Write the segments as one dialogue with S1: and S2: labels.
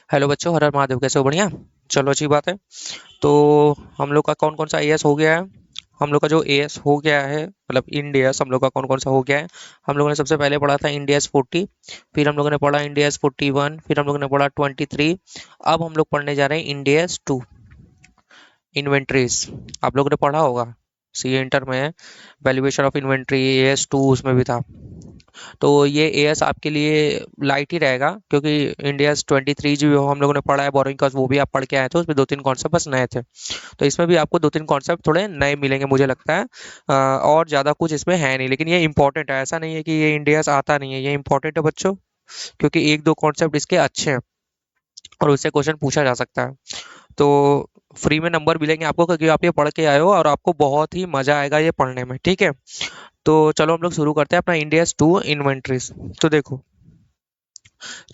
S1: Hello बच्चों, हर हर महादेव। कैसे हो? बढ़िया। चलो, अच्छी बात है। तो हम लोग का कौन कौन सा एएस हो गया है? हम लोग का जो एएस हो गया है, मतलब इंडियस, हम लोग का कौन कौन सा हो गया है? हम लोगों ने सबसे पहले पढ़ा था इंडियस 40। फिर हम लोगों ने पढ़ा इंडियस 41। फिर हम लोगों ने पढ़ा 23। अब हम लोग पढ़ने जा रहे हैं इंडियस 2, इन्वेंट्रीज। आप लोगों ने पढ़ा होगा, सी इंटर में वैल्यूएशन ऑफ इन्वेंट्री एएस 2 उसमें भी था। तो ये एएस आपके लिए लाइट ही रहेगा, क्योंकि इंडियस 23 जो हम लोगों ने पढ़ा है बोरोइंग कॉस्ट, वो भी आप पढ़ के आए थे। उसमें दो तीन कॉन्सेप्ट बस नए थे। तो इसमें भी आपको दो तीन कॉन्सेप्ट थोड़े नए मिलेंगे मुझे लगता है। और ज़्यादा कुछ इसमें है नहीं, लेकिन ये इंपॉर्टेंट है। ऐसा नहीं है कि ये इंडियस आता नहीं है, ये इंपॉर्टेंट है बच्चों, क्योंकि एक दो कॉन्सेप्ट इसके अच्छे हैं और उससे क्वेश्चन पूछा जा सकता है। तो फ्री में नंबर मिलेंगे आपको, क्योंकि आप ये पढ़ के आए हो और आपको बहुत ही मजा आएगा ये पढ़ने में। ठीक है, तो चलो हम लोग शुरू करते हैं अपना इंडियस 2 इन्वेंट्रीज। तो देखो,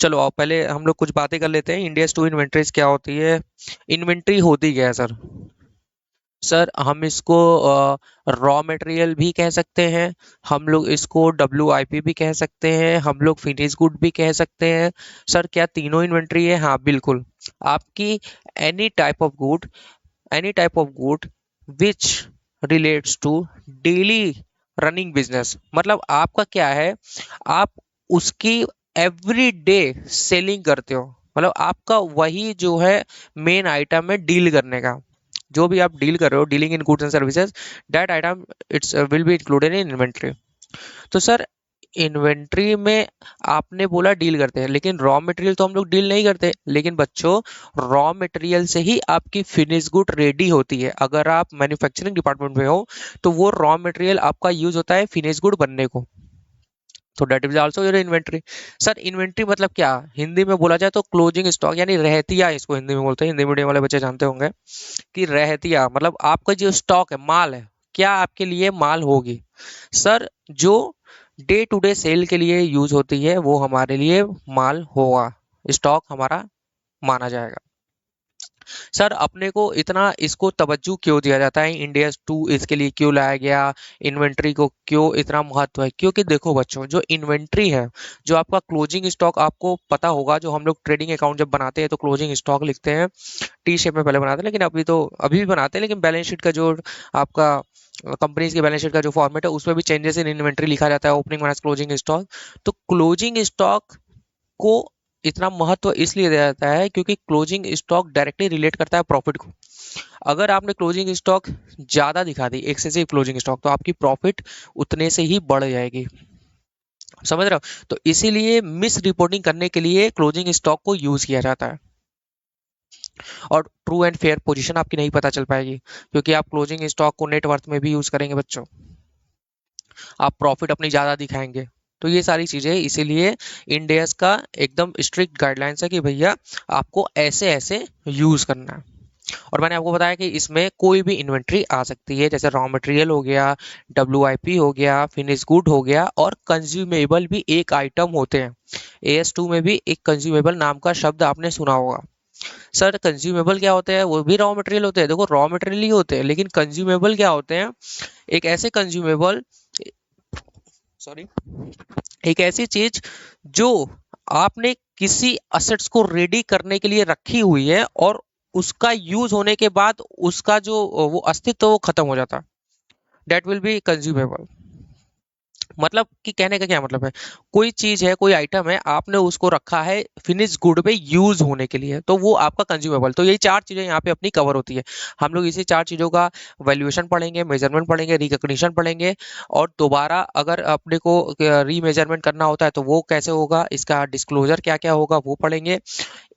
S1: चलो आओ पहले हम लोग कुछ बातें कर लेते हैं। इंडियस 2 इन्वेंट्रीज क्या होती है? इन्वेंट्री होती क्या है सर? सर हम इसको रॉ मटेरियल भी कह सकते हैं, हम लोग इसको WIP भी कह सकते हैं, हम लोग फिनिश गुड भी कह सकते हैं। सर क्या तीनों इन्वेंट्री है? हाँ बिल्कुल। आपकी any type of good, any type of good which relates to daily running business, मतलब आपका क्या है, आप उसकी एवरी डे सेलिंग करते हो। मतलब आपका वही जो है मेन आइटम है डील करने का। जो भी आप डील कर रहे हो, dealing in goods and services, that item it's will be included in inventory. तो सर इन्वेंट्री में आपने बोला डील करते हैं, लेकिन रॉ मटेरियल तो हम लोग डील नहीं करते। लेकिन बच्चों, रॉ मटेरियल से ही आपकी फिनिश गुड रेडी होती है। अगर आप मैन्युफैक्चरिंग डिपार्टमेंट में हो तो वो रॉ मटेरियल आपका यूज होता है फिनिश गुड बनने को। तो that is also your inventory. Sir inventory मतलब क्या? हिंदी में बोला जाए तो क्लोजिंग स्टॉक, यानी रहतिया इसको हिंदी में बोलते हैं। हिंदी मीडियम वाले बच्चे जानते होंगे कि रहतिया मतलब आपका जो स्टॉक है, माल है, क्या आपके लिए माल होगी। सर जो डे टू डे सेल के लिए यूज होती है वो हमारे लिए माल होगा, स्टॉक हमारा माना जाएगा। सर अपने को इतना इसको तवज्जो क्यों दिया जाता है, इंडियस 2 इसके लिए क्यों लाया गया, इन्वेंट्री को क्यों इतना महत्व है? क्योंकि देखो बच्चों, जो इन्वेंट्री है, जो आपका क्लोजिंग स्टॉक, आपको पता होगा जो हम लोग ट्रेडिंग अकाउंट जब बनाते हैं तो क्लोजिंग स्टॉक लिखते हैं, टी शेप में पहले बनाते हैं, लेकिन अभी भी बनाते हैं, लेकिन बैलेंस शीट का जो आपका कंपनीज के बैलेंस शीट का जो फॉर्मेट है उसमें भी चेंजेस इन इन्वेंट्री लिखा जाता है, ओपनिंग माइनस क्लोजिंग स्टॉक। तो क्लोजिंग स्टॉक को इतना महत्व इसलिए दिया जाता है क्योंकि क्लोजिंग स्टॉक डायरेक्टली रिलेट करता है प्रॉफिट को। अगर आपने क्लोजिंग स्टॉक ज्यादा दिखा दी, एक्सेसिव क्लोजिंग स्टॉक, तो आपकी प्रॉफिट उतने से ही बढ़ जाएगी। समझ रहे हो? तो इसीलिए मिस रिपोर्टिंग करने के लिए क्लोजिंग स्टॉक को यूज किया जाता है। और ट्रू एंड फेयर पोजीशन आपकी नहीं पता चल पाएगी, क्योंकि आप क्लोजिंग स्टॉक को नेटवर्थ में भी यूज करेंगे बच्चों, आप प्रॉफिट अपनी ज्यादा दिखाएंगे। तो ये सारी चीजें, इसीलिए इंडियस का एकदम स्ट्रिक्ट गाइडलाइंस है कि भैया आपको ऐसे ऐसे यूज करना है। और मैंने आपको बताया कि इसमें कोई भी इन्वेंट्री आ सकती है, जैसे रॉ मटेरियल हो गया, WIP हो गया, फिनिश गुड हो गया, और कंज्यूमेबल भी एक आइटम होते हैं। AS2 में भी एक कंज्यूमेबल नाम का शब्द आपने सुना होगा। सर कंज्यूमेबल क्या होते हैं? वो भी रॉ मटेरियल होते हैं। देखो रॉ मटेरियल ही होते हैं, लेकिन कंज्यूमेबल क्या होते हैं? एक ऐसे कंज्यूमेबल, सॉरी, एक ऐसी चीज जो आपने किसी असेट्स को रेडी करने के लिए रखी हुई है और उसका यूज होने के बाद उसका जो वो अस्तित्व वो खत्म हो जाता है, डेट विल बी कंज्यूमेबल। मतलब कि कहने का क्या मतलब है, कोई चीज है, कोई आइटम है, आपने उसको रखा है फिनिश गुड पे यूज होने के लिए, तो वो आपका कंज्यूमेबल। तो यही चार चीजें यहाँ पे अपनी कवर होती है। हम लोग इसी चार चीजों का वैल्यूएशन पढ़ेंगे, मेजरमेंट पढ़ेंगे, रिकग्निशन पढ़ेंगे, और दोबारा अगर अपने को रीमेजरमेंट करना होता है तो वो कैसे होगा, इसका डिस्क्लोजर क्या क्या होगा वो पढ़ेंगे।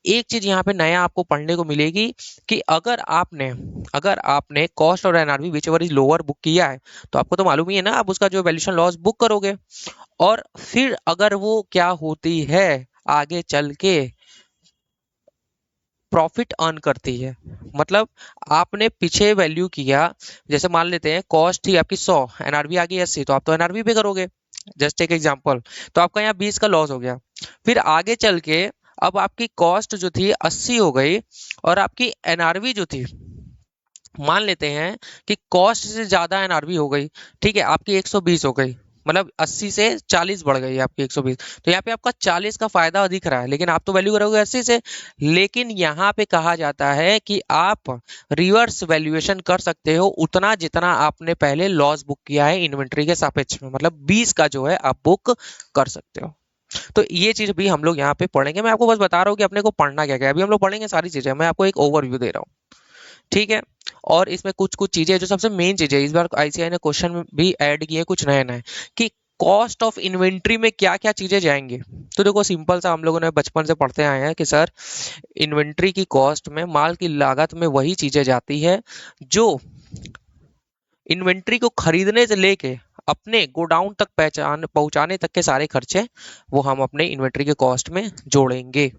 S1: एक चीज यहाँ पे नया आपको पढ़ने को मिलेगी कि अगर आपने कॉस्ट और NRV which ever is lower book किया है, तो आपको तो मालूम ही है ना, आप उसका जो वैल्यूएशन लॉस बुक करोगे। और फिर अगर वो क्या होती है आगे चल के, प्रॉफिट अर्न करती है, मतलब आपने पीछे वैल्यू किया, जैसे मान लेते हैं कॉस्ट थी आपकी 100, NRV आ गई 80, तो आप तो NRV पे करोगे। जस्ट एक एग्जांपल। तो आपका यहाँ 20 का लॉस हो गया। फिर आगे चल के अब आपकी कॉस्ट जो थी 80 हो गई, और आपकी NRV जो थी, मान लेते हैं कि कॉस्ट से ज्यादा NRV हो गई, ठीक है, आपकी 120 हो गई। मतलब 80 से 40 बढ़ गई है आपकी 120। तो यहाँ पे आपका 40 का फायदा दिख रहा है, लेकिन आप तो वैल्यू करोगे 80 से। लेकिन यहाँ पे कहा जाता है कि आप रिवर्स वैल्यूएशन कर सकते हो उतना जितना आपने पहले लॉस बुक किया है इन्वेंट्री के सापेक्ष में, मतलब 20 का जो है आप बुक कर सकते हो। तो ये चीज भी हम लोग यहाँ पे पढ़ेंगे। मैं आपको बस बता रहा हूँ कि अपने को पढ़ना क्या क्या है। अभी हम लोग पढ़ेंगे सारी चीजें, मैं आपको एक ओवरव्यू दे रहा हूँ, ठीक है। और इसमें कुछ कुछ चीजें जो सबसे मेन चीजें इस बार आईसीआई ने क्वेश्चन भी ऐड किए कुछ नए नए, कि कॉस्ट ऑफ इन्वेंट्री में क्या क्या चीजें जाएंगी। तो देखो सिंपल सा हम लोगों ने बचपन से पढ़ते आए हैं कि सर इन्वेंट्री की कॉस्ट में, माल की लागत में वही चीजें जाती है जो इन्वेंट्री को खरीदने से लेके अपने गोडाउन तक पहचान पहुंचाने तक के सारे खर्चे वो हम अपने इन्वेंट्री के कॉस्ट में जोड़ेंगे।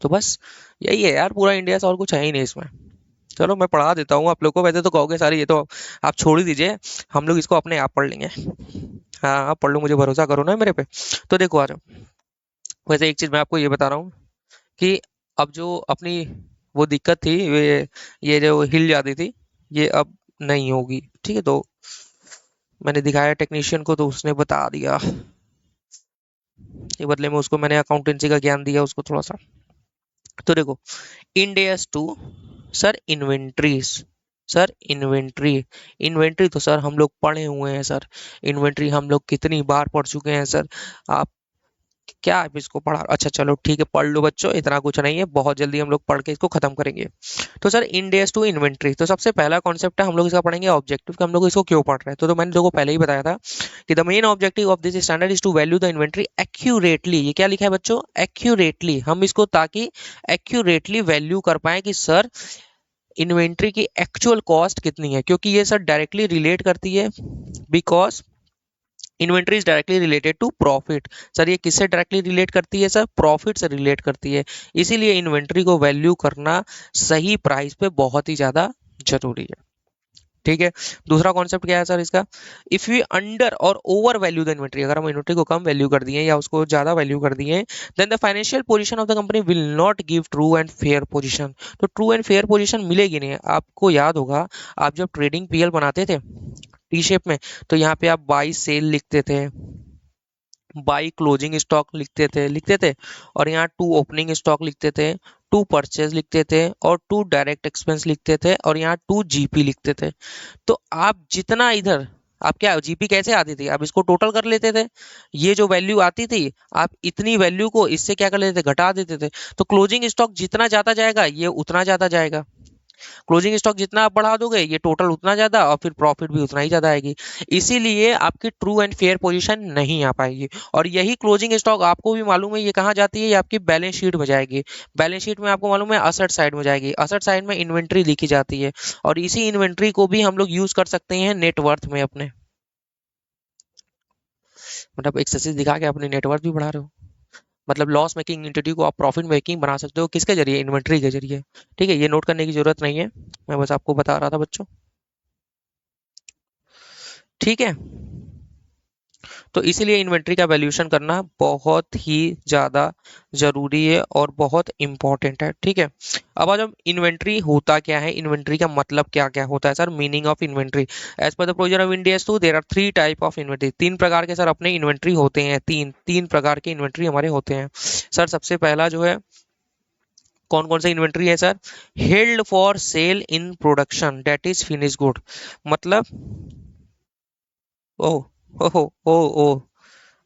S1: तो बस यही है यार पूरा इंडिया से, और कुछ है ही नहीं इसमें। चलो मैं पढ़ा देता हूँ आप लोग को, वैसे तो कहोगे सारी ये तो आप छोड़ ही दीजिए, हम लोग इसको अपने आप पढ़ लेंगे। हाँ आप पढ़ लो, मुझे भरोसा करो ना मेरे पे। तो देखो आ जाओ। वैसे एक चीज मैं आपको ये बता रहा हूँ कि अब जो अपनी वो दिक्कत थी, ये जो हिल जाती थी, ये अब नहीं होगी, ठीक है। तो मैंने दिखाया टेक्नीशियन को, तो उसने बता दिया, ये बदले में उसको मैंने अकाउंटेंसी का ज्ञान दिया उसको थोड़ा सा। तो देखो Ind AS two, sir inventories, sir inventory, inventory तो सर हम लोग पढ़े हुए हैं सर, इन्वेंट्री हम लोग कितनी बार पढ़ चुके हैं सर। आप क्या आप इसको पढ़ा, अच्छा चलो ठीक है पढ़ लो बच्चों, इतना कुछ नहीं है, बहुत जल्दी हम लोग पढ़ के इसको खत्म करेंगे। तो sir Ind AS two inventory, तो सबसे पहला कॉन्सेप्ट है हम लोग इसका पढ़ेंगे ऑब्जेक्टिव, कि हम लोग इसको क्यों पढ़ रहे हैं। तो मैंने देखो पहले ही बताया था कि the main objective of this standard is to value the inventory accurately. ये क्या लिखा है बच्चों, एक्यूरेटली, हम इसको ताकि एक्यूरेटली वैल्यू कर पाए कि सर इन्वेंट्री की एक्चुअल कॉस्ट कितनी है, क्योंकि ये सर डायरेक्टली रिलेट करती है, because inventory is directly related to profit. Sir ये किससे डायरेक्टली रिलेट करती है, सर प्रॉफिट से रिलेट करती है। इसीलिए इन्वेंट्री को वैल्यू करना सही प्राइस पे बहुत ही ज्यादा जरूरी है, ठीक है। दूसरा कॉन्सेप्ट क्या है सर इसका, इफ वी अंडर और ओवर वैल्यू द इन्वेंट्री, अगर हम इन्वेंट्री को कम वैल्यू कर दिए या उसको ज्यादा वैल्यू कर दिए, then the financial position of the company will not give true and fair position. तो ट्रू एंड फेयर पोजीशन मिलेगी नहीं। आपको याद होगा आप जब ट्रेडिंग पीएल बनाते थे टी शेप में, तो यहाँ पे आप बाई सेल लिखते थे, बाई क्लोजिंग स्टॉक लिखते थे, और यहाँ टू ओपनिंग स्टॉक लिखते थे, टू परचेज लिखते थे, और टू डायरेक्ट एक्सपेंस लिखते थे, और यहाँ टू जीपी लिखते थे। तो आप जितना इधर, आप क्या जीपी कैसे आती थी, आप इसको टोटल कर लेते थे, ये जो वैल्यू आती थी आप इतनी वैल्यू को इससे क्या कर लेते थे, घटा देते थे। तो क्लोजिंग स्टॉक जितना ज्यादा जाएगा ये उतना ज्यादा जाएगा, क्लोजिंग स्टॉक जितना आप बढ़ा दोगे ये टोटल उतना ज्यादा, और फिर प्रॉफिट भी उतना ही ज्यादा आएगी। इसीलिए आपकी ट्रू एंड फेयर पोजीशन नहीं आ पाएगी। और यही क्लोजिंग स्टॉक आपको भी मालूम है ये कहाँ जाती है, ये आपकी बैलेंस शीट में जाएगी। बैलेंस शीट में आपको मालूम है असेट साइड में जाएगी, असेट साइड में इन्वेंट्री लिखी जाती है, और इसी इन्वेंट्री को भी हम लोग यूज कर सकते हैं नेटवर्थ में अपने, मतलब एक्सेसिव दिखा के अपने नेटवर्थ भी बढ़ा रहे हो। मतलब लॉस मेकिंग एंटिटी को आप प्रॉफिट मेकिंग बना सकते हो, किसके जरिए, इन्वेंट्री के जरिए, ठीक है। ये नोट करने की जरूरत नहीं है, मैं बस आपको बता रहा था बच्चों, ठीक है। तो इसीलिए इन्वेंट्री का वैल्यूएशन करना बहुत ही ज़्यादा ज़रूरी है और बहुत इम्पोर्टेंट है, ठीक है। अब आज हम इन्वेंट्री होता क्या है, इन्वेंट्री का मतलब क्या क्या होता है sir, meaning of inventory. As per the provision of India two there are three type of inventory, तीन प्रकार के सर अपने इन्वेंट्री होते हैं, तीन तीन प्रकार के इन्वेंट्री हमारे होते हैं सर। सबसे पहला जो है, कौन कौन सा इन्वेंट्री है sir, held for sale in production that is finish good, मतलब ओह ओह ओह ओह,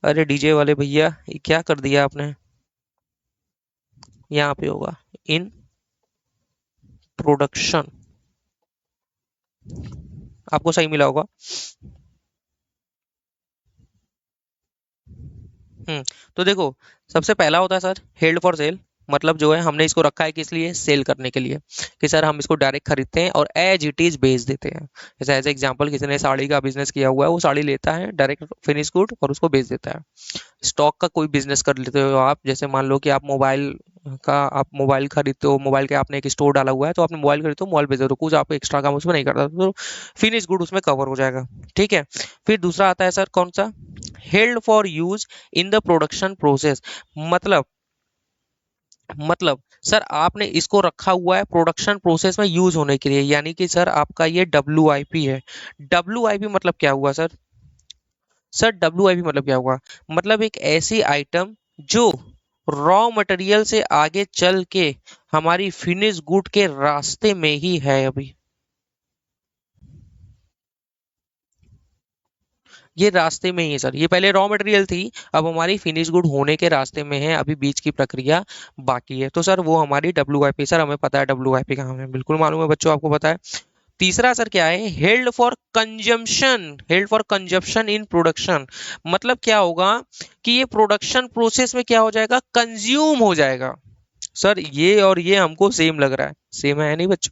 S1: अरे डीजे वाले भैया ये क्या कर दिया आपने, यहाँ पे होगा इन प्रोडक्शन, आपको सही मिला होगा। हम्म। तो देखो सबसे पहला होता है सर हेल्ड फॉर सेल, मतलब जो है हमने इसको रखा है किस लिए, सेल करने के लिए, कि सर हम इसको डायरेक्ट खरीदते हैं और एज इट इज बेच देते हैं। जैसे एज एग्जांपल किसी ने साड़ी का बिजनेस किया हुआ है, वो साड़ी लेता है डायरेक्ट फिनिश गुड और उसको बेच देता है। स्टॉक का कोई बिजनेस कर लेते हो आप, जैसे मान लो कि आप मोबाइल खरीदते हो, मोबाइल के आपने एक स्टोर डाला हुआ है, तो आपने मोबाइल खरीदते हो, मोबाइल बेच दो, तो कुछ आप एक्स्ट्रा काम उसमें नहीं करता, तो फिनिश गुड उसमें कवर हो जाएगा, ठीक है। फिर दूसरा आता है सर कौन सा, held for use in the production process, मतलब सर आपने इसको रखा हुआ है प्रोडक्शन प्रोसेस में यूज होने के लिए, यानी कि सर आपका ये डब्ल्यू आई पी है। डब्ल्यू आई पी मतलब क्या हुआ सर, सर WIP मतलब क्या हुआ? मतलब एक ऐसी आइटम जो रॉ मटेरियल से आगे चल के हमारी फिनिश गुड के रास्ते में ही है अभी। ये रास्ते में ही है सर, ये पहले रॉ मटेरियल थी, अब हमारी फिनिश गुड होने के रास्ते में है, अभी बीच की प्रक्रिया बाकी है। तो सर वो हमारी WIP, सर हमें पता है WIP कहाँ है, बिल्कुल मालूम है बच्चों, आपको पता है। तीसरा सर क्या है? Held for consumption, held for consumption in production. मतलब क्या होगा कि ये प्रोडक्शन प्रोसेस में क्या हो जाएगा? कंज्यूम हो जाएगा। सर ये और ये हमको सेम लग रहा है, सेम है नहीं बच्चों?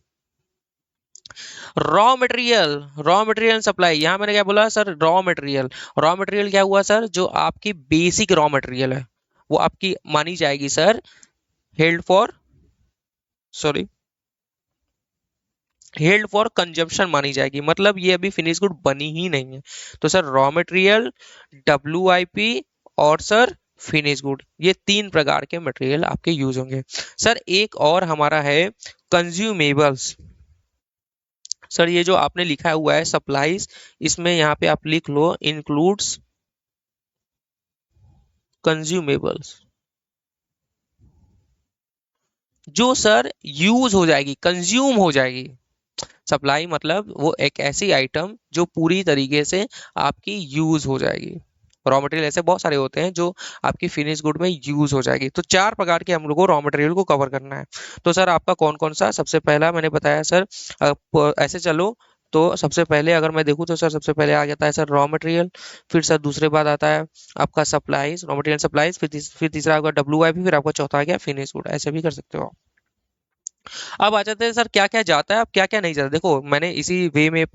S1: Raw material, raw material supply, यहाँ मैंने क्या बोला sir? Raw material. Raw material क्या हुआ सर? जो आपकी बेसिक रॉ मटेरियल है वो आपकी मानी जाएगी sir held for, sorry, held for consumption मानी जाएगी। मतलब ये अभी फिनिश गुड बनी ही नहीं है। तो सर रॉ मटेरियल, WIP और सर फिनिश गुड, ये तीन प्रकार के मटेरियल आपके यूज होंगे। सर एक और हमारा है कंज्यूमेबल्स। सर ये जो आपने लिखा हुआ है सप्लाईज, इसमें यहाँ पे आप लिख लो इंक्लूड्स कंज्यूमेबल्स, जो सर यूज हो जाएगी, कंज्यूम हो जाएगी। सप्लाई मतलब वो एक ऐसी आइटम जो पूरी तरीके से आपकी यूज हो जाएगी। रॉ मटेरियल ऐसे बहुत सारे होते हैं जो आपकी फिनिश गुड में यूज हो जाएगी। तो चार प्रकार के हम लोग को रॉ मटेरियल को कवर करना है। तो सर आपका कौन कौन सा? सबसे पहला मैंने बताया सर, ऐसे चलो तो सबसे पहले अगर मैं देखूं तो सर सबसे पहले आ जाता है सर रॉ मटेरियल, फिर सर दूसरे बाद आता है आपका सप्लाईज, रॉ मटेरियल सप्लाईज, फिर तीसरा आपका WIP, फिर आपका चौथा आ गया फिनिश गुड। ऐसे भी कर सकते हो आप। अब आ जाते हैं सर क्या क्या जाता है, अब क्या क्या नहीं जाता। देखो मैंने इसी वे में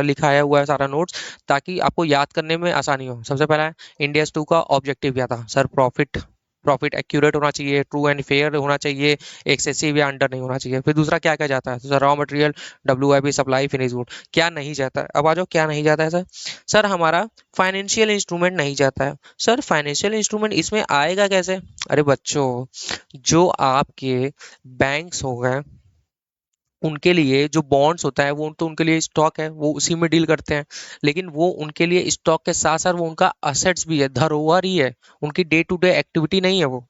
S1: लिखाया हुआ है सारा नोट्स, ताकि आपको याद करने में आसानी हो। सबसे पहला है इंडियस टू का ऑब्जेक्टिव क्या था सर? प्रॉफिट, प्रॉफिट एक्यूरेट होना चाहिए, ट्रू एंड फेयर होना चाहिए, एक्सेसिव या अंडर नहीं होना चाहिए। फिर दूसरा क्या क्या जाता है? तो sir raw material, WIP, supply, finish good. क्या नहीं जाता है? अब आ जाओ क्या नहीं जाता है सर? सर हमारा फाइनेंशियल इंस्ट्रूमेंट नहीं जाता है। सर फाइनेंशियल इंस्ट्रूमेंट इसमें आएगा कैसे? अरे बच्चों, जो आपके बैंक्स हो गए, उनके लिए जो बॉन्ड्स होता है वो तो उनके लिए स्टॉक है, वो उसी में डील करते हैं। लेकिन वो उनके लिए स्टॉक के साथ साथ वो उनका असेट्स भी है, धरोहर ही है, उनकी डे टू डे एक्टिविटी नहीं है वो।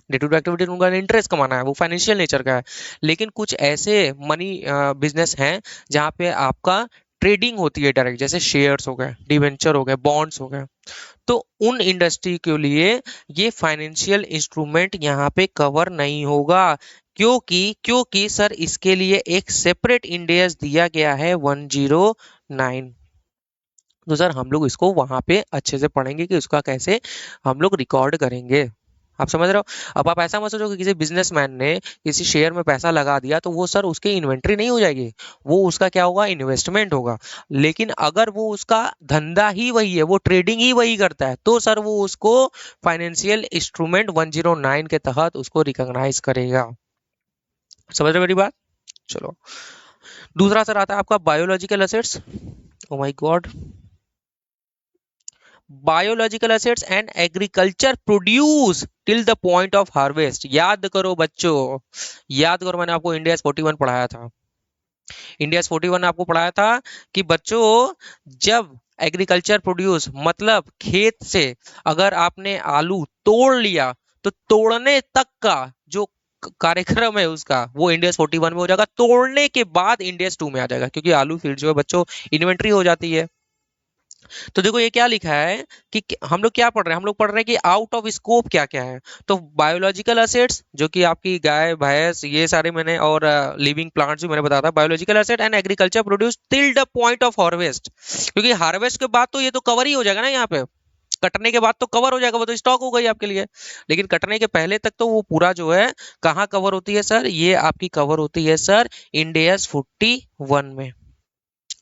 S1: डे टू डे एक्टिविटी उनका इंटरेस्ट कमाना है, वो फाइनेंशियल नेचर का है। लेकिन कुछ ऐसे मनी बिजनेस हैं जहाँ पे आपका ट्रेडिंग होती है डायरेक्ट, जैसे शेयर्स हो गए, डिवेंचर हो गए, बॉन्ड्स हो गए। तो उन इंडस्ट्री के लिए ये फाइनेंशियल इंस्ट्रूमेंट यहाँ पे कवर नहीं होगा। क्योंकि सर इसके लिए एक सेपरेट इंडेक्स दिया गया है 109। तो सर हम लोग इसको वहां पे अच्छे से पढ़ेंगे कि उसका कैसे हम लोग रिकॉर्ड करेंगे। आप समझ रहे हो? अब आप ऐसा मत सोचो कि किसी बिजनेसमैन ने किसी शेयर में पैसा लगा दिया तो वो सर उसकी इन्वेंट्री नहीं हो जाएगी, वो उसका क्या होगा? इन्वेस्टमेंट होगा। लेकिन अगर वो उसका धंधा ही वही है, वो ट्रेडिंग ही वही करता है, तो सर वो उसको फाइनेंशियल इंस्ट्रूमेंट 109 के तहत उसको रिकॉग्नाइज करेगा। समझ रहे हो मेरी बात? चलो, दूसरा सर आता है आपका biological assets. O my God, biological assets and agriculture produce till the point of harvest. याद करो बच्चों, याद करो, मैंने आपको इंडिया 41 पढ़ाया था। इंडिया 41 आपको पढ़ाया था कि बच्चों, जब एग्रीकल्चर प्रोड्यूस मतलब खेत से अगर आपने आलू तोड़ लिया, तो तोड़ने तक का जो कार्यक्रम है उसका, वो इंडिया 41 में हो जाएगा। तोड़ने के बाद इंडिया 2 में आ जाएगा, क्योंकि आलू फिर जो है बच्चों इन्वेंट्री हो जाती है। तो देखो ये क्या लिखा है कि हम लोग क्या पढ़ रहे हैं? हम लोग पढ़ रहे हैं कि आउट ऑफ स्कोप क्या क्या है। तो बायोलॉजिकल एसेट्स जो कि आपकी गाय भैंस ये सारे मैंने, और लिविंग प्लांट्स भी मैंने बताया था। Biological asset and agriculture produce till the point of harvest, क्योंकि हार्वेस्ट के बाद तो ये तो कवर ही हो जाएगा ना, यहाँ पे कटने के बाद तो कवर हो जाएगा, वो तो स्टॉक हो गई आपके लिए। लेकिन कटने के पहले तक तो वो पूरा जो है कहाँ कवर होती है सर? ये आपकी कवर होती है सर इंडियस 41 में।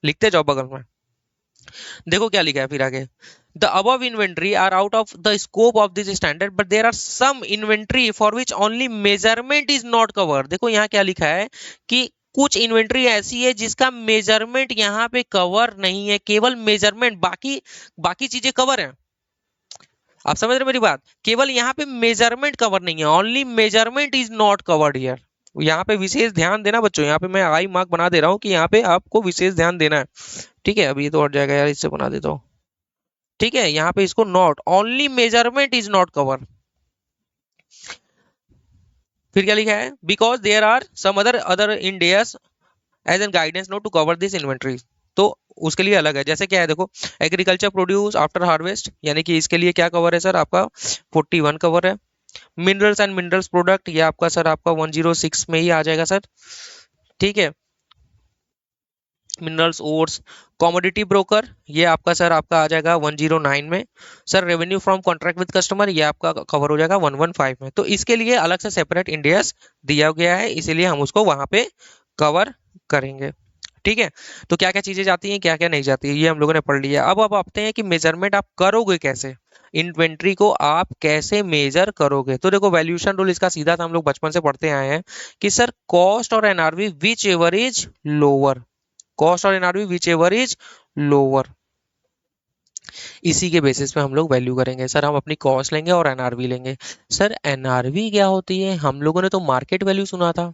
S1: लिखते जाओ बगल में। देखो क्या लिखा है फिर आगे। The above inventory are out of the scope of this standard, but there are some inventory for which only measurement is not covered. देखो यहाँ क्या लिखा है कि कुछ इन्वेंट्री ऐसी है जिसका मेजरमेंट यहाँ पे कवर नहीं है, केवल मेजरमेंट, बाकी बाकी चीजें कवर है। आप समझ रहे मेरी बात? केवल यहाँ पे मेजरमेंट कवर नहीं है, only measurement is not covered here. यहाँ पे विशेष ध्यान देना बच्चों, यहाँ पे मैं आई मार्क बना दे रहा हूँ कि यहाँ पे आपको विशेष ध्यान देना है। ठीक है, अभी ये तो हट जाएगा यार, इससे बना देता हूँ। ठीक है, यहाँ पे इसको not only measurement is not cover. फिर क्या लिखा है, because there are some other other Ind ASs as an guidance note to cover this inventory. तो उसके लिए अलग है, जैसे क्या है देखो, एग्रीकल्चर प्रोड्यूस आफ्टर हार्वेस्ट, यानी कि इसके लिए क्या कवर है सर आपका 41 कवर है। मिनरल्स एंड मिनरल्स प्रोडक्ट, ये आपका सर आपका 106 में ही आ जाएगा सर। ठीक है, मिनरल्स ओर्स, कमोडिटी ब्रोकर, ये आपका सर आपका आ जाएगा 109 में। Sir revenue from contract with customer, ये आपका कवर हो जाएगा 115 में। तो इसके लिए अलग से सेपरेट इंडियस दिया गया है, इसीलिए हम उसको वहां पे कवर करेंगे। ठीक है, तो क्या क्या चीजें जाती हैं, क्या क्या नहीं जाती है, ये हम लोगों ने पढ़ लिया। अब आते हैं कि मेजरमेंट आप करोगे कैसे, इन्वेंट्री को आप कैसे मेजर करोगे। तो देखो वैल्यूएशन रूल इसका सीधा था, हम लोग बचपन से पढ़ते आए हैं कि सर कॉस्ट और NRV whichever is lower, cost और NRV whichever is lower, इसी के बेसिस पे हम लोग वैल्यू करेंगे। सर हम अपनी कॉस्ट लेंगे और एनआरवी लेंगे। सर एनआरवी क्या होती है, हम लोगों ने तो मार्केट वैल्यू सुना था।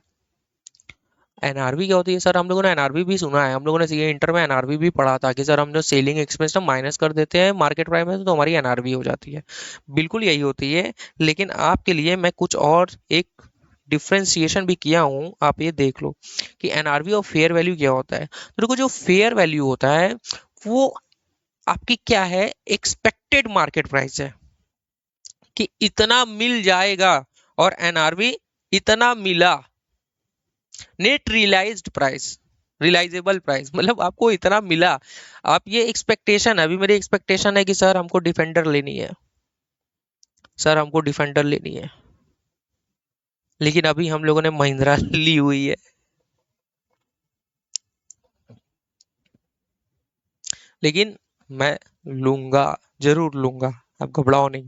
S1: एनआरवी क्या होती है सर, हम लोगों ने एनआरवी भी सुना है, हम लोगों ने सीए इंटर में एनआरवी भी पढ़ा था कि सर हम जो सेलिंग एक्सपेंस ना माइनस कर देते हैं मार्केट प्राइस में तो हमारी एनआरवी हो जाती है। बिल्कुल यही होती है, लेकिन आपके लिए मैं कुछ और एक डिफ्रेंसिएशन भी किया हूँ, आप ये देख लो कि एनआरवी और फेयर वैल्यू क्या होता है। तो देखो जो फेयर वैल्यू होता है वो आपकी क्या है, एक्सपेक्टेड मार्केट प्राइस है कि इतना मिल जाएगा, और एनआरवी इतना मिला, net realised price, realisable price मतलब आपको इतना मिला। आप ये एक्सपेक्टेशन है, अभी मेरी एक्सपेक्टेशन है कि सर हमको डिफेंडर लेनी है, सर हमको डिफेंडर लेनी है, लेकिन अभी हम लोगों ने महिंद्रा ली हुई है, लेकिन मैं लूंगा, जरूर लूंगा, आप घबराओ नहीं।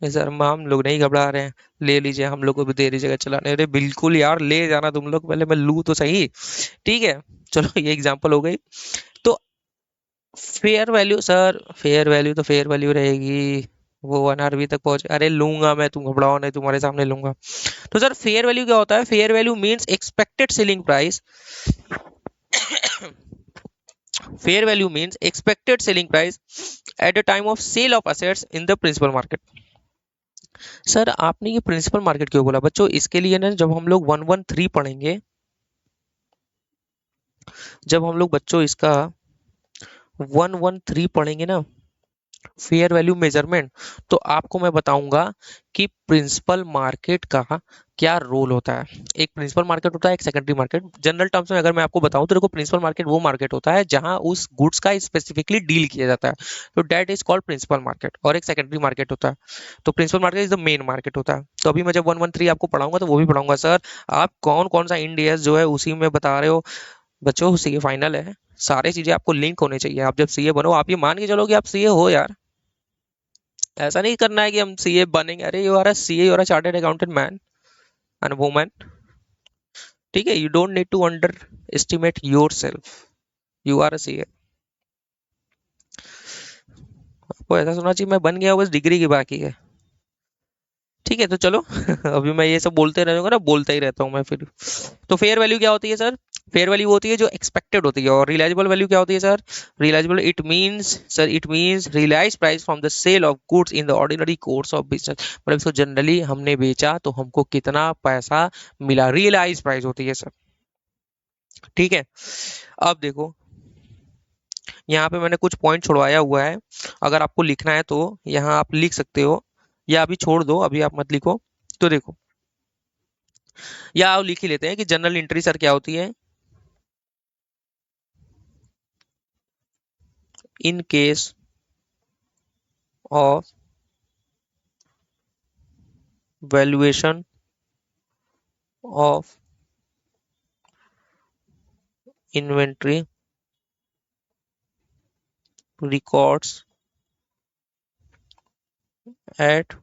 S1: नहीं सर हम लोग नहीं घबरा रहे हैं, ले लीजिए, हम लोग को भी दे दीजिएगा चलाने। अरे बिल्कुल यार ले जाना तुम लोग, पहले मैं लूँ तो सही। ठीक है, चलो ये एग्जांपल हो गई। तो fair value sir, fair value तो फेयर वैल्यू रहेगी, वो 1 आरबी तक पहुंच, अरे लूंगा मैं, तुम घबराओ नहीं, तुम्हारे सामने लूंगा। तो सर फेयर वैल्यू क्या होता है, fair value means expected selling price, fair value means expected selling price at the time of sale of assets in the principal market. Sir आपने ये प्रिंसिपल मार्केट क्यों बोला बच्चों, इसके लिए ना जब हम लोग 113 पढ़ेंगे, जब हम लोग बच्चों इसका 113 पढ़ेंगे ना, फेयर वैल्यू मेजरमेंट, तो आपको मैं बताऊंगा कि प्रिंसिपल मार्केट का क्या रोल होता है। एक प्रिंसिपल मार्केट होता है, एक सेकेंडरी मार्केट। जनरल टर्म्स में अगर मैं आपको बताऊं तो देखो, प्रिंसिपल मार्केट वो मार्केट होता है जहां उस गुड्स का स्पेसिफिकली डील किया जाता है, तो that is called principal market. और एक सेकेंडरी मार्केट होता है, तो principal market is the main market होता है। तो अभी मैं जब 113 आपको पढ़ाऊंगा तो वो भी पढ़ाऊंगा। सर आप कौन कौन सा इंडियस जो है उसी में बता रहे हो, बच्चों सीए फाइनल है, सारी चीजें आपको लिंक होनी चाहिए। आप जब सीए बनो, आप ये मान के चलो कि आप सीए हो यार, ऐसा नहीं करना है कि हम सीए बनेंगे। अरे you are a CA, you are a chartered accountant man and woman. ठीक है, you don't need to underestimate yourself, you are a CA. आपको ऐसा सुनना चाहिए मैं बन गया, बस डिग्री की बाकी है। ठीक है, तो चलो अभी मैं ये सब बोलते रहूंगा ना, बोलता ही रहता हूँ मैं फिर। तो फेयर वैल्यू क्या होती है सर, फेयर वैल्यू होती है जो एक्सपेक्टेड होती है। और रियलाइजेबल वैल्यू क्या होती है sir, realisable it means sir, it means realise price from the sale of goods in the ordinary course of business. मतलब इसको जनरली हमने बेचा तो हमको कितना पैसा मिला, रियलाइज प्राइस होती है सर। ठीक है, अब देखो यहाँ पे मैंने कुछ पॉइंट छुड़वाया हुआ है, अगर आपको लिखना है तो यहाँ आप लिख सकते हो, या अभी छोड़ दो, अभी आप मत लिखो। तो देखो, या आप लिख ही लेते हैं कि जनरल एंट्री सर क्या होती है, इन case of valuation of inventory records at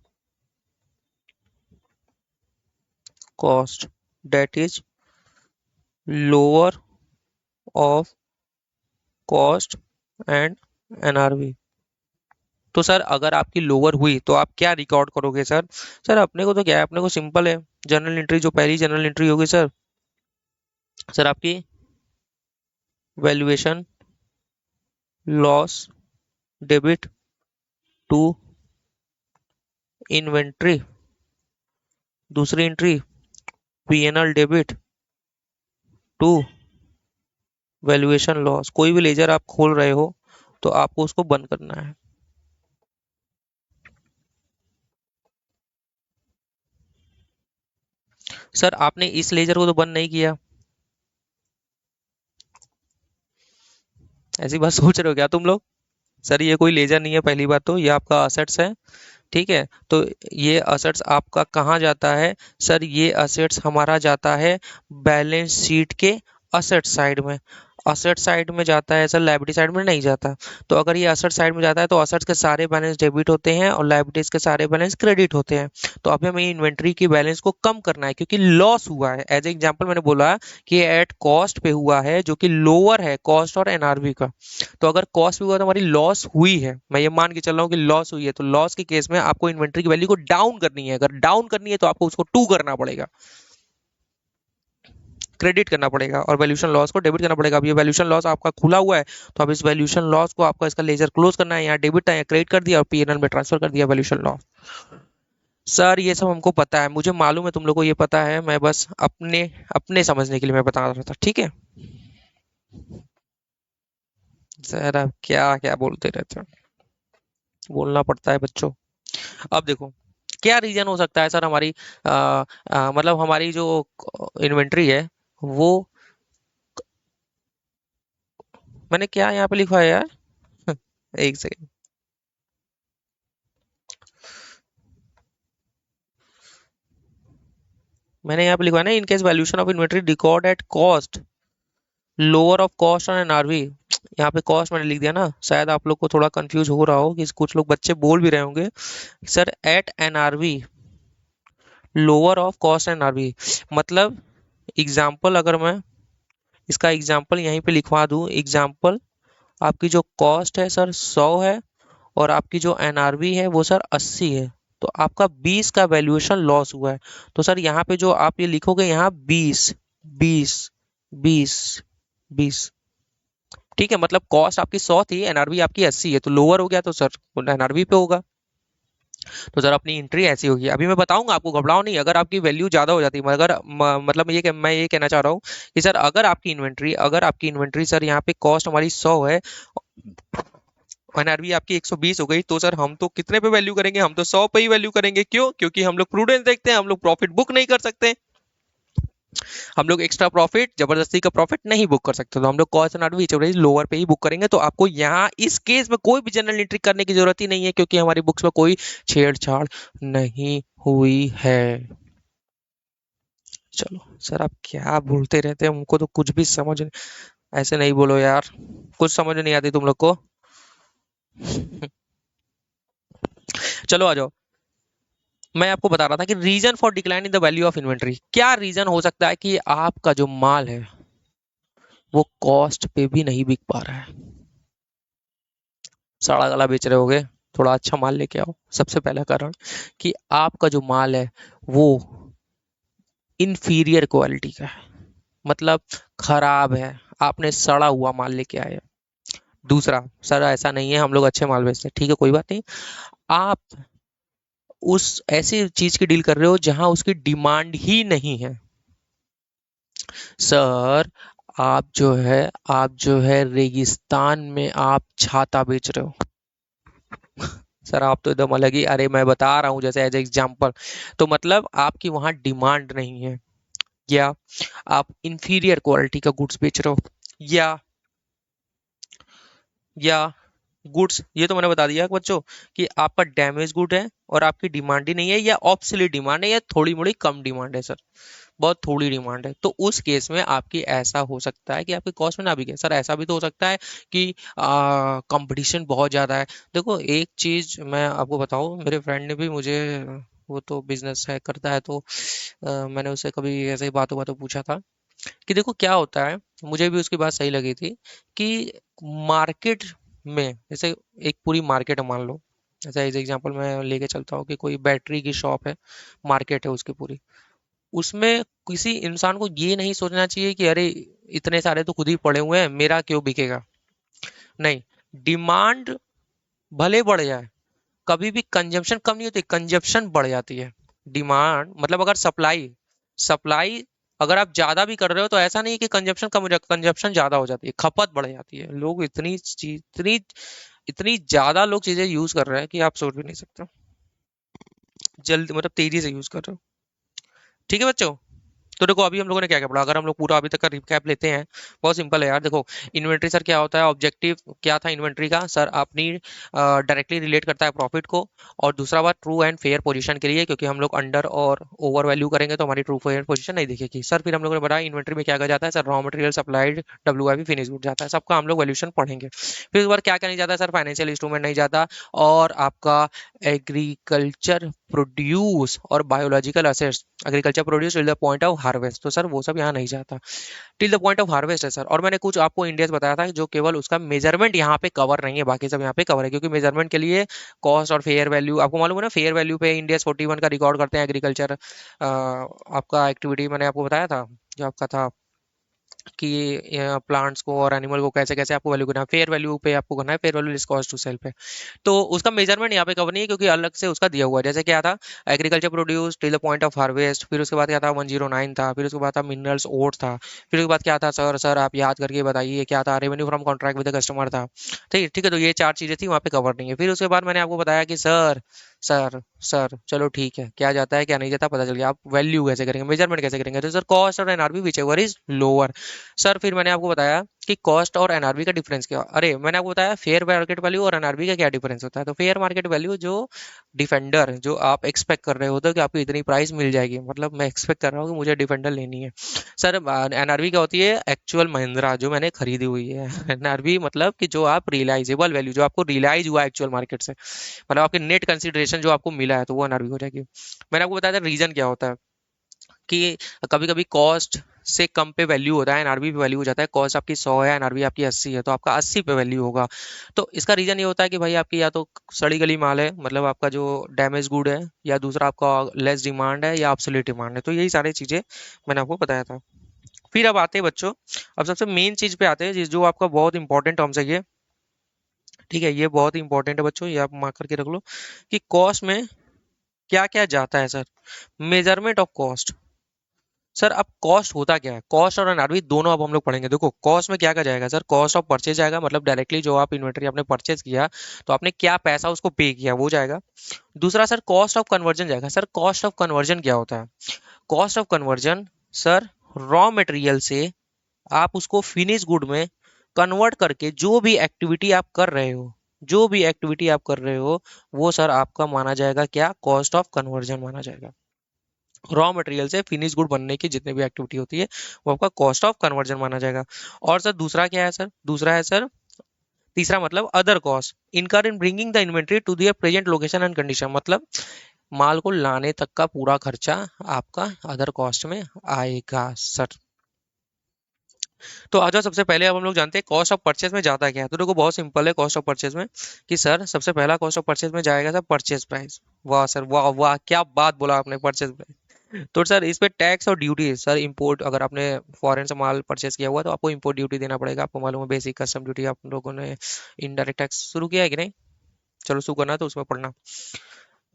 S1: cost that is lower of cost and NRV. तो सर अगर आपकी लोअर हुई तो आप क्या रिकॉर्ड करोगे सर, सर अपने को तो क्या है, अपने को सिंपल है, जनरल एंट्री जो पहली जनरल एंट्री होगी सर, सर आपकी valuation loss debit to inventory, दूसरी entry PNL debit to valuation loss. कोई भी लेजर आप खोल रहे हो तो आपको उसको बंद करना है। सर आपने इस लेजर को तो बंद नहीं किया, ऐसी बात सोच रहे हो क्या तुम लोग? सर ये कोई लेजर नहीं है, पहली बात तो ये आपका असेट्स है, ठीक है। तो ये असेट्स आपका कहाँ जाता है? सर ये असेट्स हमारा जाता है बैलेंस शीट के असेट साइड में। असेट साइड में जाता है सर, लायबिलिटी साइड में नहीं जाता। तो अगर ये असेट साइड में जाता है तो असेट्स के सारे बैलेंस डेबिट होते हैं और लायबिलिटीज के सारे बैलेंस क्रेडिट होते हैं। तो अभी हमें इन्वेंट्री की बैलेंस को कम करना है क्योंकि लॉस हुआ है। एज एग्जाम्पल मैंने बोला कि एट कॉस्ट पे हुआ है जो कि लोअर है कॉस्ट और एनआरवी का। तो अगर कॉस्ट भी हुआ तो हमारी लॉस हुई है, मैं ये मान के चल रहा हूँ कि लॉस हुई है, तो लॉस के केस में आपको इन्वेंट्री की वैल्यू को डाउन करनी है। अगर डाउन करनी है तो आपको उसको टू करना पड़ेगा, क्रेडिट करना पड़ेगा, और वैल्यूएशन लॉस को डेबिट करना पड़ेगा। अब ये वैल्यूएशन लॉस आपका खुला हुआ है तो अब इस वैल्यूएशन लॉस को आपका इसका लेजर क्लोज करना है, यहाँ डेबिट है, क्रेडिट कर दिया और पीएनएल में ट्रांसफर कर दिया वैल्यूएशन लॉस। सर ये सब हमको पता है, मुझे मालूम है तुम लोग को ये पता है, मैं बस अपने अपने समझने के लिए मैं बता रहा था, ठीक है। सर आप क्या क्या बोलते रहते हो, बोलना पड़ता है बच्चों। अब देखो क्या रीजन हो सकता है सर हमारी मतलब हमारी जो इन्वेंट्री है वो, मैंने क्या यहाँ पे लिखा है यार एक सेकंड। मैंने यहाँ पे लिखा है ना, in case valuation of inventory record at cost lower of cost on NRV. यहाँ पे कॉस्ट मैंने लिख दिया ना, शायद आप लोग को थोड़ा कंफ्यूज हो रहा हो कि कुछ लोग बच्चे बोल भी रहे होंगे sir at NRV lower of cost NRV. मतलब एग्जाम्पल अगर मैं इसका एग्जाम्पल यहीं पे लिखवा दूं, एग्जाम्पल आपकी जो कॉस्ट है सर 100 है और आपकी जो एनआरवी है वो सर 80 है, तो आपका 20 का वैल्यूएशन लॉस हुआ है। तो सर यहाँ पे जो आप ये लिखोगे यहाँ 20 20 20 20, ठीक है। मतलब कॉस्ट आपकी 100 थी, एनआरवी आपकी 80 है, तो लोअर हो गया तो सर एनआरवी पे होगा। तो सर अपनी एंट्री ऐसी होगी। अभी मैं बताऊंगा आपको, घबराओ नहीं। अगर आपकी वैल्यू ज्यादा हो जाती है, मगर मतलब मैं ये कहना चाह रहा हूँ कि सर अगर आपकी इन्वेंट्री सर यहाँ पे कॉस्ट हमारी 100 है, एनआरवी आपकी 120 हो गई, तो सर हम तो कितने पे वैल्यू करेंगे? हम तो 100 पे ही वैल्यू करेंगे। क्यों? क्योंकि हम लोग प्रूडेंस देखते हैं, हम लोग प्रॉफिट बुक नहीं कर सकते, हम लोग एक्स्ट्रा प्रॉफिट जबरदस्ती का प्रॉफिट नहीं बुक कर सकते। तो हम लोग कॉस्ट एनआरवी लोअर पे ही बुक करेंगे। तो आपको यहाँ इस केस में कोई भी जनरल एंट्री करने की जरूरत ही नहीं है क्योंकि हमारी बुक्स में कोई छेड़छाड़ नहीं हुई है। चलो सर आप क्या बोलते रहते हैं, हमको तो कुछ भी समझ नहीं। ऐसे नहीं बोलो यार, कुछ समझ नहीं आती तुम लोग को। चलो आ जाओ। मैं आपको बता रहा था कि reason for decline in the value of inventory, क्या रीजन हो सकता है कि आपका जो माल है वो कॉस्ट पे भी नहीं बिक पा रहा है, सड़ा गला बेच रहे होगे, थोड़ा अच्छा माल लेके आओ। सबसे पहला कारण कि आपका जो माल है वो इंफीरियर क्वालिटी का है, मतलब खराब है, आपने सड़ा हुआ माल लेके आए। दूसरा, सर ऐसा नहीं है, हम लोग अच्छे माल बेचते हैं, ठीक है कोई बात नहीं। आप उस ऐसी चीज की डील कर रहे हो जहां उसकी डिमांड ही नहीं है। सर आप जो है रेगिस्तान में आप छाता बेच रहे हो। सर आप तो एकदम अलग ही, अरे मैं बता रहा हूँ जैसे एज एग्जाम्पल, तो मतलब आपकी वहां डिमांड नहीं है, या आप इंफीरियर क्वालिटी का गुड्स बेच रहे हो, या या गुड्स, ये तो मैंने बता दिया बच्चों कि आपका डैमेज गुड है और आपकी डिमांड ही नहीं है, या ऑब्सोलीट डिमांड है, या थोड़ी मोड़ी कम डिमांड है सर, बहुत थोड़ी डिमांड है। तो उस केस में आपकी ऐसा हो सकता है कि आपके कॉस्ट में ना बिके। सर ऐसा भी तो हो सकता है कि कंपटीशन बहुत ज़्यादा है। देखो एक चीज़ मैं आपको बताऊं, मेरे फ्रेंड ने भी मुझे, वो तो बिजनेस है करता है, तो मैंने उससे कभी ऐसे ही बातों बातों पूछा था कि देखो क्या होता है, मुझे भी उसकी बात सही लगी थी कि मार्केट में जैसे एक पूरी मार्केट है मान लो, जैसे एज एग्जांपल मैं लेके चलता हूँ कि कोई बैटरी की शॉप है, मार्केट है उसकी पूरी, उसमें किसी इंसान को ये नहीं सोचना चाहिए कि अरे इतने सारे तो खुद ही पड़े हुए हैं, मेरा क्यों बिकेगा। नहीं, डिमांड भले बढ़ जाए कभी भी कंजम्पशन कम नहीं होती, कंजम्पशन बढ़ जाती है। डिमांड मतलब अगर सप्लाई सप्लाई अगर आप ज्यादा भी कर रहे हो तो ऐसा नहीं है कि कंजम्पशन कम हो जाए, कंजम्पशन ज्यादा हो जाती है, खपत बढ़ जाती है। लोग इतनी ज्यादा लोग चीजें यूज कर रहे हैं कि आप सोच भी नहीं सकते। जल्द मतलब तेजी से यूज कर रहे हो। ठीक है बच्चों। तो देखो अभी हम लोगों ने क्या क्या पढ़ा, अगर हम लोग पूरा अभी तक का रिकैप लेते हैं। बहुत सिंपल है यार, देखो इन्वेंट्री सर क्या होता है, ऑब्जेक्टिव क्या था इन्वेंट्री का सर, अपनी डायरेक्टली रिलेट करता है प्रॉफिट को। और दूसरा बात ट्रू एंड फेयर पोजीशन के लिए, क्योंकि हम लोग अंडर और ओवर वैल्यू करेंगे तो हमारी ट्रू फेयर पोजीशन नहीं दिखेगी सर। फिर हम लोगों ने बताया इन्वेंट्री में क्या कहा जाता है sir, raw material supplied, W finish good जाता है, सबका हम लोग वैल्यूशन पढ़ेंगे। फिर उसके बाद क्या क्या नहीं जाता है सर, फाइनेंशियल इंस्ट्रूमेंट नहीं जाता, और आपका एग्रीकल्चर प्रोड्यूस और biological assets, agriculture produce till the point of harvest, तो सर वो सब यहाँ नहीं जाता। Till the point of harvest है सर। और मैंने कुछ आपको इंडियस बताया था जो केवल उसका मेजरमेंट यहाँ पे कवर नहीं है, बाकी सब यहाँ पे कवर है, क्योंकि मेजरमेंट के लिए कॉस्ट और फेयर वैल्यू आपको मालूम है ना, फेयर वैल्यू पे इंडियस 41 का रिकॉर्ड करते हैं एग्रीकल्चर आपका एक्टिविटी, मैंने आपको बताया था जो आपका था कि प्लांट्स को और एनिमल को कैसे कैसे आपको वैल्यू करना है, फेयर वैल्यू पे आपको करना है, fair value is cost to sell पे। तो उसका मेजरमेंट यहाँ पे कवर नहीं है, क्योंकि अलग से उसका दिया हुआ है। जैसे क्या था, agriculture produce till the point of harvest, फिर उसके बाद क्या था 109 था, फिर उसके बाद था मिनरल्स ओट था, फिर उसके बाद क्या था सर, आप याद करके बताइए क्या था, revenue from contract with the customer था। ठीक ठीक है, तो ये चार चीजें थी वहाँ पे कवर नहीं है। फिर उसके बाद मैंने आपको बताया कि सर सर चलो ठीक है, क्या जाता है क्या नहीं जाता पता चल गया, आप वैल्यू कैसे करेंगे, मेजरमेंट कैसे करेंगे, तो सर कॉस्ट और NRB which ever is lower. Sir फिर मैंने आपको बताया कि कॉस्ट और एनआरबी का डिफरेंस क्या, अरे मैंने आपको बताया फेयर मार्केट वैल्यू और एनआरबी का क्या डिफरेंस होता है। तो फेयर मार्केट वैल्यू जो डिफेंडर जो आप एक्सपेक्ट कर रहे होते हो कि आपको इतनी प्राइस मिल जाएगी, मतलब मैं एक्सपेक्ट कर रहा हूँ कि मुझे डिफेंडर लेनी है। सर एनआरबी क्या होती है, एक्चुअल महिंद्रा जो मैंने खरीदी हुई है। एनआरबी मतलब कि जो आप रियलाइजेबल वैल्यू जो आपको रियलाइज हुआ एक्चुअल मार्केट से, मतलब आपके नेट कंसिडरेशन जो आपको मिला है, तो वो एनआरबी हो जाएगी। मैंने आपको बताया था रीजन क्या होता है, कि कभी कभी कॉस्ट से कम पे वैल्यू होता है, एनआरबी पे वैल्यू हो जाता है, कॉस्ट आपकी 100 है, एनआरबी आपकी 80 है, तो आपका 80 पे वैल्यू होगा। तो इसका रीजन ये होता है कि भाई आपकी या तो सड़ी गली माल है, मतलब आपका जो डैमेज गुड है, या दूसरा आपका लेस डिमांड है या ऑब्सोलीट डिमांड है, तो यही सारी चीजें मैंने आपको बताया था। फिर अब आते हैं बच्चों, अब सबसे मेन चीज पे आते हैं जो आपका बहुत इंपॉर्टेंट टर्म्स है ये। ठीक है, ये बहुत इंपॉर्टेंट है बच्चों, ये आप मार्क करके रख लो कि कॉस्ट में क्या क्या जाता है sir. Measurement of cost, sir अब कॉस्ट होता क्या है, कॉस्ट और एनआरवी दोनों अब हम लोग पढ़ेंगे। देखो कॉस्ट में क्या क्या जाएगा सर, कॉस्ट ऑफ परचेज जाएगा, मतलब डायरेक्टली जो आप इन्वेंटरी आपने परचेज किया तो आपने क्या पैसा उसको पे किया वो जाएगा। दूसरा सर कॉस्ट ऑफ कन्वर्जन जाएगा। सर कॉस्ट ऑफ कन्वर्जन क्या होता है, cost of conversion sir raw material से आप उसको फिनिश गुड में कन्वर्ट करके जो भी एक्टिविटी आप कर रहे हो, जो भी एक्टिविटी आप कर रहे हो वो सर आपका माना जाएगा क्या, कॉस्ट ऑफ कन्वर्जन माना जाएगा। रॉ मटेरियल से फिनिश गुड बनने की जितनी भी एक्टिविटी होती है वो आपका कॉस्ट ऑफ कन्वर्जन माना जाएगा। और सर दूसरा क्या है सर, दूसरा है सर तीसरा मतलब other cost incur in bringing the inventory to their present location and condition, मतलब माल को लाने तक का पूरा खर्चा आपका अदर कॉस्ट में आएगा सर। तो आ जाओ, सबसे पहले अब हम लोग जानते हैं कॉस्ट ऑफ परचेज में जाता क्या है। तो देखो बहुत सिंपल है कॉस्ट ऑफ परचेज में, कि सर सबसे पहला कॉस्ट ऑफ परचेज में जाएगा सर परचेज प्राइस। वाह सर वाह वाह, क्या बात बोला आपने, परचेज प्राइस। तो सर इस पे टैक्स और ड्यूटी, सर इंपोर्ट अगर आपने फॉरेन से माल परचेज किया हुआ तो आपको इंपोर्ट ड्यूटी देना पड़ेगा, आपको मालूम है बेसिक कस्टम ड्यूटी। आप लोगों ने इनडायरेक्ट टैक्स शुरू किया है कि नहीं, चलो शुरू करना है तो उसमें पढ़ना।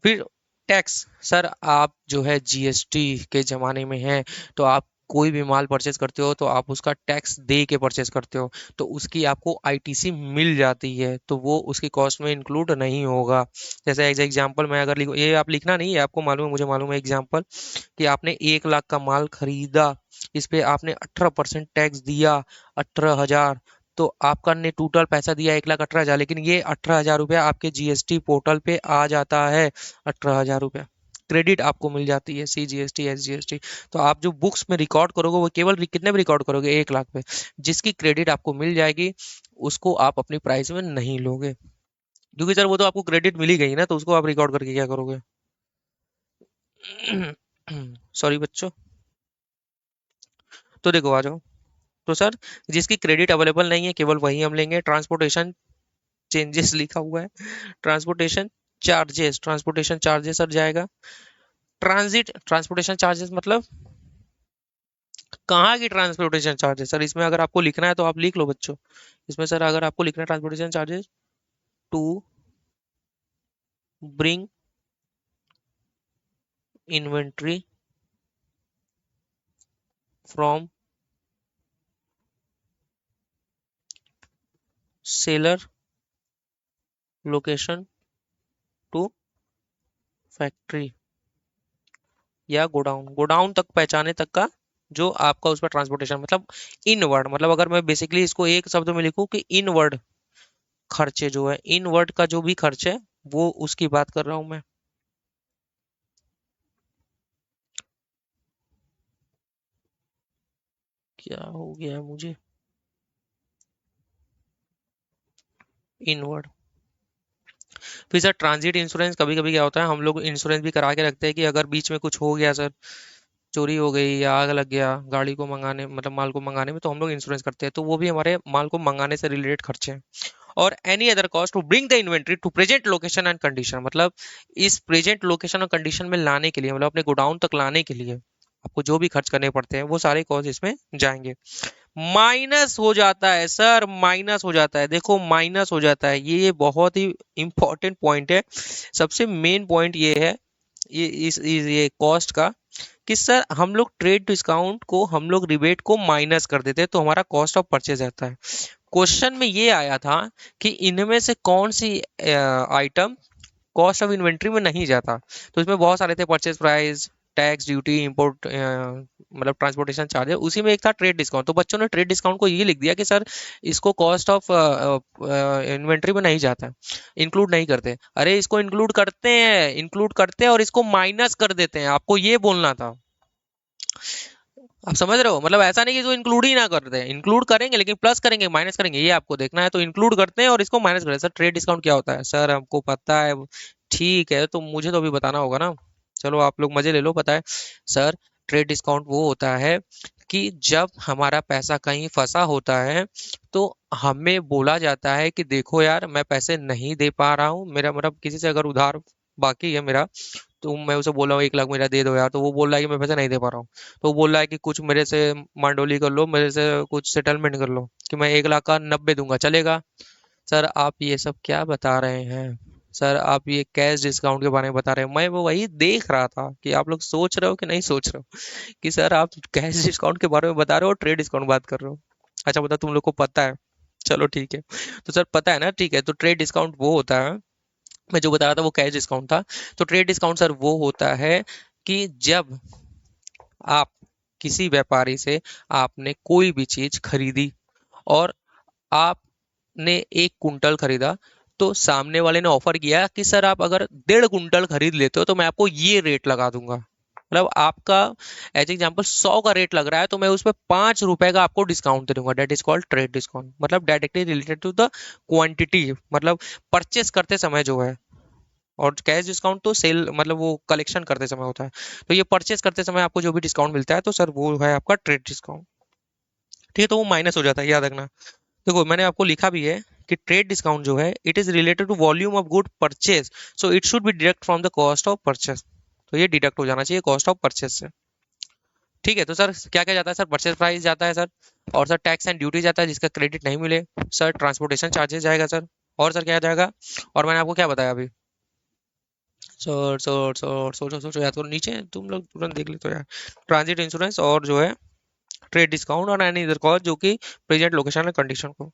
S1: फिर टैक्स, सर आप जो है जीएसटी के ज़माने में हैं, तो आप कोई भी माल परचेज करते हो तो आप उसका टैक्स दे के परचेज करते हो, तो उसकी आपको आईटीसी मिल जाती है, तो वो उसकी कॉस्ट में इंक्लूड नहीं होगा। जैसे एज एग्जांपल मैं अगर लिखूँ, ये आप लिखना नहीं है, आपको मालूम है मुझे मालूम है, एग्जांपल कि आपने 1 लाख का माल खरीदा, इस पे आपने 18% टैक्स दिया, 18,000, तो आपका ने टोटल पैसा दिया 1,18,000, लेकिन ये 18,000 रुपया आपके जीएसटी पोर्टल पे आ जाता है, 18,000 रुपया क्रेडिट आपको मिल जाती है, CGST SGST। तो आप जो बुक्स में रिकॉर्ड करोगे वो केवल कितने में रिकॉर्ड करोगे, 1 लाख पे, जिसकी क्रेडिट आपको मिल जाएगी उसको आप अपनी प्राइस में नहीं लोगे, क्योंकि सर वो तो आपको क्रेडिट मिल ही गई ना, तो उसको आप रिकॉर्ड करके क्या करोगे। सॉरी बच्चों। तो देखो आ जाओ, तो सर जिसकी क्रेडिट अवेलेबल नहीं है केवल वही हम लेंगे। ट्रांसपोर्टेशन चेंजेस लिखा हुआ है, transportation charges, transportation charges sir जाएगा। ट्रांजिट ट्रांसपोर्टेशन चार्जेस मतलब कहाँ की ट्रांसपोर्टेशन चार्जेस, सर इसमें अगर आपको लिखना है तो आप लिख लो बच्चों, इसमें सर अगर आपको लिखना है transportation charges to bring inventory from seller location to factory या गोडाउन, गोडाउन तक पहुंचाने तक का जो आपका उस पर ट्रांसपोर्टेशन, मतलब इनवर्ड, मतलब अगर मैं बेसिकली इसको एक शब्द में लिखूं कि इनवर्ड खर्चे जो है, इनवर्ड का जो भी खर्च है वो उसकी बात कर रहा हूं मैं। क्या हो गया मुझे, इनवर्ड। फिर सर ट्रांजिट इंश्योरेंस, कभी कभी क्या होता है हम लोग इंश्योरेंस भी करा के रखते हैं कि अगर बीच में कुछ हो गया सर, चोरी हो गई या आग लग गया गाड़ी को मंगाने, मतलब माल को मंगाने में, तो हम लोग इंश्योरेंस करते हैं, तो वो भी हमारे माल को मंगाने से रिलेटेड खर्चे हैं। और any other cost to bring the inventory to present location and condition, मतलब इस प्रेजेंट लोकेशन और कंडीशन में लाने के लिए, मतलब अपने गोडाउन तक लाने के लिए आपको जो भी खर्च करने पड़ते हैं वो सारे कॉस्ट इसमें जाएंगे। माइनस हो जाता है सर, माइनस हो जाता है, देखो माइनस हो जाता है, ये बहुत ही इंपॉर्टेंट पॉइंट है। सबसे मेन पॉइंट ये है, ये कॉस्ट का, कि सर हम लोग ट्रेड डिस्काउंट को, हम लोग रिबेट को माइनस कर देते हैं तो हमारा कॉस्ट ऑफ परचेज आता है। क्वेश्चन में ये आया था कि इनमें से कौन सी आइटम कॉस्ट ऑफ इन्वेंट्री में नहीं जाता, तो इसमें बहुत सारे थे, purchase price, tax, duty, import, मतलब ट्रांसपोर्टेशन चार्जेस, उसी में एक था ट्रेड डिस्काउंट। तो बच्चों ने ट्रेड डिस्काउंट को ये लिख दिया कि सर इसको कॉस्ट ऑफ इन्वेंट्री में नहीं जाता, इंक्लूड नहीं करते। अरे इसको इंक्लूड करते हैं, इंक्लूड करते हैं और इसको माइनस कर देते हैं, आपको ये बोलना था। आप समझ रहे हो, मतलब ऐसा नहीं कि जो इंक्लूड ही ना करते हैं, इंक्लूड करेंगे लेकिन प्लस करेंगे माइनस करेंगे, ये आपको देखना है। तो इंक्लूड करते हैं और इसको माइनस करते हैं। सर ट्रेड डिस्काउंट क्या होता है, सर हमको पता है। ठीक है, तो मुझे तो अभी बताना होगा ना। चलो आप लोग मजे ले लो, पता है। सर ट्रेड डिस्काउंट वो होता है कि जब हमारा पैसा कहीं फंसा होता है तो हमें बोला जाता है कि देखो यार मैं पैसे नहीं दे पा रहा हूँ, मेरा मतलब किसी से अगर उधार बाकी है मेरा, तो मैं उसे बोल रहा हूँ 1 लाख मेरा दे दो यार, तो वो बोल रहा है कि मैं पैसे नहीं दे पा रहा हूँ। तो वो बोल रहा है कि कुछ मेरे से मांडोली कर लो, मेरे से कुछ सेटलमेंट कर लो कि मैं 1 लाख का 90 दूंगा, चलेगा? सर आप ये सब क्या बता रहे हैं? सर आप ये कैश डिस्काउंट के बारे में बता रहे हैं, मैं वो वही देख रहा था कि आप लोग सोच रहे हो कि नहीं सोच रहे हो, कि सर आप कैश डिस्काउंट के बारे में बता रहे हो और ट्रेड डिस्काउंट बात कर रहे हो। अच्छा बता, तुम लोग को पता है? चलो ठीक है। तो सर पता है ना, ठीक है। तो ट्रेड डिस्काउंट वो होता है, मैं जो बता रहा था वो कैश डिस्काउंट था। तो ट्रेड डिस्काउंट सर वो होता है कि जब आप किसी व्यापारी से आपने कोई भी चीज खरीदी और आपने 1 कुंटल खरीदा, तो सामने वाले ने ऑफर किया कि सर आप अगर 1.5 कुंटल खरीद लेते हो तो मैं आपको ये रेट लगा दूंगा। मतलब आपका एज एग्जाम्पल 100 का रेट लग रहा है तो मैं उस पर 5 रुपए का आपको डिस्काउंट दे दूंगा। That is called trade discount, मतलब directly related to the quantity, मतलब परचेस करते समय जो है। और कैश डिस्काउंट तो सेल, मतलब वो कलेक्शन करते समय होता है। तो ये परचेस करते समय आपको जो भी डिस्काउंट मिलता है तो सर वो है आपका ट्रेड डिस्काउंट। ठीक है, तो वो माइनस हो जाता है, याद रखना। देखो मैंने आपको लिखा भी है कि ट्रेड डिस्काउंट जो है it is related to volume of good purchase, so it should be deduct from the cost of purchase. तो ये डिडक्ट हो जाना चाहिए कॉस्ट ऑफ परचेज से। ठीक है, तो सर क्या क्या जाता है? सर परचेज प्राइस जाता है सर, और सर टैक्स एंड ड्यूटी जाता है जिसका क्रेडिट नहीं मिले। सर ट्रांसपोर्टेशन चार्जेस जाएगा सर, और सर क्या जाएगा? और मैंने आपको क्या बताया अभी? सोचो सोचो, याद करो, नीचे तुम लोग तुरंत देख लेते हो यार। ट्रांजिट इंश्योरेंस और जो है ट्रेड डिस्काउंट और एनी अदर कॉस्ट जो कि प्रेजेंट लोकेशन और कंडीशन को।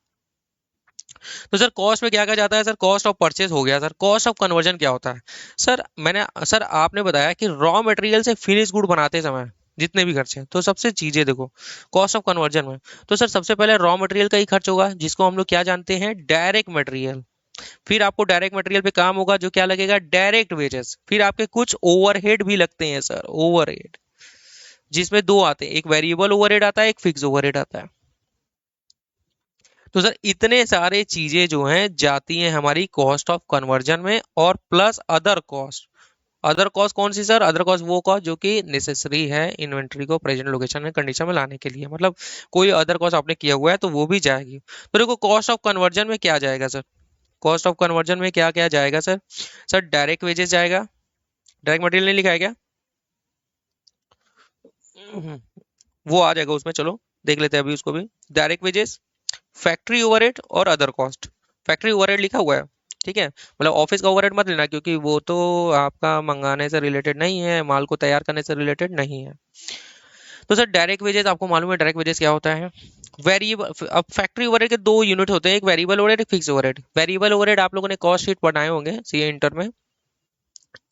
S1: तो सर कॉस्ट में क्या क्या जाता है? सर कॉस्ट ऑफ परचेज हो गया। सर कॉस्ट ऑफ कन्वर्जन क्या होता है? सर आपने बताया कि रॉ मटेरियल से फिनिश गुड बनाते समय जितने भी खर्चे हैं, तो सबसे चीजें देखो कॉस्ट ऑफ कन्वर्जन में। तो सर सबसे पहले रॉ मटेरियल का ही खर्च होगा जिसको हम लोग क्या जानते हैं, डायरेक्ट मटेरियल। फिर आपको डायरेक्ट मटेरियल पे काम होगा जो क्या लगेगा, डायरेक्ट वेजेस। फिर आपके कुछ ओवरहेड भी लगते हैं सर, ओवरहेड, जिसमें दो आते हैं, एक वेरिएबल ओवरहेड आता है, एक फिक्स ओवरहेड आता है। तो सर इतने सारे चीजें जो हैं जाती हैं हमारी कॉस्ट ऑफ कन्वर्जन में, और plus other cost. Other cost कौन सी सर? अदर कॉस्ट वो कॉस्ट जो कि नेसेसरी है इन्वेंट्री को प्रेजेंट लोकेशन में कंडीशन में लाने के लिए, मतलब कोई अदर कॉस्ट आपने किया हुआ है तो वो भी जाएगी। तो देखो कॉस्ट ऑफ कन्वर्जन में क्या जाएगा सर? कॉस्ट ऑफ कन्वर्जन में क्या क्या जाएगा सर? सर डायरेक्ट वेजेस जाएगा। डायरेक्ट मटेरियल नहीं लिखा है क्या? हम्म, वो आ जाएगा उसमें, चलो देख लेते हैं अभी उसको भी। डायरेक्ट वेजेस, फैक्ट्री ओवरहेड और अदर कॉस्ट। फैक्ट्री ओवरहेड लिखा हुआ है, ठीक है, मतलब ऑफिस का ओवरहेड मत लेना, क्योंकि वो तो आपका मंगाने से रिलेटेड नहीं है, माल को तैयार करने से रिलेटेड नहीं है। तो सर डायरेक्ट वेजेस आपको मालूम है डायरेक्ट वेजेस क्या होता है? वेरिएबल, अब फैक्ट्री ओवरहेड के दो यूनिट होते हैं, एक वेरिएबल ओवरहेड, एक फिक्स ओवरहेड। वेरिएबल ओवरहेड आप लोगों ने कॉस्ट शीट बनाए होंगे सीए इंटर में,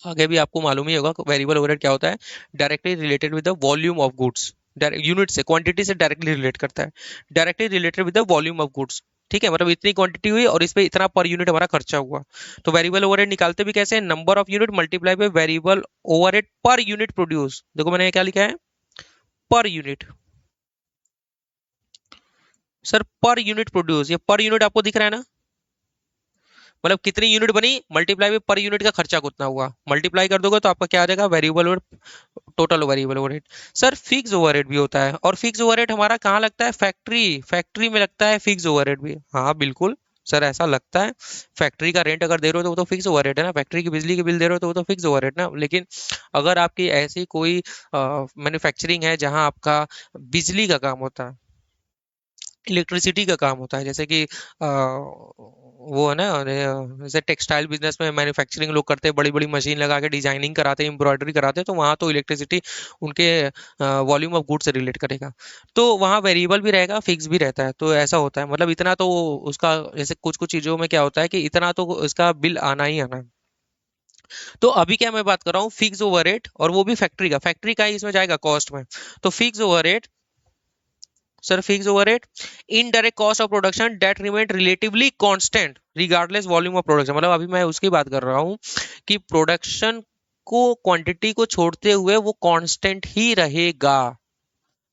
S1: आगे भी आपको मालूम ही होगा वेरिएबल ओवरहेड क्या होता है। Directly related with the volume of goods, unit से, क्वांटिटी से डायरेक्टली रिलेट करता है। Directly related with the volume of goods, ठीक है, मतलब इतनी क्वांटिटी हुई और इस पे इतना पर यूनिट हमारा खर्चा हुआ। तो वेरिएबल ओवरहेड निकालते भी कैसे? Number of unit multiply by variable overhead per unit produce. देखो मैंने क्या लिखा है, per unit. Sir per unit produce, ये पर यूनिट आपको दिख रहा है ना, मतलब कितनी यूनिट बनी मल्टीप्लाई में पर यूनिट का खर्चा कितना हुआ, मल्टीप्लाई कर दोगे तो आपका क्या आ जाएगा, variable over, total variable overhead. Sir fix overhead भी होता है, और फिक्स ओवरहेड हमारा कहाँ लगता है? फैक्ट्री, फैक्ट्री में लगता है फिक्स ओवरहेड भी। हाँ बिल्कुल सर, ऐसा लगता है। फैक्ट्री का रेंट अगर दे रहे हो तो वो तो फिक्स ओवरहेड है ना, फैक्ट्री की बिजली के बिल दे रहे हो तो वो तो फिक्स ओवरहेड ना। लेकिन अगर आपकी ऐसी कोई मैन्युफैक्चरिंग है जहां आपका बिजली का काम होता है, इलेक्ट्रिसिटी का काम होता है, जैसे कि वो है ना, जैसे टेक्सटाइल बिजनेस में मैन्युफैक्चरिंग लोग करते हैं, बड़ी बड़ी मशीन लगा के डिजाइनिंग कराते हैं, एम्ब्रॉयडरी कराते हैं, तो वहाँ तो इलेक्ट्रिसिटी उनके वॉल्यूम ऑफ गुड से रिलेट करेगा। तो वहाँ वेरिएबल भी रहेगा, फिक्स भी रहता है, तो ऐसा होता है, मतलब इतना तो उसका, जैसे कुछ कुछ चीजों में क्या होता है कि इतना तो उसका बिल आना ही आना है। तो अभी क्या मैं बात कर रहा हूँ, फिक्स ओवरहेड, और वो भी फैक्ट्री का, फैक्ट्री का ही इसमें जाएगा कॉस्ट में। तो fix overhead, sir fix overhead, indirect cost of production that remain relatively constant regardless volume of production. मतलब अभी मैं उसकी बात कर रहा हूँ कि प्रोडक्शन को, क्वांटिटी को छोड़ते हुए वो कांस्टेंट ही रहेगा।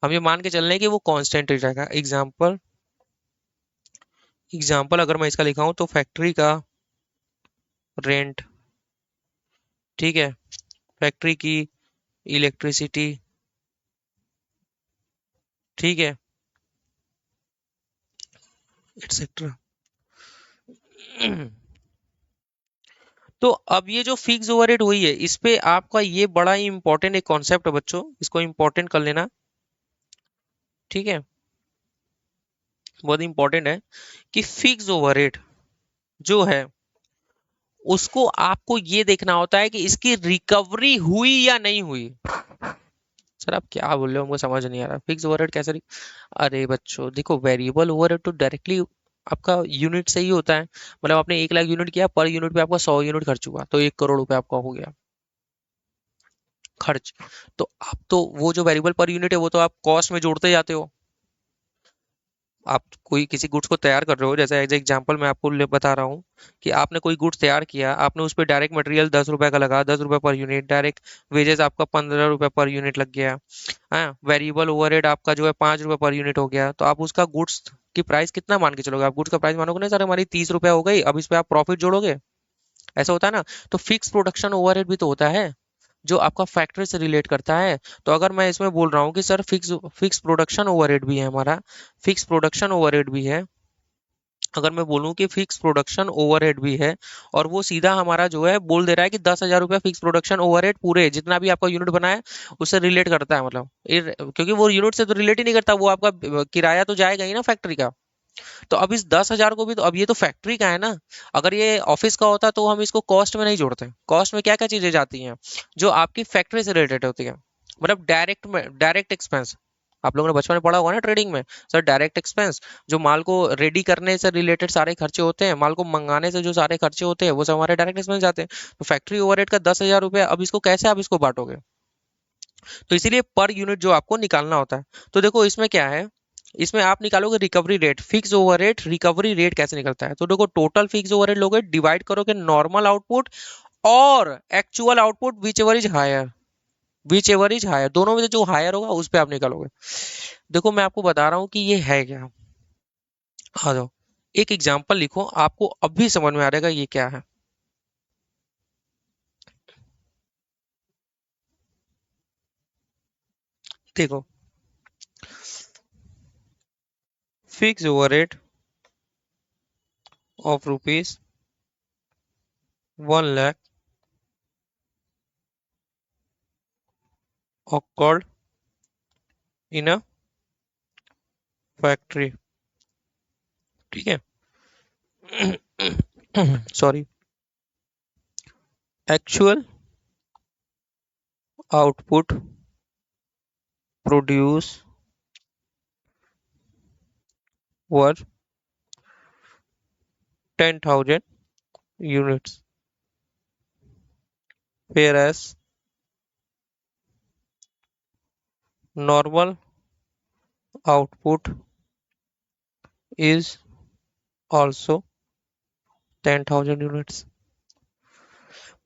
S1: हम ये मान के चल रहे हैं कि वो कांस्टेंट ही रहेगा। एग्जांपल, एग्जांपल अगर मैं इसका लिखा हूँ तो फैक्ट्री का रेंट, ठीक है, फैक्ट्री की इलेक्ट्रिसिटी, ठीक है, एक्सेट्रा। तो अब ये जो फिक्स ओवरहेड हुई है, इस पे आपका ये बड़ा ही इंपॉर्टेंट एक कॉन्सेप्ट है बच्चों, इसको इंपॉर्टेंट कर लेना, ठीक है, बहुत इंपॉर्टेंट है कि फिक्स ओवरहेड जो है उसको आपको ये देखना होता है कि इसकी रिकवरी हुई या नहीं हुई। सर आप क्या बोल रहे हो, हमको समझ नहीं आ रहा, फिक्स ओवरहेड कैसे अरे बच्चों देखो, वेरिएबल ओवरहेड तो डायरेक्टली आपका यूनिट से ही होता है। मतलब आपने 1 लाख यूनिट किया, पर यूनिट पे आपका 100 यूनिट खर्च हुआ, तो 1 करोड़ रुपए आपका हो गया खर्च। तो आप तो वो जो वेरिएबल पर यूनिट है वो तो आप कॉस्ट में जोड़ते जाते हो। आप कोई किसी गुड्स को तैयार कर रहे हो, जैसे एज एग्जांपल मैं आपको बता रहा हूँ कि आपने कोई गुड्स तैयार किया, आपने उस पर डायरेक्ट मटेरियल 10 रुपए का लगा, 10 रुपए पर यूनिट, डायरेक्ट वेजेस आपका 15 रुपए पर यूनिट लग गया। हाँ, वेरिएबल ओवरहेड आपका जो है 5 रुपए पर यूनिट हो गया, तो आप उसका गुड्स की प्राइस कितना मान के चलोगे? आप गुड्स का प्राइस मानोगे नहीं, सर हमारी 30 रुपए हो गई, अब इस पे आप प्रॉफिट जोड़ोगे, ऐसा होता है ना। तो फिक्स प्रोडक्शन ओवरहेड भी तो होता है जो आपका फैक्ट्री से रिलेट करता है। तो अगर मैं इसमें बोल रहा हूँ कि sir fix fix production overhead भी है हमारा, फिक्स प्रोडक्शन ओवरहेड भी है, अगर मैं बोलूँ कि फिक्स प्रोडक्शन ओवरहेड भी है, और वो सीधा हमारा जो है बोल दे रहा है कि 10,000 रुपया फिक्स प्रोडक्शन ओवरहेड पूरे जितना भी आपका यूनिट बना है उससे रिलेट करता है, मतलब क्योंकि वो यूनिट से तो रिलेट ही नहीं करता, वो आपका किराया तो जाएगा ही ना फैक्ट्री का। तो अब इस 10,000 को भी तो, अब ये तो फैक्ट्री का है ना, अगर ये ऑफिस का होता तो हम इसको कॉस्ट में नहीं जोड़ते। कॉस्ट में क्या क्या चीजें जाती हैं जो आपकी फैक्ट्री से रिलेटेड होती है, मतलब डायरेक्ट में, डायरेक्ट एक्सपेंस। आप लोगों ने बचपन में पढ़ा होगा ना ट्रेडिंग में, सर डायरेक्ट एक्सपेंस, जो माल को रेडी करने से रिलेटेड सारे खर्चे होते हैं, माल को मंगाने से जो सारे खर्चे होते हैं वो सब हमारे डायरेक्ट एक्सपेंस जाते हैं। तो फैक्ट्री ओवरहेड का 10,000 रुपया, अब इसको कैसे आप इसको बांटोगे? तो इसीलिए पर यूनिट जो आपको निकालना होता है। तो देखो इसमें क्या है, इसमें आप निकालोगे recovery rate, fix overhead recovery rate कैसे निकलता है? तो देखो टोटल फिक्स ओवरहेड लोगे, डिवाइड करोगे नॉर्मल आउटपुट और actual output, whichever is higher, whichever is higher, दोनों में से जो हायर होगा उस पे आप निकालोगे। देखो मैं आपको बता रहा हूँ कि ये है क्या, आ जाओ, एक एग्जांपल लिखो, आपको अभी समझ में आ जाएगा ये क्या है। देखो, fix overhead of rupees 1 lakh occurred in a factory, ठीक है, sorry, actual output produce were 10,000 units, whereas normal output is also 10,000 units.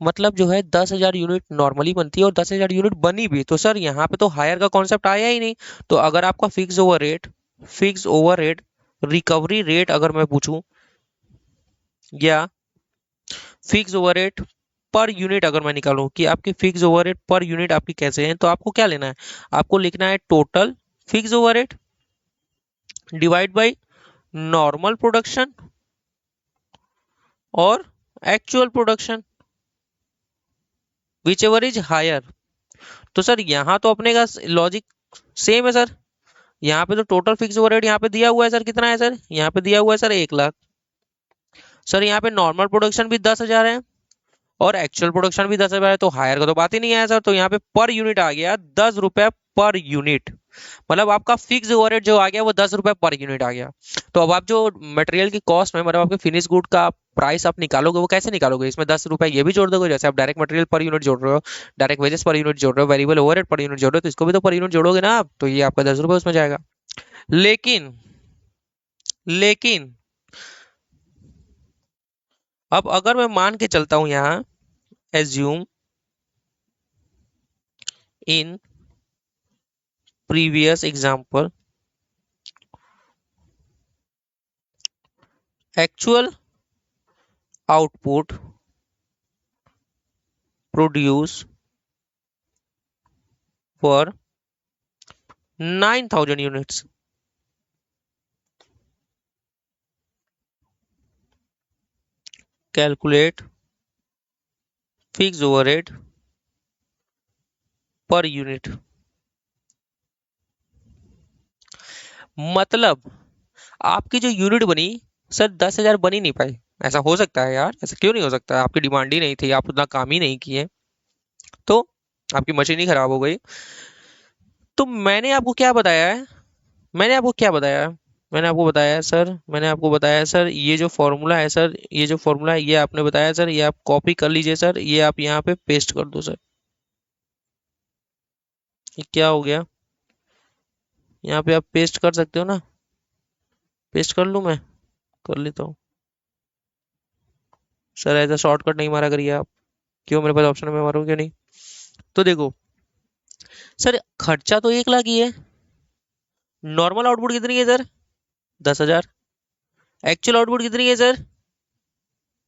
S1: मतलब जो है 10,000 यूनिट नॉर्मली बनती है और 10,000 यूनिट बनी भी, तो सर यहाँ पे तो हायर का कॉन्सेप्ट आया ही नहीं। तो अगर आपका fix over rate recovery rate अगर मैं पूछूं, या fix over rate per unit अगर मैं निकालूं कि आपकी fix over rate per unit आपकी कैसे है, तो आपको क्या लेना है, आपको लिखना है total fix over rate divide by normal production और actual production, whichever is higher. तो सर यहाँ तो अपने का लॉजिक सेम है सर। यहाँ पे तो टोटल फिक्स ओवरहेड यहाँ पे दिया हुआ है सर, कितना है सर, यहाँ पे दिया हुआ है सर 1 लाख। सर यहाँ पे नॉर्मल प्रोडक्शन भी 10,000 है और एक्चुअल प्रोडक्शन भी 10,000 है, तो हायर का तो बात ही नहीं है सर। तो यहाँ पे पर यूनिट आ गया 10 रुपए पर यूनिट। मतलब आपका फिक्स ओवरहेड जो आ गया वो 10 रुपए पर यूनिट आ गया। तो अब आप जो मटेरियल की कॉस्ट में, मतलब आपके फिनिश गुड का प्राइस आप निकालोगे, वो कैसे निकालोगे, इसमें 10 रुपए ये भी जोड़ दोगे, जैसे आप डायरेक्ट मटेरियल पर यूनिट जोड़ रहे हो, डायरेक्ट वेजेस पर यूनिट जोड़ रहे हो, वेरिएबल ओवरहेड पर यूनिट जोड़ रहे हो, तो इसको भी तो पर यूनिट जोड़ोगे ना आप, तो ये आपका 10 रुपए उसमें जाएगा। लेकिन लेकिन अब अगर मैं मान के चलता हूं यहां, assume in previous example actual output produce for 9,000 units, calculate fix overhead per unit. मतलब आपकी जो यूनिट बनी सर 10,000 बन ही नहीं पाई। ऐसा हो सकता है यार, ऐसा क्यों नहीं हो सकता, आपकी डिमांड ही नहीं थी, आप उतना काम ही नहीं किए, तो आपकी मशीन ही खराब हो गई। तो मैंने आपको क्या बताया है, मैंने आपको क्या बताया है? मैंने आपको बताया है सर, मैंने आपको बताया है सर, ये जो फॉर्मूला है सर, ये जो फॉर्मूला है ये आपने बताया सर, ये आप कॉपी कर लीजिए सर, ये आप यहाँ पे पेस्ट कर दो सर। ये क्या हो गया, यहाँ पे आप पेस्ट कर सकते हो ना, पेस्ट कर लूँ मैं, कर लेता हूँ। सर ऐसा शॉर्टकट नहीं मारा करिए आप, क्यों, मेरे पास ऑप्शन में मारूँ क्यों नहीं। तो देखो सर, खर्चा तो 1 लाख ही है, नॉर्मल आउटपुट कितनी है सर, 10,000, एक्चुअल आउटपुट कितनी है सर,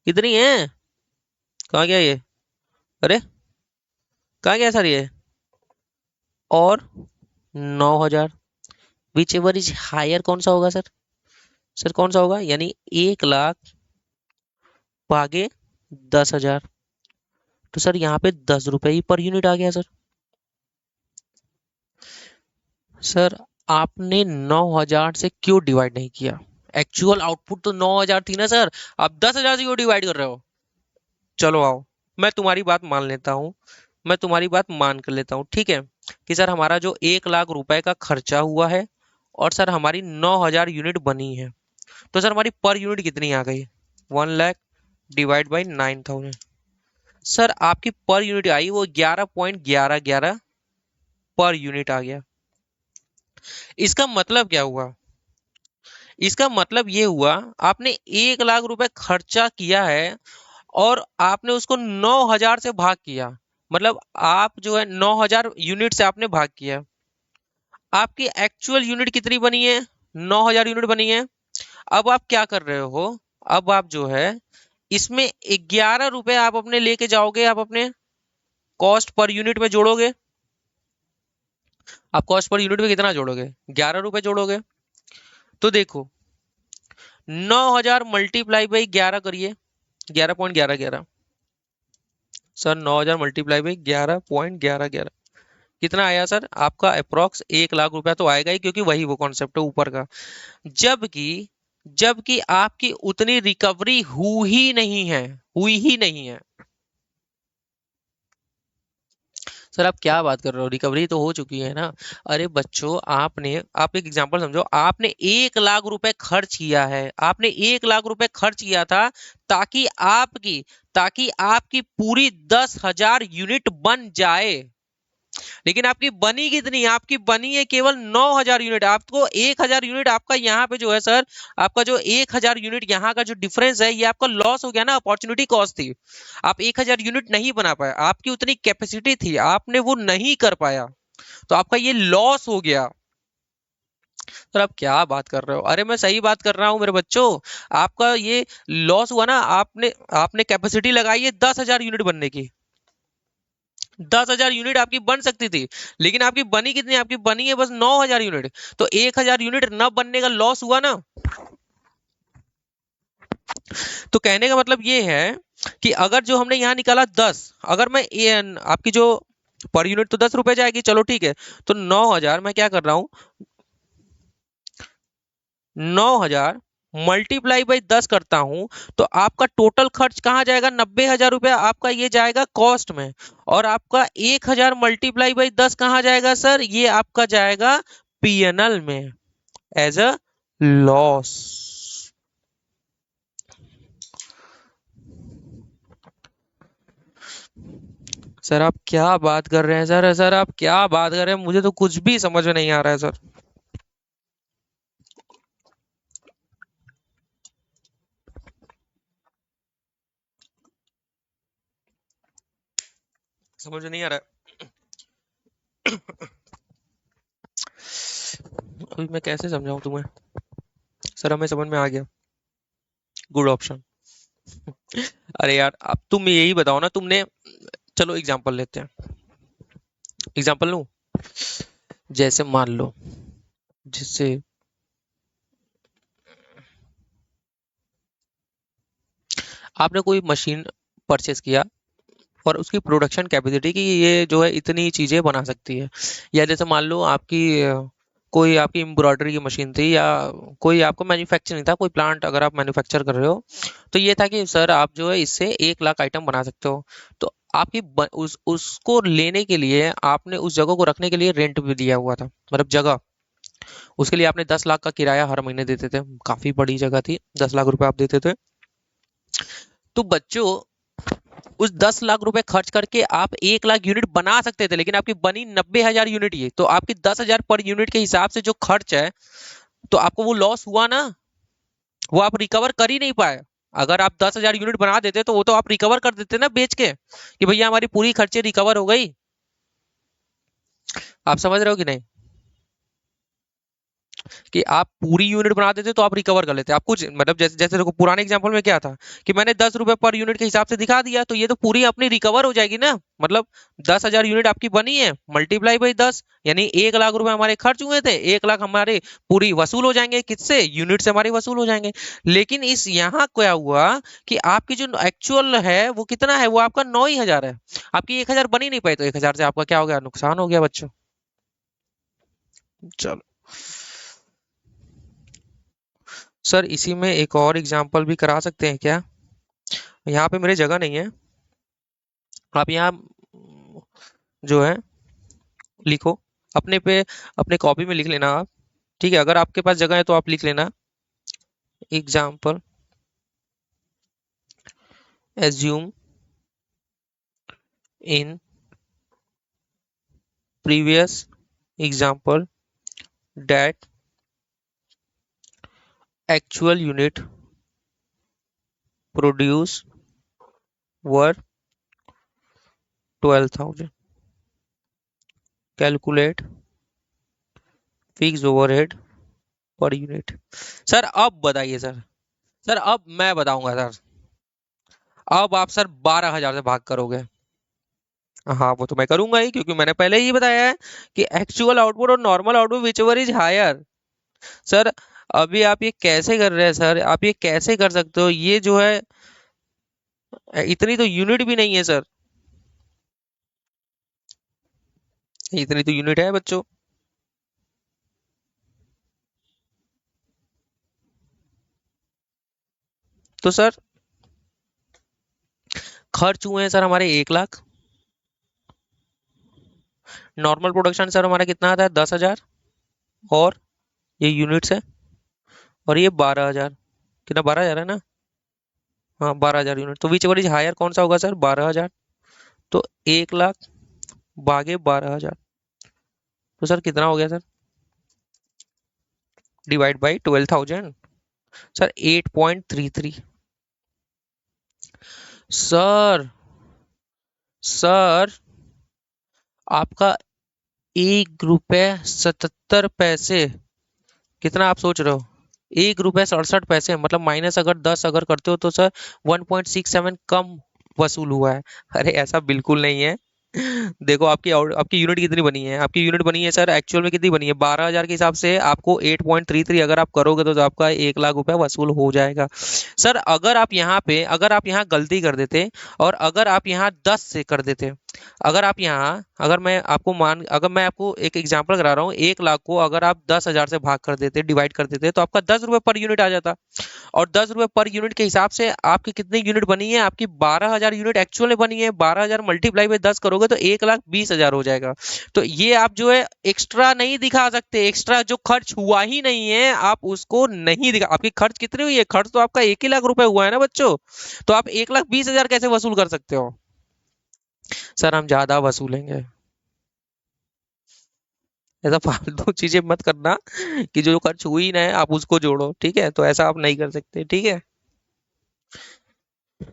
S1: कितनी है, कहाँ गया ये, अरे कहाँ गया सर ये, और 9,000, विच एवर इज हायर कौन सा होगा सर, सर कौन सा होगा, यानी 1 लाख भागे 10,000, तो सर यहाँ पे 10 रुपए ही पर यूनिट आ गया सर। सर आपने 9,000 से क्यों डिवाइड नहीं किया, एक्चुअल आउटपुट तो 9,000 थी ना सर, आप 10,000 से क्यों डिवाइड कर रहे हो। चलो आओ, मैं तुम्हारी बात मान लेता हूँ, मैं तुम्हारी बात मान कर लेता हूँ, ठीक है, कि सर हमारा जो 1 लाख रुपए का खर्चा हुआ है और सर हमारी 9,000 यूनिट बनी है, तो सर हमारी पर यूनिट कितनी आ गई, 1 लाख डिवाइड बाई 9,000। सर आपकी पर यूनिट आई वो 11.1111 पर यूनिट आ गया। इसका मतलब क्या हुआ, इसका मतलब ये हुआ, आपने 1 लाख रुपए खर्चा किया है और आपने उसको 9,000 से भाग किया, मतलब आप जो है 9,000 यूनिट से आपने भाग किया। आपकी एक्चुअल यूनिट कितनी बनी है, 9,000 यूनिट बनी है। अब आप क्या कर रहे हो, अब आप जो है इसमें 11 रुपए आप अपने लेके जाओगे, आप अपने कॉस्ट पर यूनिट में जोड़ोगे। आप कॉस्ट पर यूनिट में कितना जोड़ोगे, 11 रुपए जोड़ोगे। तो देखो 9,000 मल्टीप्लाई बाई 11 करिए, 11.1111, सर 9,000 मल्टीप्लाई बाई 11.1111 कितना आया सर, आपका अप्रोक्स 1 लाख रुपया तो आएगा ही, क्योंकि वही वो कॉन्सेप्ट है ऊपर का। जबकि जबकि आपकी उतनी रिकवरी हुई ही नहीं है, हुई ही नहीं है। सर आप क्या बात कर रहे हो, रिकवरी तो हो चुकी है ना। अरे बच्चों, आप एक एग्जांपल समझो, आपने 1 लाख रुपए खर्च किया है, आपने 1 लाख रुपए खर्च किया था ताकि आपकी ताकि आपकी पूरी 10,000 यूनिट बन जाए। लेकिन आपकी बनी कितनी, आपकी बनी है केवल 9,000 यूनिट। आपको 1,000 यूनिट आपका यहाँ पे जो है सर, आपका जो 1,000 यूनिट यहाँ का जो डिफरेंस है, ये आपका लॉस हो गया ना, अपॉर्चुनिटी कॉस्ट थी। आप 1,000 यूनिट नहीं बना पाए, आपकी उतनी कैपेसिटी थी, आपने वो नहीं कर पाया, तो आपका ये लॉस हो गया। सर आप क्या बात कर रहे हो, अरे मैं सही बात कर रहा हूँ मेरे बच्चों। आपका ये लॉस हुआ ना, आपने आपने कैपेसिटी लगाई है 10,000 यूनिट बनने की। 10,000 यूनिट आपकी बन सकती थी, लेकिन आपकी बनी कितनी, आपकी बनी है बस 9,000 यूनिट। तो 1,000 यूनिट न बनने का लॉस हुआ ना। तो कहने का मतलब ये है कि अगर जो हमने यहाँ निकाला 10, अगर मैं आपकी जो पर यूनिट तो 10 रुपए जाएगी, चलो ठीक है। तो 9,000 मैं क्या कर रहा हूँ, 9,000 मल्टीप्लाई बाई 10 करता हूं, तो आपका टोटल खर्च कहाँ जाएगा, 90,000 रुपया आपका ये जाएगा कॉस्ट में। और आपका 1,000 मल्टीप्लाई बाई 10 कहाँ जाएगा सर, ये आपका जाएगा पीएनएल में, एज अ लॉस। सर आप क्या बात कर रहे हैं सर, सर आप क्या बात कर रहे हैं, मुझे तो कुछ भी समझ में नहीं आ रहा है सर। समझ में नहीं आ रहा है, अभी मैं कैसे समझाऊं तुम्हें। सर हमें समझ में आ गया, गुड ऑप्शन। अरे यार अब तुम यही बताओ ना, तुमने, चलो एग्जांपल लेते हैं, एग्जांपल लूं। जैसे मान लो, जिससे आपने कोई मशीन परचेज किया और उसकी प्रोडक्शन कैपेसिटी की ये जो है इतनी चीजें बना सकती है। या जैसे मान लो आपकी कोई आपकी एम्ब्रॉयडरी की मशीन थी, या कोई आपको मैन्युफैक्चरिंग था, कोई प्लांट अगर आप मैन्युफैक्चर कर रहे हो, तो ये था कि सर आप जो है इससे 1 लाख आइटम बना सकते हो। तो आपकी उसको लेने के लिए आपने उस जगह को रखने के लिए रेंट भी दिया हुआ था, मतलब जगह। उसके लिए आपने 10 लाख का किराया हर महीने देते थे, काफी बड़ी जगह थी, 10 लाख रुपए आप देते थे। तो बच्चों, उस 10 लाख रुपए खर्च करके आप 1 लाख यूनिट बना सकते थे, लेकिन आपकी बनी 90,000 यूनिट। ये तो आपकी 10,000 पर यूनिट के हिसाब से जो खर्च है, तो आपको वो लॉस हुआ ना, वो आप रिकवर कर ही नहीं पाए। अगर आप 10,000 यूनिट बना देते तो वो तो आप रिकवर कर देते ना बेच के, कि भैया हमारी पूरी खर्चे रिकवर हो गई। आप समझ रहे हो कि नहीं, कि आप पूरी यूनिट बना देते तो आप रिकवर कर लेते। आप कुछ मतलब जैसे जैसे देखो पुराने एग्जांपल में क्या था, कि मैंने 10 रुपए पर यूनिट के हिसाब से दिखा दिया, तो ये तो पूरी अपनी रिकवर हो जाएगी ना। मतलब 10,000 यूनिट आपकी बनी है, मल्टीप्लाई बाई 10, यानी 1 लाख रुपए हमारे खर्च हुए थे, 1 लाख हमारे पूरी वसूल हो जाएंगे, किससे, यूनिट से हमारी वसूल हो जाएंगे। लेकिन इस यहाँ क्या हुआ, कि आपकी जो एक्चुअल है वो कितना है, वो आपका 9 ही हजार है। आपकी 1,000 बनी नहीं पाई, तो 1,000 से आपका क्या हो गया, नुकसान हो गया बच्चों। चलो सर, इसी में एक और एग्जांपल भी करा सकते हैं क्या। यहाँ पे मेरे जगह नहीं है, आप यहाँ जो है लिखो अपने पे, अपने कॉपी में लिख लेना आप। ठीक है, अगर आपके पास जगह है तो आप लिख लेना। Example, assume in previous example that actual unit produce were 12,000। Calculate fix overhead per unit. Sir अब बताइए सर, सर अब मैं बताऊंगा सर। अब आप सर 12,000 से भाग करोगे। हाँ वो तो मैं करूंगा ही, क्योंकि मैंने पहले ही बताया है कि एक्चुअल आउटपुट और normal output whichever is higher. Sir अभी आप ये कैसे कर रहे हैं सर, आप ये कैसे कर सकते हो, ये जो है इतनी तो यूनिट भी नहीं है सर, इतनी तो यूनिट है बच्चों। तो सर खर्च हुए हैं सर हमारे 1 लाख, नॉर्मल प्रोडक्शन सर हमारा कितना आता है 10,000, और ये यूनिट्स है, और ये 12,000। कितना 12,000 है ना? हाँ 12,000 यूनिट। तो विच एवर इज हायर कौन सा होगा सर? 12,000। तो 1 लाख भागे 12,000, तो सर कितना हो गया sir? Divide by 12,000, sir 8.33। Sir, sir आपका 1 रुपये 77 पैसे, कितना आप सोच रहे हो? 1 रुपये 67 पैसे, मतलब माइनस अगर 10 अगर करते हो तो सर 1.67 कम वसूल हुआ है। अरे ऐसा बिल्कुल नहीं है। देखो आपकी यूनिट कितनी बनी है? आपकी यूनिट बनी है सर एक्चुअल में कितनी बनी है? 12,000 के हिसाब से आपको 8.33 अगर आप करोगे तो आपका 1 लाख रुपया वसूल हो जाएगा। सर अगर आप यहाँ गलती कर देते, और अगर आप यहाँ 10 से कर देते, अगर आप यहाँ अगर मैं आपको एक एग्जांपल करा रहा हूँ, 1 लाख को अगर आप 10,000 से भाग कर देते, डिवाइड कर देते, तो आपका 10 रुपये पर यूनिट आ जाता। और 10 रुपये पर यूनिट के हिसाब से आपकी कितनी यूनिट बनी है? आपकी 12,000 यूनिट एक्चुअल में बनी है। 12,000 मल्टीप्लाई बाई 10 करोगे तो 1,20,000 हो जाएगा। तो ये आप जो है एक्स्ट्रा नहीं दिखा सकते, एक्स्ट्रा जो खर्च हुआ ही नहीं है आप उसको नहीं दिखा। आपकी खर्च कितनी हुई है? खर्च तो आपका 1 ही लाख रुपए हुआ है ना बच्चों। तो आप 1,20,000 कैसे वसूल कर सकते हो? सर हम ज्यादा वसूलेंगे। ऐसा फालतू चीजें मत करना कि जो खर्च हुई ना है आप उसको जोड़ो, ठीक है? तो ऐसा आप नहीं कर सकते, ठीक है?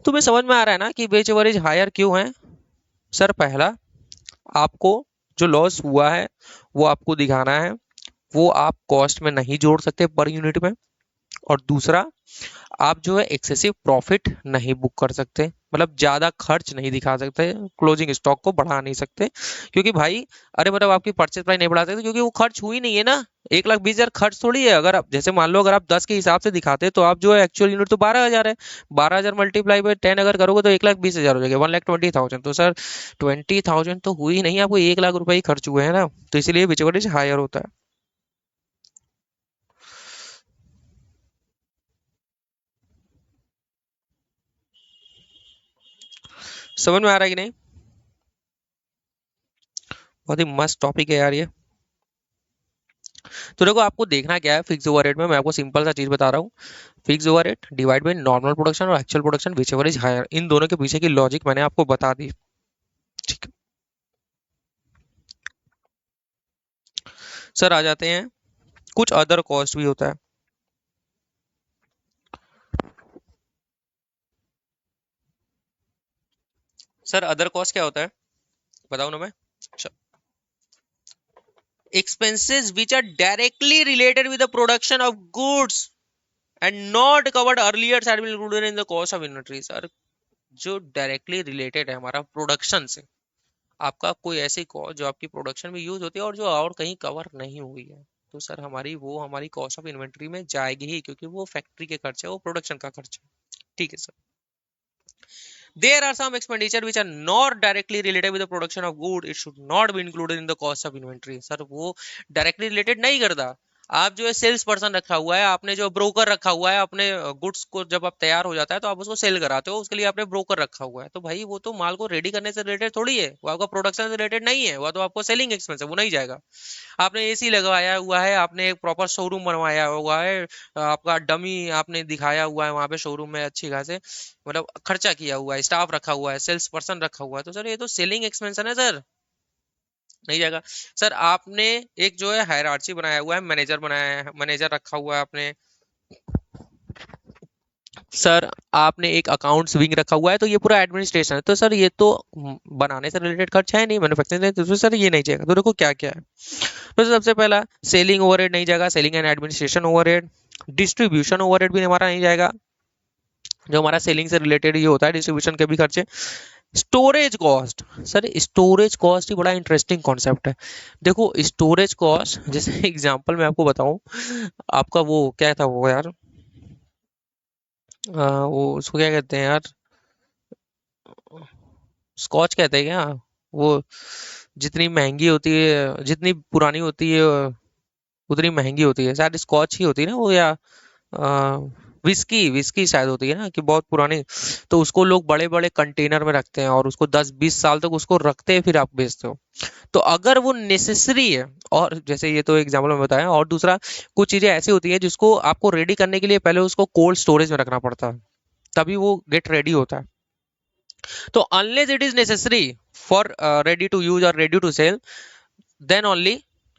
S1: तुम्हें समझ में आ रहा है ना कि वेज एवरेज हायर क्यों है? सर पहला, आपको जो लॉस हुआ है वो आपको दिखाना है, वो आप कॉस्ट में नहीं जोड़ सकते पर यूनिट में। और दूसरा, आप जो है एक्सेसिव प्रॉफिट नहीं बुक कर सकते, मतलब ज्यादा खर्च नहीं दिखा सकते, क्लोजिंग स्टॉक को बढ़ा नहीं सकते, क्योंकि भाई अरे मतलब आपकी परचेज प्राइस नहीं बढ़ा सकते क्योंकि वो खर्च हुई नहीं है ना। 1,20,000 खर्च थोड़ी है। अगर आप जैसे मान लो अगर आप 10 के हिसाब से दिखाते तो आप जो है एक्चुअल यूनिट तो 12,000 है। 12,000 मल्टीप्लाई बाई 10 अगर करोगे तो 1,20,000 हो जाएगा, 1,20,000। तो सर 20,000 तो हुई नहीं, आपको 1 लाख रुपए ही खर्च हुए हैं ना, तो इसलिए विच एवरेज हायर होता है। समझ में आ रहा है कि नहीं? बहुत ही मस्त टॉपिक है यार ये। तो देखो आपको देखना क्या है फिक्स ओवरहेड में, मैं आपको सिंपल सा चीज बता रहा हूँ। Fix overhead divide by normal production और actual production whichever is higher, इन दोनों के पीछे की लॉजिक मैंने आपको बता दी। ठीक है सर, आ जाते हैं कुछ अदर कॉस्ट भी होता है। सर अदर कॉस्ट क्या होता है बताओ ना मैं। Expenses which are directly related with the production of goods and not covered earlier had been included in the cost of inventory. Sir जो डायरेक्टली रिलेटेड है हमारा प्रोडक्शन से, आपका कोई ऐसी कॉस्ट जो आपकी प्रोडक्शन में यूज होती है और जो और कहीं कवर नहीं हुई है, तो सर हमारी कॉस्ट ऑफ इन्वेंट्री में जाएगी ही, क्योंकि वो फैक्ट्री के खर्च है, वो प्रोडक्शन का खर्च है। ठीक है sir. There are some expenditure which are not directly related with the production of good. It should not be included in the cost of inventory. Sir वो डायरेक्टली रिलेटेड नहीं करता। आप जो है सेल्स पर्सन रखा हुआ है, आपने जो ब्रोकर रखा हुआ है, अपने गुड्स को जब आप तैयार हो जाता है तो आप उसको सेल कराते हो, उसके लिए आपने ब्रोकर रखा हुआ है। तो भाई वो तो माल को रेडी करने से रिलेटेड थोड़ी है, वो आपका प्रोडक्शन से रिलेटेड नहीं है, वो तो आपको सेलिंग एक्सपेंस है, वो नहीं जाएगा। आपने एसी लगवाया हुआ है, आपने एक प्रॉपर शोरूम बनवाया हुआ है, आपका डमी आपने दिखाया हुआ है वहां पे शोरूम में अच्छी खासे, मतलब खर्चा किया हुआ है, स्टाफ रखा हुआ है, सेल्स पर्सन रखा हुआ है, तो सर ये तो सेलिंग एक्सपेंस है ना सर, नहीं जाएगा। सर आपने एक जो है हायरार्ची बनाया हुआ है, मैनेजर बनाया है, मैनेजर रखा हुआ है आपने। सर आपने एक अकाउंट्स विंग रखा हुआ है, तो ये पूरा एडमिनिस्ट्रेशन है, तो सर ये तो बनाने से रिलेटेड खर्च है नहीं, मैन्युफैक्चरिंग से, तो सर ये नहीं जाएगा। तो देखो क्या क्या है। तो सबसे पहला सेलिंग ओवरहेड नहीं जाएगा, selling and administration overhead. Distribution overhead भी हमारा नहीं जाएगा, जो हमारा सेलिंग से रिलेटेड ये होता है, डिस्ट्रीब्यूशन के भी खर्चे। Storage cost, sir storage cost ही बड़ा इंटरेस्टिंग कॉन्सेप्ट है। देखो स्टोरेज कॉस्ट जैसे एग्जांपल मैं आपको बताऊं, आपका वो क्या था वो यार, वो उसको क्या कहते हैं यार, स्कॉच कहते हैं क्या वो? जितनी महंगी होती है, जितनी पुरानी होती है उतनी महंगी होती है, शायद स्कॉच ही होती है ना वो, या विस्की विस्की शायद होती है ना कि बहुत पुरानी। तो उसको लोग बड़े बड़े कंटेनर में रखते हैं और उसको 10-20 साल तक उसको रखते हैं, फिर आप बेचते हो। तो अगर वो नेसेसरी है, और जैसे ये तो एग्जाम्पल में बताया, और दूसरा कुछ चीजें ऐसी होती है जिसको आपको रेडी करने के लिए पहले उसको कोल्ड स्टोरेज में रखना पड़ता है, तभी वो गेट रेडी होता है। तो unless it is necessary for ready to use और ready to sell, then only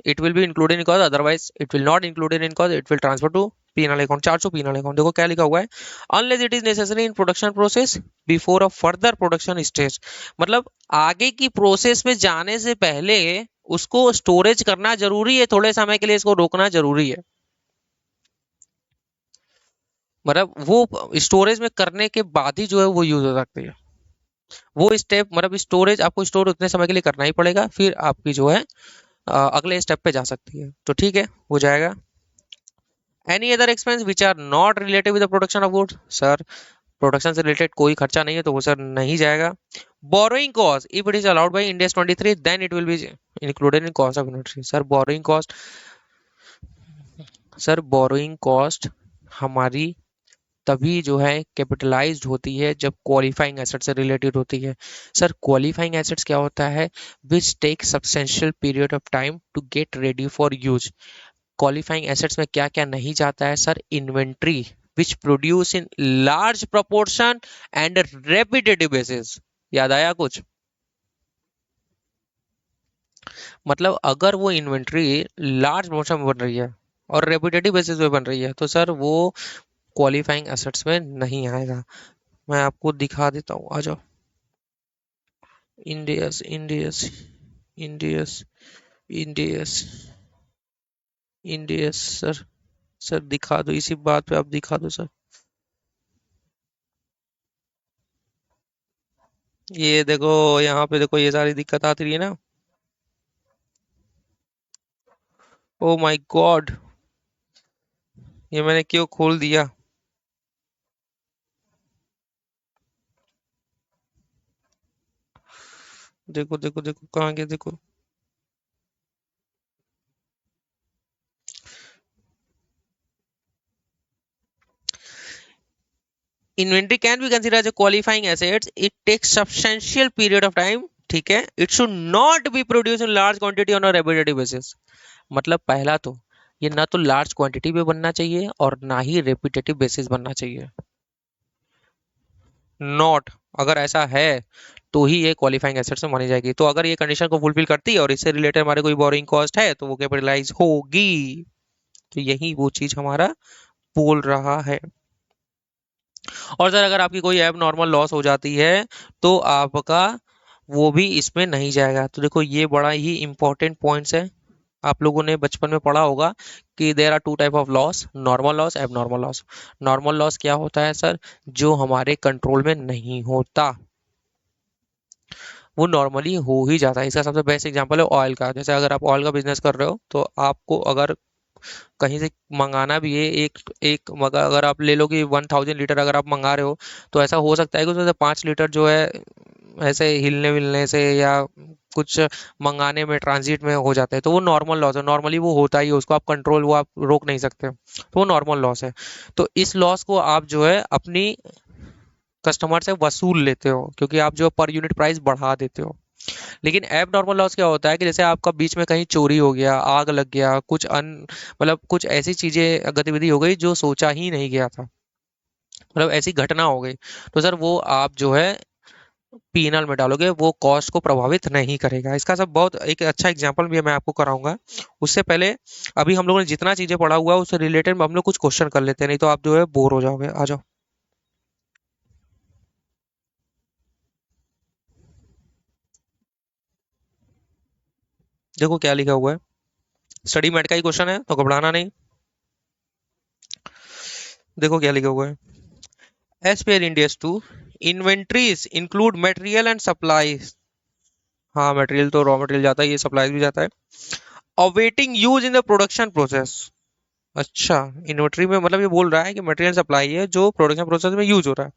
S1: it will be included in cost, otherwise it will not included in cost, it will transfer to penal account, charge to penal account। देखो क्या लिखा हुआ है, unless it is necessary in production process before a further production stage। मतलब आगे की process में जाने से पहले उसको स्टोरेज करना जरूरी है, थोड़े समय के लिए इसको रोकना जरूरी है। मतलब वो स्टोरेज में करने के बाद ही जो है वो यूज हो सकती है। वो स्टेप मतलब स्टोरेज आपको स्टोर उतने समय के लिए करना ही पड़ेगा, फिर आपकी जो है अगले स्टेप पे जा सकती है। तो ठीक है, हो जाएगा। Any other expense which are not related with the production of goods, sir production से रिलेटेड कोई खर्चा नहीं है तो वो सर नहीं जाएगा। Borrowing cost if it is allowed by India 23 then it will be included in cost of inventory. Sir borrowing cost, sir borrowing cost हमारी तभी जो है कैपिटलाइज्ड होती है जब क्वालिफाइंग एसेट से रिलेटेड होती है। सर क्वालिफाइंग एसेट्स क्या होता है, which take substantial period of time to get ready for use. Qualifying assets में क्या क्या नहीं जाता है sir, inventory which produce in large proportion and repetitive basis. याद आया कुछ? मतलब अगर वो इन्वेंट्री लार्ज प्रोपोर्शन में बन रही है और रेपिटेटिव बेसिस पे बन रही है तो सर वो क्वालिफाइंग एसेट्स में नहीं आएगा। मैं आपको दिखा देता हूँ, आ जाओ। Indians Indians Indians Indians Indians sir, sir दिखा दो, इसी बात पे आप दिखा दो सर। ये देखो, यहाँ पे देखो ये सारी दिक्कत आती रही है ना। ओ माय गॉड, ये मैंने क्यों खोल दिया? देखो देखो देखो कहाँ गया, देखो। Inventory can be consider as a qualifying assets, it takes substantial period of time, ठीक है। It should not be produce in large quantity on a repetitive basis. मतलब पहला तो ये ना तो लार्ज क्वांटिटी पे बनना चाहिए और ना ही रेपिटेटिव बेसिस बनना चाहिए। नॉट, अगर ऐसा है तो ही ये क्वालिफाइंग एसेट्स में मानी जाएगी। तो अगर ये कंडीशन को फुलफिल करती है और इससे रिलेटेड हमारे कोई बोरिंग कॉस्ट है तो वो कैपिटलाइज होगी। तो यही वो चीज हमारा बोल रहा है। और सर अगर आपकी कोई ऐप नॉर्मल लॉस हो जाती है तो आपका वो भी इसमें नहीं जाएगा। तो देखो ये बड़ा ही इंपॉर्टेंट पॉइंट्स है। आप लोगों ने बचपन में पढ़ा होगा कि there are two type of loss, normal loss, abnormal loss. Normal loss क्या होता है सर, जो हमारे कंट्रोल में नहीं होता, वो नॉर्मली हो ही जाता है। इसका सबसे बेस्ट एग्जांपल है ऑयल का। जैसे अगर आप ऑयल का बिजनेस कर रहे हो तो आपको अगर कहीं से मंगाना भी है, एक एक मगा अगर आप ले लो कि 1000 लीटर अगर आप मंगा रहे हो, तो ऐसा हो सकता है कि उसमें से 5 लीटर जो है ऐसे हिलने मिलने से या कुछ मंगाने में ट्रांजिट में हो जाते हैं, तो वो नॉर्मल लॉस है। नॉर्मली वो होता ही है, उसको आप कंट्रोल वो आप रोक नहीं सकते, तो वो नॉर्मल लॉस है। तो इस लॉस को आप जो है अपनी कस्टमर से वसूल लेते हो, क्योंकि आप जो पर यूनिट प्राइस बढ़ा देते हो। लेकिन एब नॉर्मल लॉस क्या होता है कि जैसे आपका बीच में कहीं चोरी हो गया, आग लग गया, कुछ मतलब कुछ ऐसी चीजें गतिविधि हो गई जो सोचा ही नहीं गया था, मतलब ऐसी घटना हो गई, तो सर वो आप जो है पीनल में डालोगे, वो कॉस्ट को प्रभावित नहीं करेगा। इसका सब बहुत एक अच्छा एग्जांपल भी मैं आपको कराऊंगा। उससे पहले अभी हम लोगों ने जितना चीजें पढ़ा हुआ है उससे रिलेटेड हम लोग कुछ क्वेश्चन कर लेते हैं, नहीं तो आप जो है बोर हो जाओगे। आ जाओ। देखो क्या लिखा हुआ है, स्टडी मेट का ही क्वेश्चन है तो घबराना नहीं। देखो क्या लिखा हुआ है, as per Ind AS two inventories include material and supplies. हाँ मटेरियल तो रॉ मटेरियल जाता है, ये सप्लाईज भी जाता है। Awaiting use in the production process. अच्छा, इन्वेंट्री में मतलब ये बोल रहा है कि मटेरियल सप्लाई है जो प्रोडक्शन प्रोसेस में यूज हो रहा है।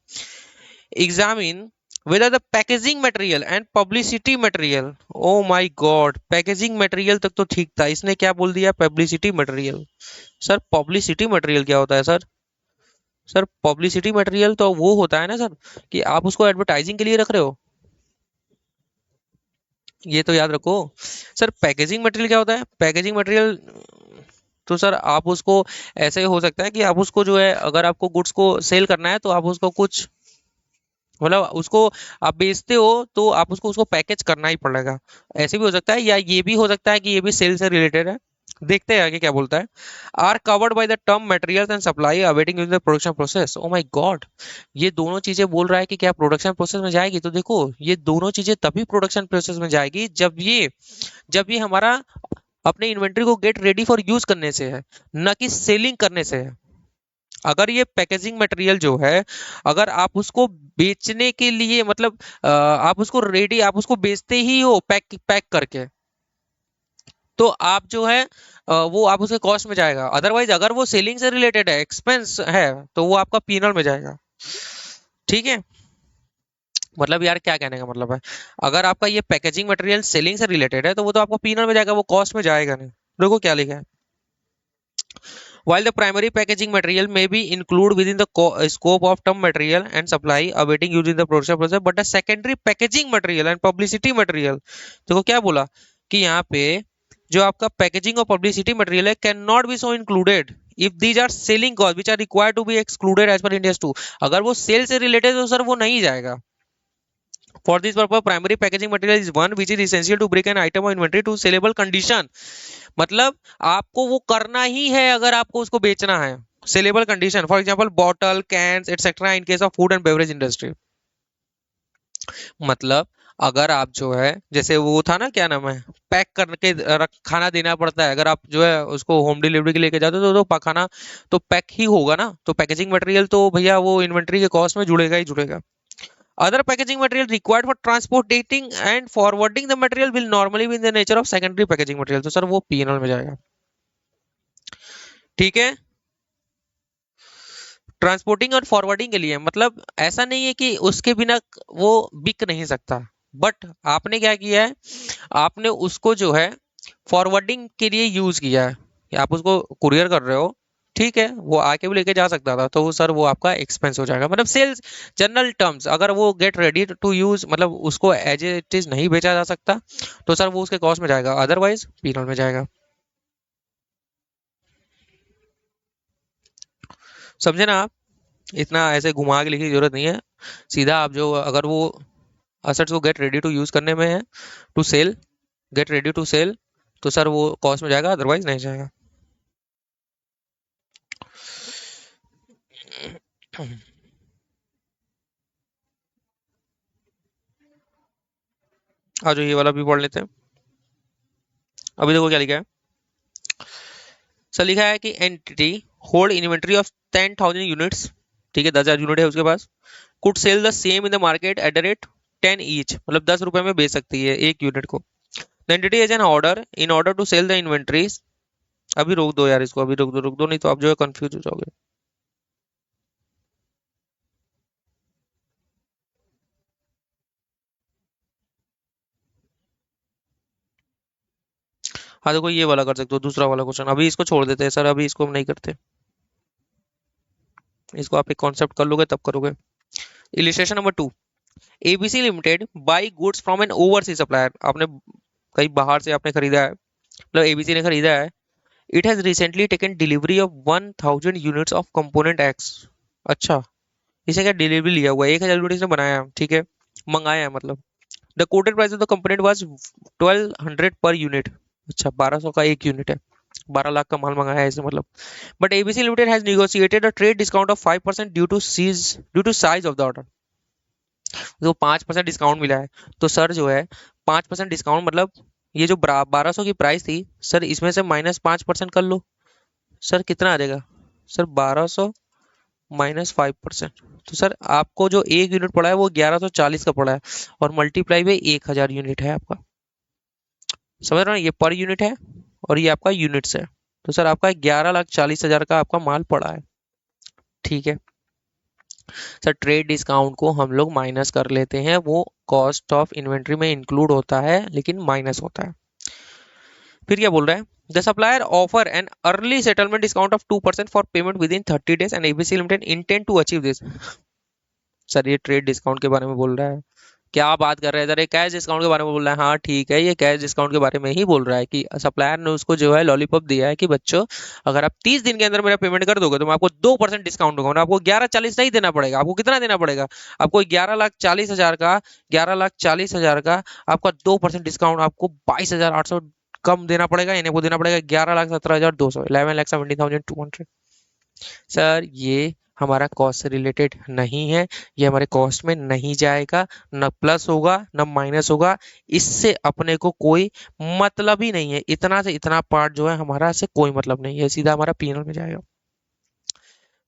S1: Examine whether the packaging material and publicity material। O my God, packaging material तक तो ठीक था, इसने क्या बोल दिया, publicity material. Sir publicity material क्या होता है सर? सर पब्लिसिटी मटेरियल तो वो होता है ना सर, कि आप उसको एडवर्टाइजिंग के लिए रख रहे हो, ये तो याद रखो। सर पैकेजिंग मटेरियल क्या होता है? पैकेजिंग मटेरियल, तो सर आप उसको ऐसे हो सकता है कि आप उसको जो है, अगर आपको गुड्स को सेल करना है तो आप उसको कुछ, मतलब उसको आप बेचते हो तो आप उसको उसको पैकेज करना ही पड़ेगा। ऐसे भी हो सकता है, या ये भी हो सकता है कि ये भी सेल से रिलेटेड है। देखते हैं आगे क्या बोलता है। Are covered by the term materials and supply awaiting in the production process. Oh my god, ये दोनों चीजें बोल रहा है कि क्या प्रोडक्शन प्रोसेस में जाएगी? तो देखो, ये दोनों चीजें तभी प्रोडक्शन प्रोसेस में जाएगी जब ये हमारा अपने इन्वेंट्री को गेट रेडी फॉर यूज करने से है, ना कि सेलिंग करने से है। अगर ये पैकेजिंग मटेरियल जो है, अगर आप उसको बेचने के लिए, मतलब आप उसको रेडी, आप उसको बेचते ही हो पैक पैक करके, तो आप जो है वो आप उसके कॉस्ट में जाएगा। अदरवाइज अगर वो सेलिंग से रिलेटेड है, एक्सपेंस है, तो वो आपका पीनल में जाएगा। ठीक है, मतलब यार क्या कहने का मतलब है, अगर आपका ये पैकेजिंग मटेरियल सेलिंग से रिलेटेड है तो वो तो आपका पीनल में जाएगा, वो कॉस्ट में जाएगा नहीं। देखो क्या लिखा है। While the primary packaging material may be included within the scope of term material and supply awaiting use in the production process, but the secondary packaging material and publicity material, देखो क्या बोला कि यहाँ पे जो आपका पैकेजिंग और publicity material है can not be so included if these are selling cost which are required to be excluded as per Ind AS two. अगर वो सेल से रिलेटेड है तो सर वो नहीं जाएगा। For this purpose, primary packaging material is one which is essential to bring an item of inventory to sellable condition। मतलब आपको वो करना ही है अगर आपको उसको बेचना है। Saleable condition, for example bottle, cans etcetera in case of food and beverage industry. मतलब अगर आप जो है, जैसे वो था ना, क्या नाम है, पैक करके खाना देना पड़ता है, अगर आप जो है उसको होम डिलीवरी के लेके जाते हो तो खाना तो पैक ही होगा ना, तो पैकेजिंग मटेरियल तो भैया वो इन्वेंट्री के कॉस्ट में जुड़ेगा ही जुड़ेगा। Other packaging material required for transporting and forwarding the material will normally be in the nature of secondary packaging material। तो सर वो पीएनएल में जाएगा। ठीक है, ट्रांसपोर्टिंग और फॉरवर्डिंग के लिए, मतलब ऐसा नहीं है कि उसके बिना वो बिक नहीं सकता, बट आपने क्या किया है, आपने उसको जो है फॉरवर्डिंग के लिए यूज किया है, कि आप उसको कुरियर कर रहे हो। ठीक है, वो आके भी लेके जा सकता था, तो वो सर वो आपका एक्सपेंस हो जाएगा, मतलब सेल्स जनरल टर्म्स। अगर वो गेट रेडी टू यूज, मतलब उसको एज इट इज नहीं बेचा जा सकता, तो सर वो उसके कॉस्ट में जाएगा, अदरवाइज पीनल में जाएगा। समझे ना आप? इतना ऐसे घुमा के लिखने की जरूरत नहीं है। सीधा आप जो, अगर वो असेट्स को गेट रेडी टू यूज करने में है, to sell, get ready to sell, तो सर वो कॉस्ट में जाएगा, अदरवाइज नहीं जाएगा। आज जो ये वाला भी पढ़ लेते हैं। अभी देखो क्या लिखा है। सर लिखा है कि entity hold inventory of 10,000 units. ठीक है, 10,000 यूनिट है उसके पास। Could sell the same in the market at the rate 10 each, मतलब 10 रुपए में बेच सकती है एक यूनिट को। The entity as an order in order to sell the inventories. अभी रोक दो यार इसको, अभी रोक दो, नहीं तो आप जो है कंफ्यूज हो जाओगे। हाँ देखो, ये वाला कर सकते हो, दूसरा वाला क्वेश्चन। अभी इसको छोड़ देते हैं सर, अभी इसको हम नहीं करते। इसको आप एक कॉन्सेप्ट कर लोगे तब करोगे। Illustration number 2। ABC limited by goods from N overseas supplier. आपने कहीं बाहर से आपने खरीदा है, मतलब एबीसी ने खरीदा है। It has recently taken delivery of 1,000 units of component x. अच्छा, इसे क्या डिलीवरी लिया हुआ है, 1,000 यूनिट इसने बनाया है, ठीक है, मंगाया है मतलब। The coated price of the component was 1,200 per unit. अच्छा, 1,200 का एक यूनिट है, 12 लाख का माल मंगाया है इसने मतलब। But ABC limited has negotiated a trade discount of 5% due to size of the order. तो 5% डिस्काउंट मिला है, तो सर जो है 5% डिस्काउंट, मतलब ये जो 1,200 की प्राइस थी सर, इसमें से -5% कर लो, सर कितना आ जाएगा? सर 1,200 -5%, तो सर आपको जो एक यूनिट पड़ा है वो 1,140 का पड़ा है, और मल्टीप्लाई में 1,000 यूनिट है आपका। समझ रहे हो ना? ये पर यूनिट है और ये आपका यूनिट्स है, तो सर आपका 11,40,000 का आपका माल पड़ा है। ठीक है सर, ट्रेड डिस्काउंट को हम लोग माइनस कर लेते हैं, वो कॉस्ट ऑफ इन्वेंट्री में इंक्लूड होता है लेकिन माइनस होता है। फिर क्या बोल रहा है, The supplier offer an early settlement discount of 2% for payment within 30 days and ABC Limited intend to achieve this. Sir ये ट्रेड डिस्काउंट के बारे में बोल रहा है, क्या बात कर रहे हैं सर, ये कैश डिस्काउंट के बारे में बोल रहा है। हाँ ठीक है, ये कैश डिस्काउंट के बारे में ही बोल रहा है कि सप्लायर ने उसको जो है लॉलीपॉप दिया है कि बच्चों अगर आप 30 दिन के अंदर मेरा पेमेंट कर दोगे तो मैं आपको 2% डिस्काउंट दूंगा, और आपको 11,40 नहीं देना पड़ेगा। आपको कितना देना पड़ेगा? आपको 11,40,000 का, 11,40,000 का आपका 2% डिस्काउंट आपको 22,800 कम देना पड़ेगा, इन्हें को देना पड़ेगा 11,17,200, 11,17,200। सर ये हमारा कॉस्ट से रिलेटेड नहीं है, ये हमारे कॉस्ट में नहीं जाएगा, न प्लस होगा न माइनस होगा, इससे अपने को कोई मतलब ही नहीं है। इतना से इतना पार्ट जो है हमारा से कोई मतलब नहीं है, सीधा हमारा पीएनएल में जाएगा।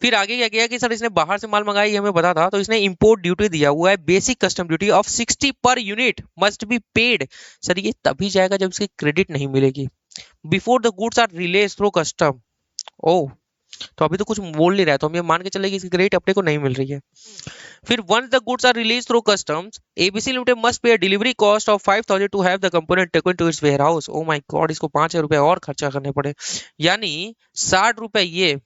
S1: फिर आगे क्या किया कि सर इसने बाहर से माल मंगाई, हमें पता था, तो इसने इंपोर्ट ड्यूटी दिया हुआ है, बेसिक कस्टम ड्यूटी ऑफ 60 पर unit must be paid. Sir ये तभी जाएगा जब इसकी क्रेडिट नहीं मिलेगी, before the goods are release through custom. ओ, तो अभी तो कुछ बोल नहीं रहा है, तो हम ये मान के चले कि इसकी क्रेडिट अपने को नहीं मिल रही है। फिर once the goods are release through customs, ABC limited must pay a delivery cost of 5,000 to have the component taken to its warehouse. Oh my god, इसको 5,000 रुपए और खर्चा करने पड़े, यानी 60 रुपए ये,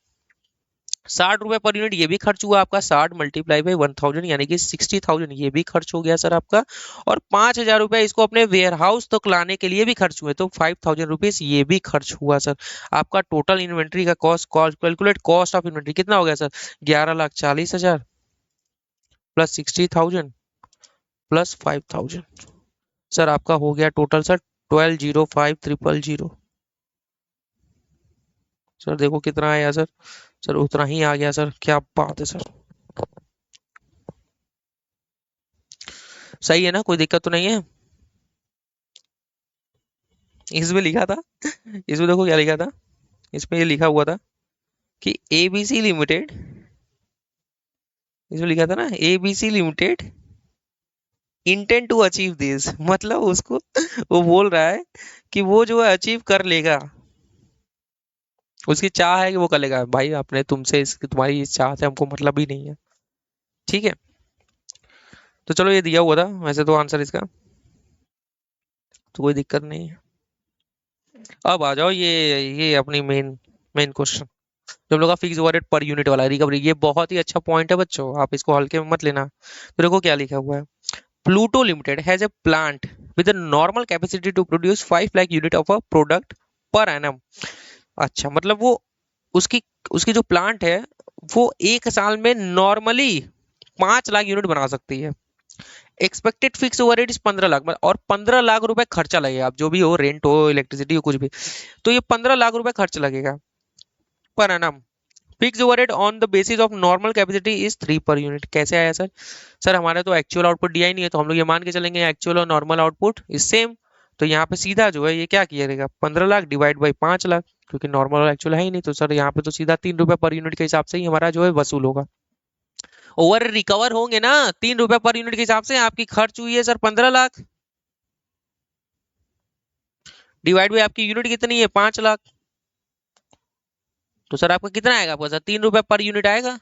S1: 60 रुपए पर यूनिट ये भी खर्च हुआ आपका, 60 मल्टीप्लाई बाई 1,000 यानी कि 60,000 ये भी खर्च हो गया सर आपका, और 5,000 रुपए इसको अपने वेयर हाउस तक लाने के लिए भी खर्च हुए, तो 5,000 रुपीज ये भी खर्च हुआ सर। आपका टोटल इन्वेंट्री का cost, calculate cost of inventory कितना हो गया सर? 11,40,000 प्लस 60,000 प्लस 5,000, सर आपका हो गया टोटल सर 12,05,000। सर देखो कितना आया सर, सर उतना ही आ गया सर, क्या बात है सर। सही है ना, कोई दिक्कत तो नहीं है? इसमें लिखा था, इसमें देखो क्या लिखा था, इसमें ये लिखा हुआ था कि एबीसी लिमिटेड, इसमें लिखा था ना ABC limited intent to achieve this, मतलब उसको वो बोल रहा है कि वो जो है अचीव कर लेगा, उसकी चाह है कि वो कर लेगा। भाई अपने तुमसे इसकी, तुम्हारी इस चाह से हमको मतलब ही नहीं है, ठीक है। तो चलो ये दिया हुआ था वैसे तो आंसर इसका, तो कोई दिक्कत नहीं है। अब आ जाओ ये अपनी मेन मेन क्वेश्चन, जो हम लोग का फिक्स ओवरहेड पर यूनिट वाला रिकवरी, ये बहुत ही अच्छा पॉइंट है बच्चों, आप इसको हल्के में मत लेना। तो देखो क्या लिखा हुआ है, Pluto limited has a plant with a normal capacity to produce 5 lakh unit of a product per annum. अच्छा मतलब वो उसकी उसकी जो प्लांट है वो एक साल में नॉर्मली 5 लाख यूनिट बना सकती है। Expected fix overhead is 15 lakh, और 15 लाख रुपए खर्चा लगेगा, आप जो भी हो, रेंट हो, इलेक्ट्रिसिटी हो, कुछ भी, तो ये 15 लाख रुपए खर्च लगेगा per annum. Fix overhead on the basis of normal capacity is 3 per unit. कैसे आया सर? सर हमारा तो एक्चुअल आउटपुट दिया ही नहीं है, तो हम लोग ये मान के चलेंगे एक्चुअल और नॉर्मल आउटपुट इज सेम। तो यहाँ पे सीधा जो है ये क्या किया रहेगा, 15 लाख डिवाइड बाई 5 लाख, क्योंकि नॉर्मल और एक्चुअल है ही नहीं, तो सर यहाँ पे तो सीधा 3 रुपए पर यूनिट के हिसाब से ही हमारा जो है वसूल होगा। ओवर रिकवर होंगे ना 3 रुपए पर यूनिट के हिसाब से, आपकी खर्च हुई है सर 15 लाख, डिवाइड बाई आपकी यूनिट कितनी है 5 लाख, तो सर आपका कितना आएगा, आपका सर 3 रुपए पर यूनिट आएगा,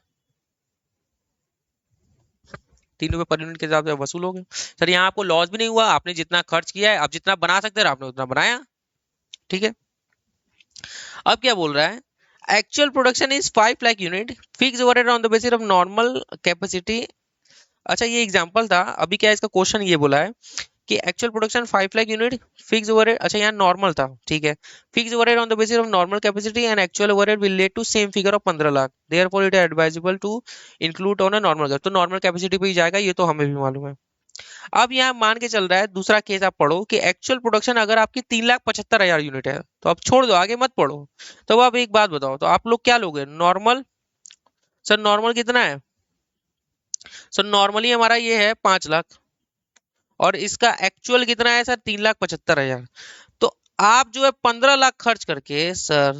S1: 3 रुपए पर यूनिट के हिसाब से वसूल हो गए। सर यहाँ आपको लॉस भी नहीं हुआ, आपने जितना खर्च किया है, आप जितना बना सकते थे आपने उतना बनाया, ठीक है। अब क्या बोल रहा है, actual production is 5 lakh unit, fix overhead on the basis of normal capacity. अच्छा ये एग्जांपल था, अभी क्या इसका क्वेश्चन ये बोला है कि actual production 5 lakh unit, fix overhead, अच्छा यहाँ नॉर्मल था, ठीक है, fix overhead on the basis of normal capacity and actual overhead will lead to same figure of 15 lakh, therefore it is advisable to include on a normal, तो normal capacity पे ही जाएगा, ये तो हमें भी मालूम है। अब यहाँ मान के चल रहा है दूसरा केस आप पढ़ो कि एक्चुअल प्रोडक्शन अगर आपकी 3,75,000 यूनिट है, तो आप छोड़ दो आगे मत पढ़ो। तो अब आप एक बात बताओ, तो आप लोग क्या लोगे नॉर्मल? सर नॉर्मल कितना है? सर नॉर्मली हमारा ये है 5 लाख, और इसका एक्चुअल कितना है सर 3,75,000। तो आप जो है 15 लाख खर्च करके, सर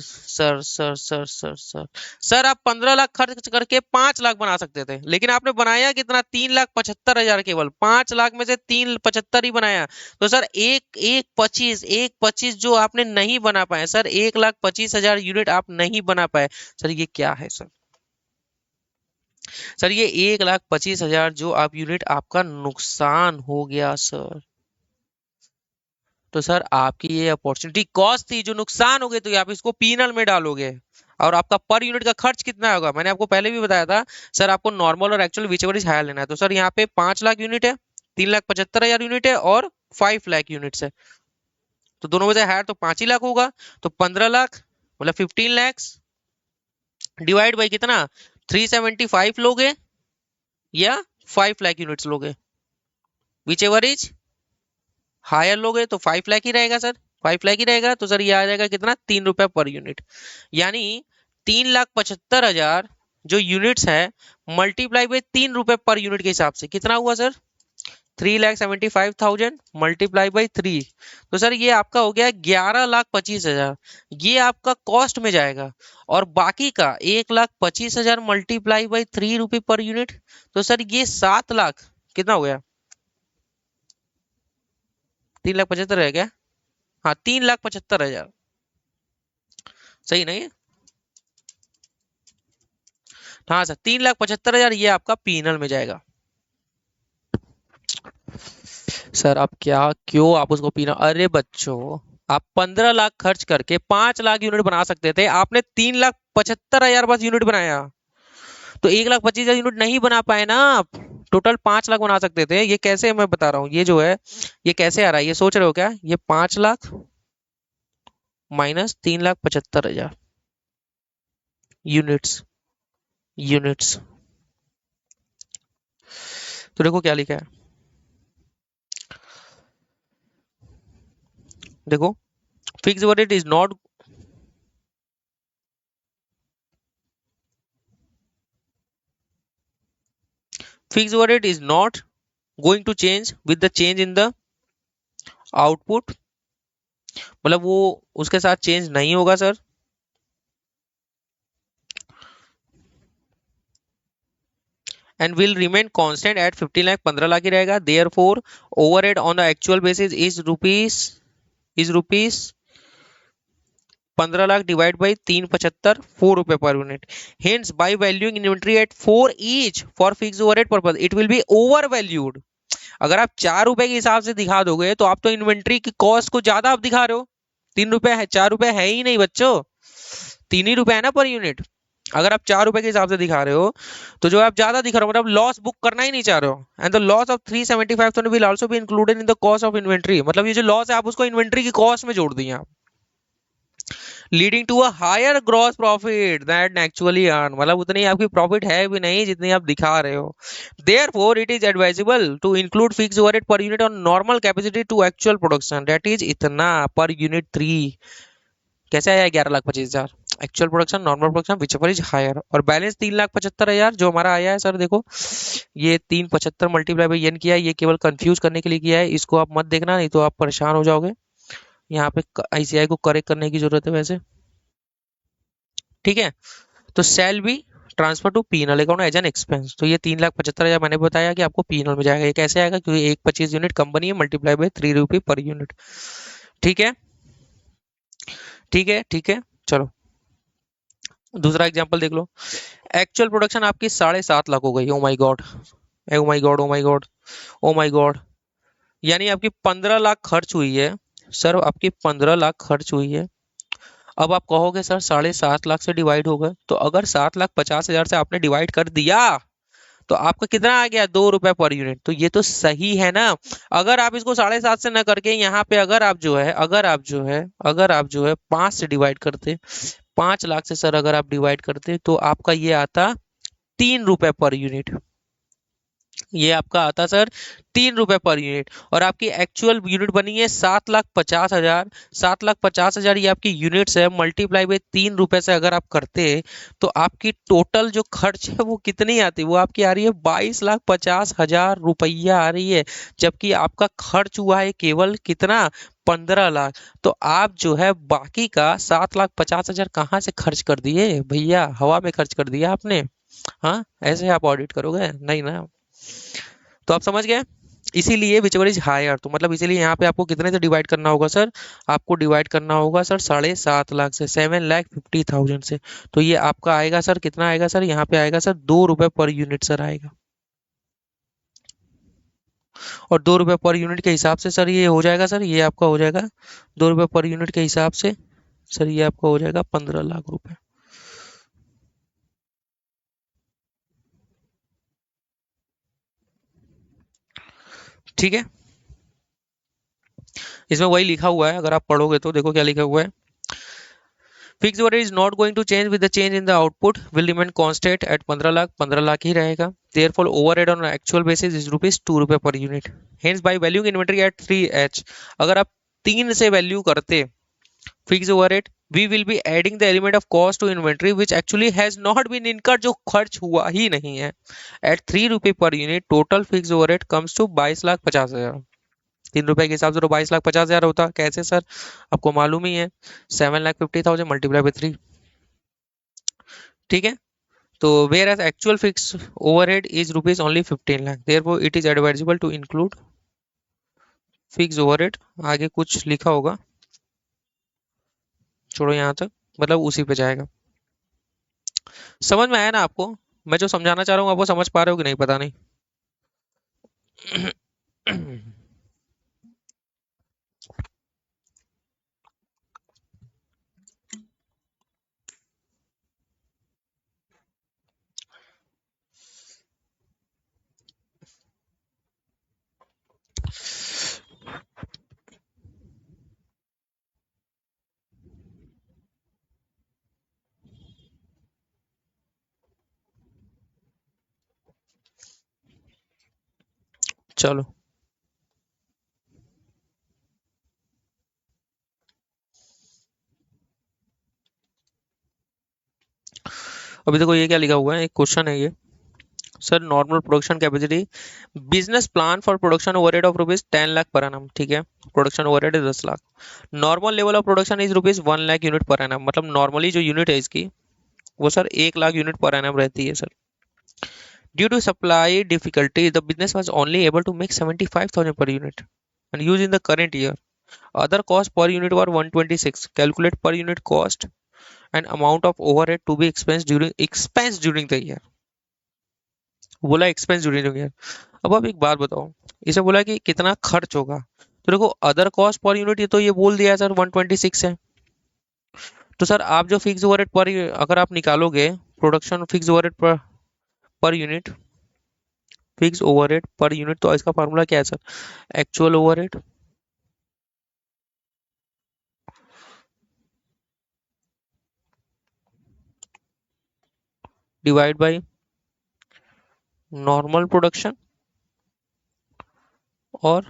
S1: आप 15 लाख खर्च करके 5 लाख बना सकते थे, लेकिन आपने बनाया कितना, 3,75,000, केवल 5 लाख में से 3,75 ही बनाया। तो सर एक पच्चीस जो आपने नहीं बना पाए सर, 1,25,000 यूनिट आप नहीं बना पाए। सर ये क्या है सर? सर ये 1,25,000 जो आप यूनिट आपका नुकसान हो गया सर। तो सर आपकी ये अपॉर्चुनिटी कॉस्ट थी, जो नुकसान हो गए तो आप इसको पीनल में डालोगे। और आपका पर यूनिट का खर्च कितना होगा, मैंने आपको पहले भी बताया था। सर आपको नॉर्मल और actual whichever is higher लेना है। तो सर यहाँ पे 5 लाख यूनिट है, 3,75,000 यूनिट है और 5 लाख यूनिट्स है। तो दोनों में से हायर तो 5 ही लाख होगा। तो 15 लाख मतलब 15 लैक्स डिवाइड बाई कितना, 375 लोगे या 5 लाख यूनिट्स लोगे, विच एवर इज हायर लोगे तो 5 लाख ही रहेगा सर, 5 लाख ही रहेगा। तो सर ये आ जाएगा कितना, 3 रुपए पर यूनिट। यानी 3,75,000 जो यूनिट्स है मल्टीप्लाई बाई 3 रुपए पर यूनिट के हिसाब से कितना हुआ सर, 3,75,000 मल्टीप्लाई बाई 3। तो सर ये आपका हो गया 11,25,000, ये आपका कॉस्ट में जाएगा। और बाकी का 1,25,000 मल्टीप्लाई बाई 3 रुपए पर यूनिट, तो सर ये 7 लाख कितना हो गया, 3,75,000 है क्या, हाँ 3,75,000, सही नहीं है। हाँ सर 3,75,000 ये आपका पीनल में जाएगा। सर आप क्या, क्यों आप उसको पीना, अरे बच्चों आप 15 लाख खर्च करके 5 लाख यूनिट बना सकते थे, आपने 3,75,000 बस यूनिट बनाया। तो 1,25,000 यूनिट नहीं बना पाए ना आप, टोटल 5 लाख बना सकते थे। ये कैसे, मैं बता रहा हूँ ये जो है, ये कैसे आ रहा है, ये सोच रहे हो क्या, ये 5 लाख माइनस 3,75,000 यूनिट्स, यूनिट्स। तो देखो क्या लिखा है, देखो fix overhead is not, fixed overhead is not going to change with the change in the output, मतलब वो उसके साथ चेंज नहीं होगा sir. And will remain constant at 15 lakh, 15 lakh ही रहेगा। Therefore overhead on the actual basis is rupees 15 lakh divide by 375, 4 रुपए per unit. Hence by valuing inventory at 4 each for fix overhead purpose it will be over valued. अगर आप 4 रुपए के हिसाब से दिखा दोगे तो आप तो इन्वेंट्री की कॉस्ट को ज्यादा आप दिखा रहे हो। 3 रुपए है, 4 रुपए है ही नहीं बच्चों, 3 ही रुपए है ना पर यूनिट। अगर आप 4 रुपए के हिसाब से दिखा रहे हो तो जो आप ज्यादा दिखा रहे हो, मतलब लॉस बुक करना ही नहीं चाह रहे हो। And the loss of 375 will also be included in the cost of inventory, मतलब ये जो लॉस है आप उसको इन्वेंट्री की कॉस्ट में जोड़ दिए आप, leading to a higher gross profit that actually earn, मतलब उतनी आपकी प्रॉफिट है भी नहीं जितनी आप दिखा रहे हो। Therefore it is advisable to include fix overhead per unit on normal capacity to actual production, that is इतना पर यूनिट 3। कैसे आया 11,25,000, actual production normal production whichever is higher, और बैलेंस 3,75,000 जो हमारा आया है सर। देखो ये 375 मल्टीप्लाई बाई एन किया है, ये केवल कंफ्यूज करने के लिए किया है, इसको आप मत देखना नहीं तो आप परेशान हो जाओगे। यहाँ पे आईसीआई को करेक्ट करने की जरूरत है वैसे, ठीक है। तो shall be transfer to P&L account as an expense, तो ये 3,75,000 मैंने बताया कि आपको पीनल में जाएगा। ये कैसे आएगा, क्योंकि 1,25 यूनिट कंपनी है, मल्टीप्लाई बाई 3 रुपये पर यूनिट, ठीक है, ठीक है, ठीक है। चलो दूसरा एग्जांपल देख लो। एक्चुअल प्रोडक्शन आपकी 7.5 लाख हो गई, ओ my God, O my God, O my God, O my God. यानी आपकी 15 लाख खर्च हुई है सर, आपकी 15 लाख खर्च हुई है। अब आप कहोगे सर 7.5 लाख से डिवाइड होगा, तो अगर 7,50,000 से आपने डिवाइड कर दिया तो आपका कितना आ गया, 2 रुपए पर यूनिट। तो ये तो सही है ना। अगर आप इसको 7.5 से न करके यहाँ पे अगर आप जो है 5 से डिवाइड करते, 5 लाख से सर अगर आप डिवाइड करते तो आपका ये आता 3 रुपए पर यूनिट, ये आपका आता सर 3 रुपए पर यूनिट। और आपकी एक्चुअल यूनिट बनी है 7,50,000, 7,50,000 ये आपकी यूनिट्स है, मल्टीप्लाई बाई 3 रुपए से अगर आप करते तो आपकी टोटल जो खर्च है वो कितनी आती, वो आपकी आ रही है 22,50,000 रुपया आ रही है। जबकि आपका खर्च हुआ है केवल कितना, 15 लाख। तो आप जो है बाकी का 7,50,000 कहाँ से खर्च कर दिए भैया, हवा में खर्च कर दिया आपने। हाँ ऐसे आप ऑडिट करोगे नहीं ना। तो आप समझ गए, इसीलिए विच एवर इज हायर, तो मतलब इसीलिए यहाँ पे आपको कितने से डिवाइड करना होगा सर, आपको डिवाइड करना होगा सर 7.5 लाख से, 7,50,000 से। तो ये आपका आएगा सर, कितना आएगा सर, यहाँ पे आएगा सर 2 रुपए पर यूनिट सर आएगा। और 2 रुपये पर यूनिट के हिसाब से सर ये हो जाएगा सर, ये आपका हो जाएगा 2 रुपये पर यूनिट के हिसाब से सर, ये आपका हो जाएगा 15 लाख रुपए। ठीक है, इसमें वही लिखा हुआ है, अगर आप पढ़ोगे तो देखो क्या लिखा हुआ है। Fix overhead is not going to change with the change in the output, will remain constant at 15 lakh, 15 lakh ही रहेगा। Therefore overhead on actual basis is ₹2 per unit. Hence by valuing inventory at 3H, अगर आप 3 से value करते fixed overhead, we will be adding the element of cost to inventory which actually has not been incurred, जो खर्च हुआ ही नहीं है। At ₹3 per unit total fix overhead comes to 22,50,000। 3 रुपए के हिसाब से तो 22,50,000 होता, कैसे सर? आपको मालूम ही है, 7,50,000 मल्टीप्लाई बाई 3। ठीक है, तो whereas actual fix overhead is rupees only 15 lakh, therefore it is advisable to include fix overhead. आगे कुछ लिखा होगा, छोड़ो यहाँ तक, मतलब उसी पे जाएगा। समझ में आया ना आपको? मैं जो समझाना चाह रहा हूँ आप वो समझ पा रहे हो कि नहीं, पता नहीं। चलो, अभी देखो ये क्या लिखा हुआ है, एक क्वेश्चन है ये। Sir normal production capacity, business plan for production overhead of ₹10 lakh per annum, ठीक है, प्रोडक्शन ओवरहेड है 10 lakh. Normal level of production is ₹1 lakh unit per annum, मतलब नॉर्मली जो यूनिट है इसकी वो sir 1 lakh unit per annum रहती है sir. Due to supply difficulty the business was only able to make 75,000 per unit and use in the current year. Other cost per unit were 126. Calculate per unit cost and amount of overhead to be expensed during the year. बोला expense during the year. अब आप एक बात बताओ, इसे बोला कि कितना खर्च होगा, तो देखो अदर कॉस्ट पर यूनिट ये तो ये बोल दिया है सर 126 है। तो सर आप जो फिक्स ओवरहेड पर अगर आप निकालोगे production fixed overhead per unit, fix overhead per unit, तो इसका फार्मूला क्या है sir? Actual overhead divide by normal production और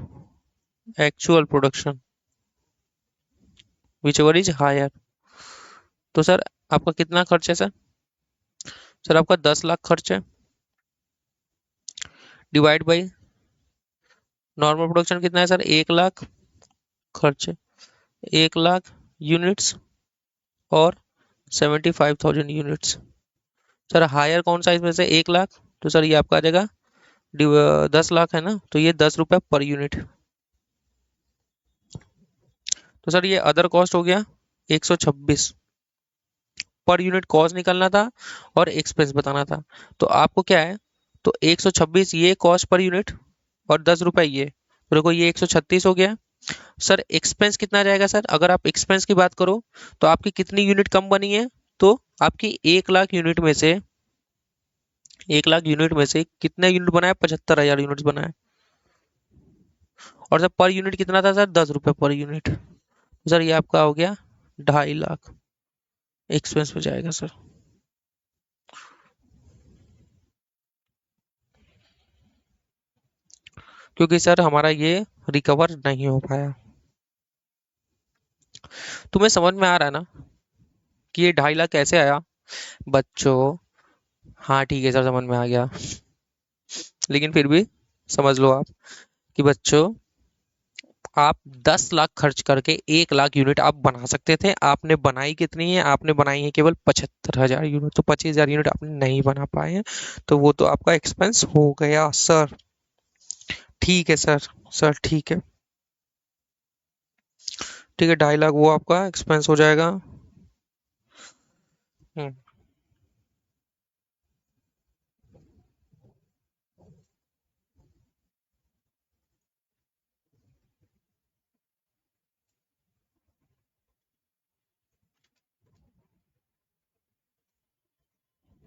S1: actual production, whichever is higher. तो सर आपका कितना खर्च है सर? सर आपका 10 लाख खर्च है, डिवाइड बाई नॉर्मल प्रोडक्शन कितना है सर? 1 लाख खर्च है, 1 लाख यूनिट्स और 75,000 यूनिट्स। सर हायर कौन सा इसमें से? 1 लाख, तो सर ये आपका आ जाएगा 10 लाख है ना, तो ये 10 रुपये पर यूनिट। तो सर ये अदर कॉस्ट हो गया 126, पर यूनिट कॉस्ट निकलना था और एक्सपेंस बताना था। तो आपको क्या है, तो 126 ये कॉस्ट पर यूनिट और 10 रुपये ये, तो देखो ये 136 हो गया। सर एक्सपेंस कितना जाएगा सर? अगर आप एक्सपेंस की बात करो तो आपकी कितनी यूनिट कम बनी है, तो आपकी 1 लाख यूनिट में से कितने यूनिट बनाए? 75,000 यूनिट बनाए। और सर पर यूनिट कितना था सर? 10 रुपये पर यूनिट। सर ये आपका हो गया 2.5 लाख एक्सपेंस में जाएगा सर। क्योंकि सर हमारा ये रिकवर नहीं हो पाया। तुम्हें समझ में आ रहा है ना कि ये 2.5 लाख कैसे आया बच्चों? हाँ ठीक है सर, समझ में आ गया, लेकिन फिर भी समझ लो आप कि बच्चों आप 10 लाख खर्च करके 1 लाख यूनिट आप बना सकते थे। आपने बनाई कितनी है? आपने बनाई है केवल 75,000 यूनिट, तो 25,000 यूनिट आपने नहीं बना पाए हैं, तो वो तो आपका एक्सपेंस हो गया सर। ठीक है सर, सर ठीक है, ठीक है, 2.5 लाख वो आपका एक्सपेंस हो जाएगा। हम्म,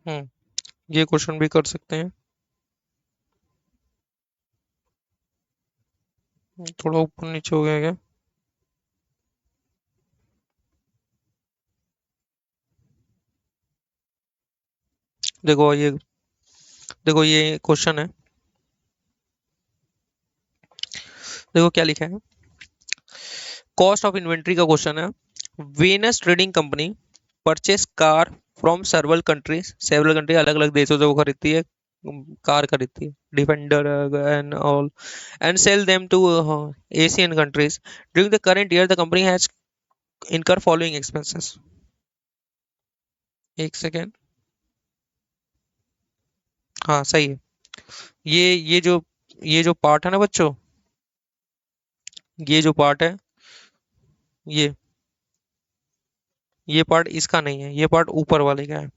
S1: ये क्वेश्चन भी कर सकते हैं। थोड़ा ऊपर नीचे हो गया क्या? देखो ये, देखो ये क्वेश्चन है, देखो क्या लिखा है। कॉस्ट ऑफ इन्वेंट्री का क्वेश्चन है। Venus trading company purchase car from several country, अलग अलग देशों से वो खरीदती है, कार खरीदती है, defender and all, and sell them to Asian countries. During the current year the company has incur following expenses. एक सेकेंड। हाँ सही है। ये जो पार्ट है ना बच्चों, ये जो पार्ट है, ये ये पार्ट इसका नहीं है, ये पार्ट ऊपर वाले का है।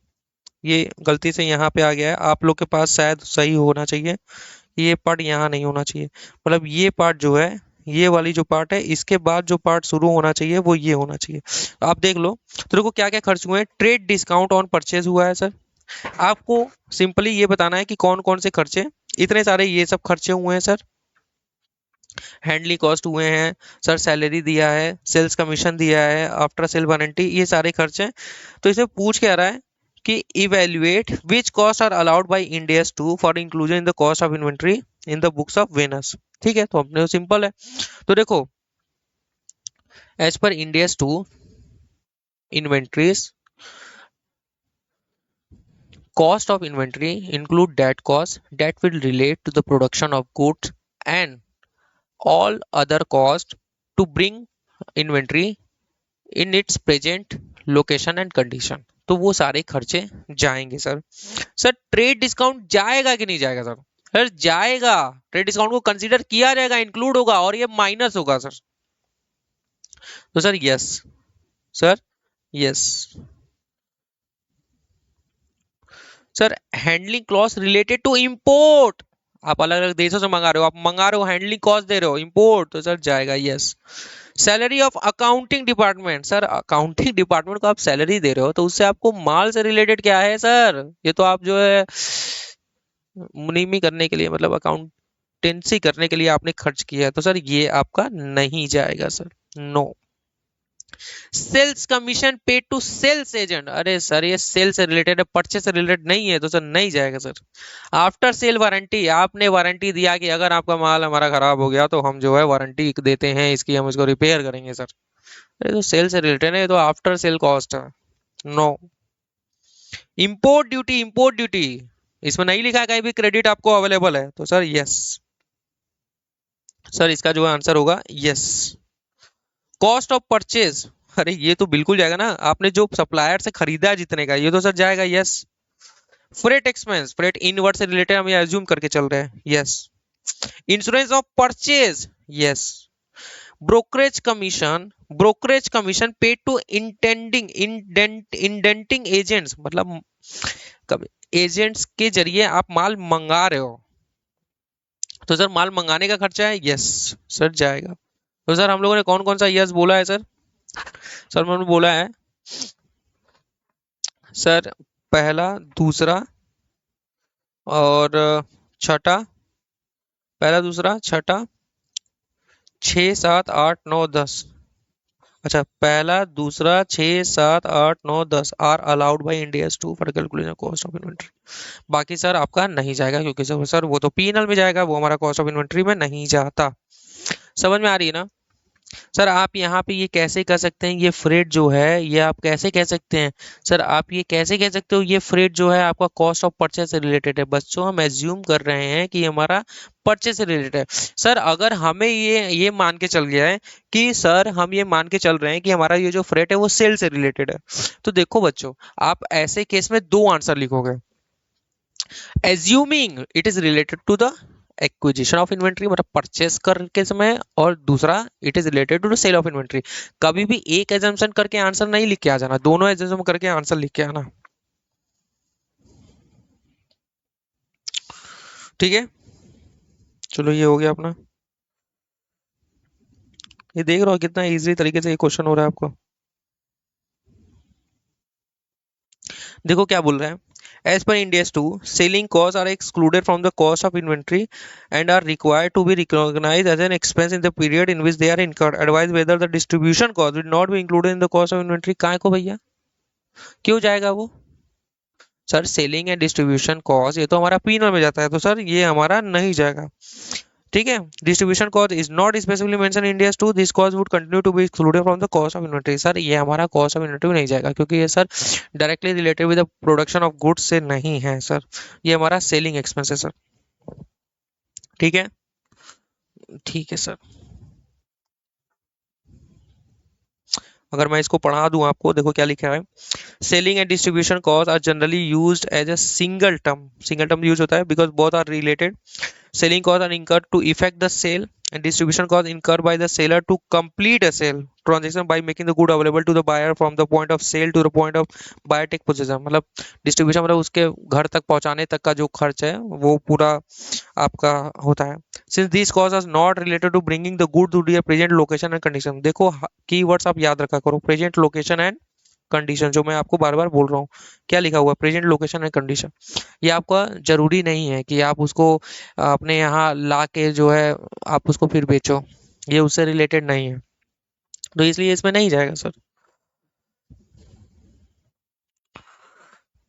S1: ये गलती से यहाँ पे आ गया है, आप लोग के पास शायद सही होना चाहिए। ये पार्ट यहाँ नहीं होना चाहिए, मतलब ये पार्ट जो है, ये वाली जो पार्ट है, इसके बाद जो पार्ट शुरू होना चाहिए वो ये होना चाहिए। तो आप देख लो, तो देखो क्या क्या खर्च हुए हैं। ट्रेड डिस्काउंट ऑन परचेज हुआ है सर। आपको सिंपली ये बताना है कि कौन कौन से खर्चे, इतने सारे ये सब खर्चे हुए हैं सर। हैंडलिंग कॉस्ट हुए हैं सर, सैलरी दिया है, सेल्स कमीशन दिया है, आफ्टर सेल वारंटी, ये सारे खर्चे हैं। तो इसे पूछ क्या रहा है कि evaluate which cost are allowed by Ind AS two for inclusion in the cost of inventory in the books of Venus. ठीक है, तो अपने तो सिंपल है। तो देखो, as per Ind AS two inventories, cost of inventory include that cost that will relate to the production of goods and all other costs to bring inventory in its present location and condition. तो वो सारे खर्चे जाएंगे sir. Sir trade discount जाएगा कि नहीं जाएगा sir? Sir जाएगा, ट्रेड डिस्काउंट को कंसीडर किया जाएगा, इंक्लूड होगा, और ये माइनस होगा सर। तो sir yes, sir yes. Sir handling cost related to import, आप अलग अलग देशों से मंगा रहे हो, आप मंगा रहे हो, हैंडलिंग कॉस्ट दे रहे हो, इंपोर्ट, तो सर जाएगा yes. Salary of accounting department, sir accounting department को आप सैलरी दे रहे हो, तो उससे आपको माल से रिलेटेड क्या है सर? ये तो आप जो है मुनीमी करने के लिए, मतलब अकाउंटेंसी करने के लिए आपने खर्च किया है, तो सर ये आपका नहीं जाएगा sir, no. Sales commission paid to sales agent, अरे सर ये सेल से रिलेटेड है, परचेस से रिलेटेड नहीं है, तो सर नहीं जाएगा सर। आफ्टर सेल वारंटी, आपने वारंटी दिया कि अगर आपका माल हमारा खराब हो गया तो हम जो है वारंटी देते हैं इसकी, हम इसको रिपेयर करेंगे सर। अरे तो सेल से रिलेटेड है, ये तो आफ्टर सेल कॉस्ट है, नो। इंपोर्ट ड्यूटी, इसमें नहीं लिखा है कहीं भी क्रेडिट आपको अवेलेबल है, तो सर यस। सर इसका जो आंसर होगा यस। कॉस्ट ऑफ परचेज, अरे ये तो बिल्कुल जाएगा ना, आपने जो सप्लायर से खरीदा है जितने का, ये तो सर जाएगा yes. Freight expense, freight inward से रिलेटेड हम ये एज्यूम करके चल रहे हैं, yes. Insurance of purchase, yes. Brokerage commission paid to indenting agents, मतलब एजेंट्स के जरिए आप माल मंगा रहे हो, तो सर माल मंगाने का खर्चा है, यस सर जाएगा। तो सर हम लोगों ने कौन कौन सा यस बोला है सर? सर मैंने बोला है सर, पहला, दूसरा और छठा, पहला दूसरा छठा, 6 7 8 9 10। अच्छा, पहला दूसरा 6 7 8 9 10 are allowed by Ind AS two for calculation cost of inventory. बाकी सर आपका नहीं जाएगा, क्योंकि सर वो तो पीनल में जाएगा, वो हमारा कॉस्ट ऑफ इन्वेंट्री में नहीं जाता। समझ में आ रही है ना? सर आप यहाँ पे ये कैसे कर सकते हैं, ये फ्रेट जो है ये आप कैसे कह सकते हैं? सर आप ये कैसे कह सकते हो ये फ्रेट जो है आपका कॉस्ट ऑफ परचेज से रिलेटेड है? बच्चों हम एज्यूम कर रहे हैं कि हमारा परचेज से रिलेटेड है। सर अगर हमें ये मान के चल गया है कि सर हम ये मान के चल रहे हैं कि हमारा ये जो फ्रेट है वो सेल से रिलेटेड है, तो देखो बच्चों, आप ऐसे केस में दो आंसर लिखोगे। Assuming it is related to the acquisition of inventory, मतलब परचेस करके समय, और दूसरा it is related to the sale of inventory. कभी भी एक एजम्पशन करके आंसर नहीं लिख के आ जाना, दोनों एजम्पशन करके आंसर लिख के आना। ठीक है, चलो ये हो गया अपना। ये देख रहे हो कितना इजी तरीके से ये क्वेश्चन हो रहा है आपको। देखो क्या बोल रहा है, As per Ind AS 2, selling costs are excluded from the cost of inventory and are required to be recognized as an expense in the period in which they are incurred. Otherwise, whether the distribution cost will not be included in the cost of inventory. काय को भैया, क्यों जाएगा वो? Sir selling and distribution cost ये तो हमारा penal में जाता है, तो सर ये हमारा नहीं जाएगा। ठीक है, distribution cost is not specifically mention in India two, this cost would continue to be excluded from the cost of inventory. Sir ये हमारा कॉस्ट ऑफ इन्वेंटरी नहीं जाएगा क्योंकि ये sir directly related with the production of goods से नहीं है sir, ये हमारा सेलिंग एक्सपेंस है सर। ठीक है, ठीक है सर। अगर मैं इसको पढ़ा दूं आपको, देखो क्या लिखा है। Selling and distribution cost are generally used as a single term use होता है because both are related. Selling costs are incurred to effect the sale, and distribution costs incurred by the seller to complete a sale transaction by making the good available to the buyer from the point of sale to the point of buyer take possession। मतलब distribution मतलब उसके घर तक पहुंचाने तक का जो खर्च है वो पूरा आपका होता है। Since these costs are not related to bringing the good to their present location and condition। देखो कीवर्ड्स आप याद रखा करो, प्रेजेंट लोकेशन एंड कंडीशन, जो मैं आपको बार बार बोल रहा हूँ। क्या लिखा हुआ है? Present location and condition. ये आपका जरूरी नहीं है कि आप उसको अपने यहाँ ला के जो है आप उसको फिर बेचो, ये उससे रिलेटेड नहीं है, तो इसलिए इसमें नहीं जाएगा सर।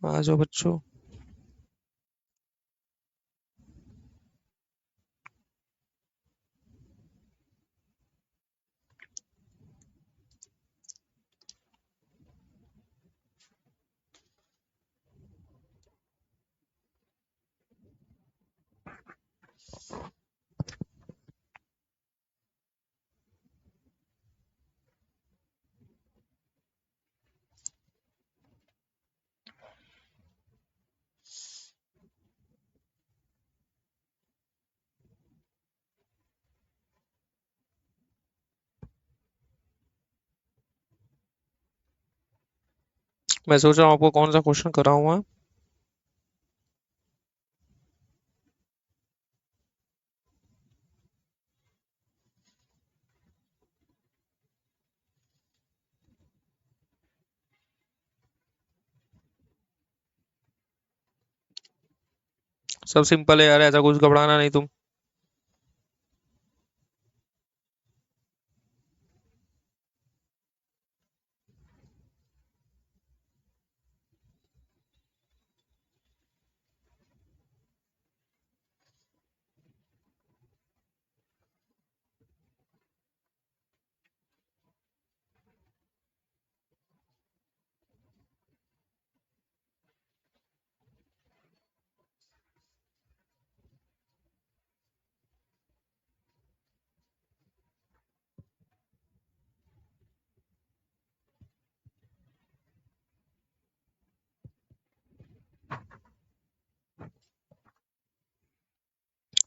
S1: आ जाओ बच्चों। मैं सोच रहा हूँ आपको कौन सा क्वेश्चन कराऊँ मैं। सब सिंपल है यार, ऐसा कुछ घबराना नहीं तुम।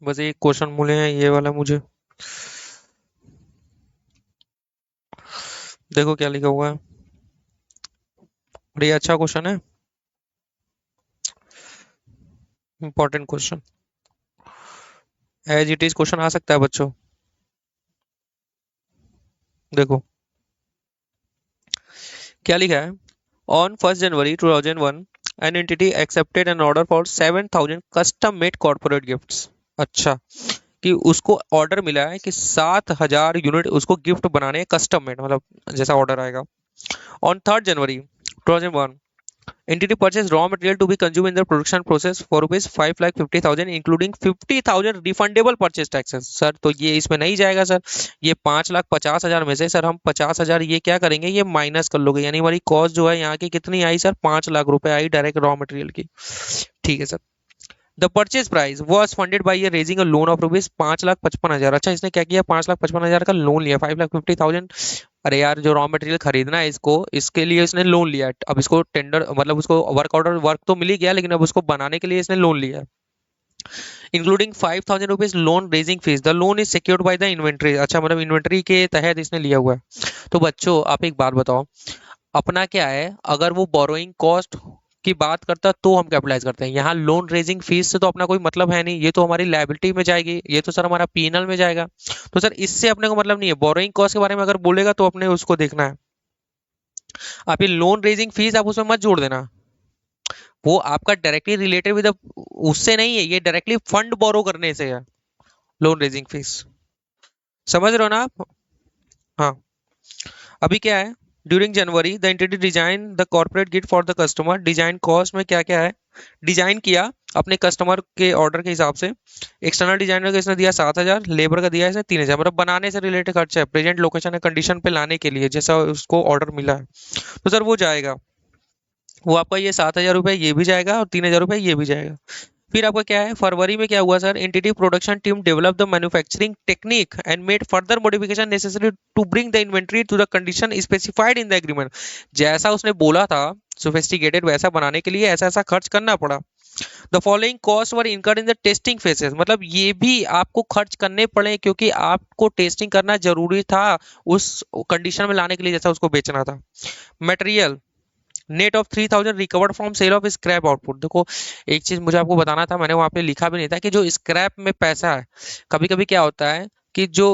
S1: बस एक क्वेश्चन मूल्य है ये वाला मुझे। देखो क्या लिखा हुआ है, और ये अच्छा क्वेश्चन है, important question, as it is question आ सकता है बच्चों। देखो क्या लिखा है। On 1 January 2001 an entity accepted an order for 7,000 custom made corporate gifts। अच्छा, कि उसको ऑर्डर मिला है कि 7,000 यूनिट उसको गिफ्ट बनाने हैं, कस्टम मेड मतलब जैसा ऑर्डर आएगा। On 3 January 2001 entity purchased raw material to be consumed in the production process for rupees 5,50,000 including 50,000 refundable purchase taxes। Sir तो ये इसमें नहीं जाएगा सर, ये 5,50,000 में से सर हम 50,000 ये क्या करेंगे, ये माइनस कर लोगे, यानी हमारी कॉस्ट जो है यहाँ की कितनी आई सर, 5 लाख रुपए आई डायरेक्ट रॉ मटेरियल की। ठीक है sir. The purchase price was funded by raising a loan of rupees 5,55,000। अच्छा, इसने क्या किया, 5,55,000 का लोन लिया, 5,50,000। अरे यार जो रॉ मटेरियल खरीदना है इसको, इसके लिए इसने लोन लिया है। अब इसको टेंडर मतलब उसको वर्क ऑर्डर वर्क तो मिल ही गया, लेकिन अब उसको बनाने के लिए इसने लोन लिया है, including 5,000 rupees loan raising fees. The loan is secured by the inventory. अच्छा, मतलब इन्वेंट्री के तहत इसने लिया हुआ है। तो बच्चों आप एक बात बताओ, अपना क्या है, अगर वो बोरोइंग कॉस्ट की बात करता तो हम कैपिटलाइज करते हैं, यहाँ लोन रेजिंग फीस से तो अपना कोई मतलब है नहीं, ये तो हमारी लायबिलिटी में जाएगी, ये तो सर हमारा पीनल में जाएगा। तो सर इससे अपने को मतलब नहीं है, बोरोइंग कॉस्ट के बारे में अगर बोलेगा तो अपने उसको देखना है। आप ये लोन रेजिंग फीस आप उसमें मत जोड़ देना, वो आपका डायरेक्टली रिलेटेड विद, उससे नहीं है, ये डायरेक्टली फंड बोरो करने से है, लोन रेजिंग फीस। समझ रहे हो ना आप? हाँ। अभी क्या है, during January the entity design the corporate gift for the customer. Design cost में क्या क्या है, डिजाइन किया अपने कस्टमर के ऑर्डर के हिसाब से। एक्सटर्नल डिजाइनर का इसने दिया 7,000, लेबर का दिया इसने 3,000, मतलब बनाने से रिलेटेड खर्चा है, प्रेजेंट लोकेशन या कंडीशन पे लाने के लिए जैसा उसको ऑर्डर मिला है। तो सर वो जाएगा, वो आपका ये 7,000 रुपये ये भी जाएगा और 3,000 रुपये ये भी जाएगा। फिर आपका क्या है, फरवरी में क्या हुआ sir, entity production team develop the manufacturing technique and made further modification necessary to bring the inventory to the condition specified in the agreement. जैसा उसने बोला था सोफिस्टिकेटेड वैसा बनाने के लिए ऐसा ऐसा खर्च करना पड़ा। The following cost were incurred in the testing phases, मतलब ये भी आपको खर्च करने पड़े क्योंकि आपको टेस्टिंग करना जरूरी था उस कंडीशन में लाने के लिए जैसा उसको बेचना था। Material net of 3,000 recovered from sale of scrap output. देखो एक चीज मुझे आपको बताना था, मैंने वहां पे लिखा भी नहीं था कि जो स्क्रैप में पैसा है, कभी कभी क्या होता है कि जो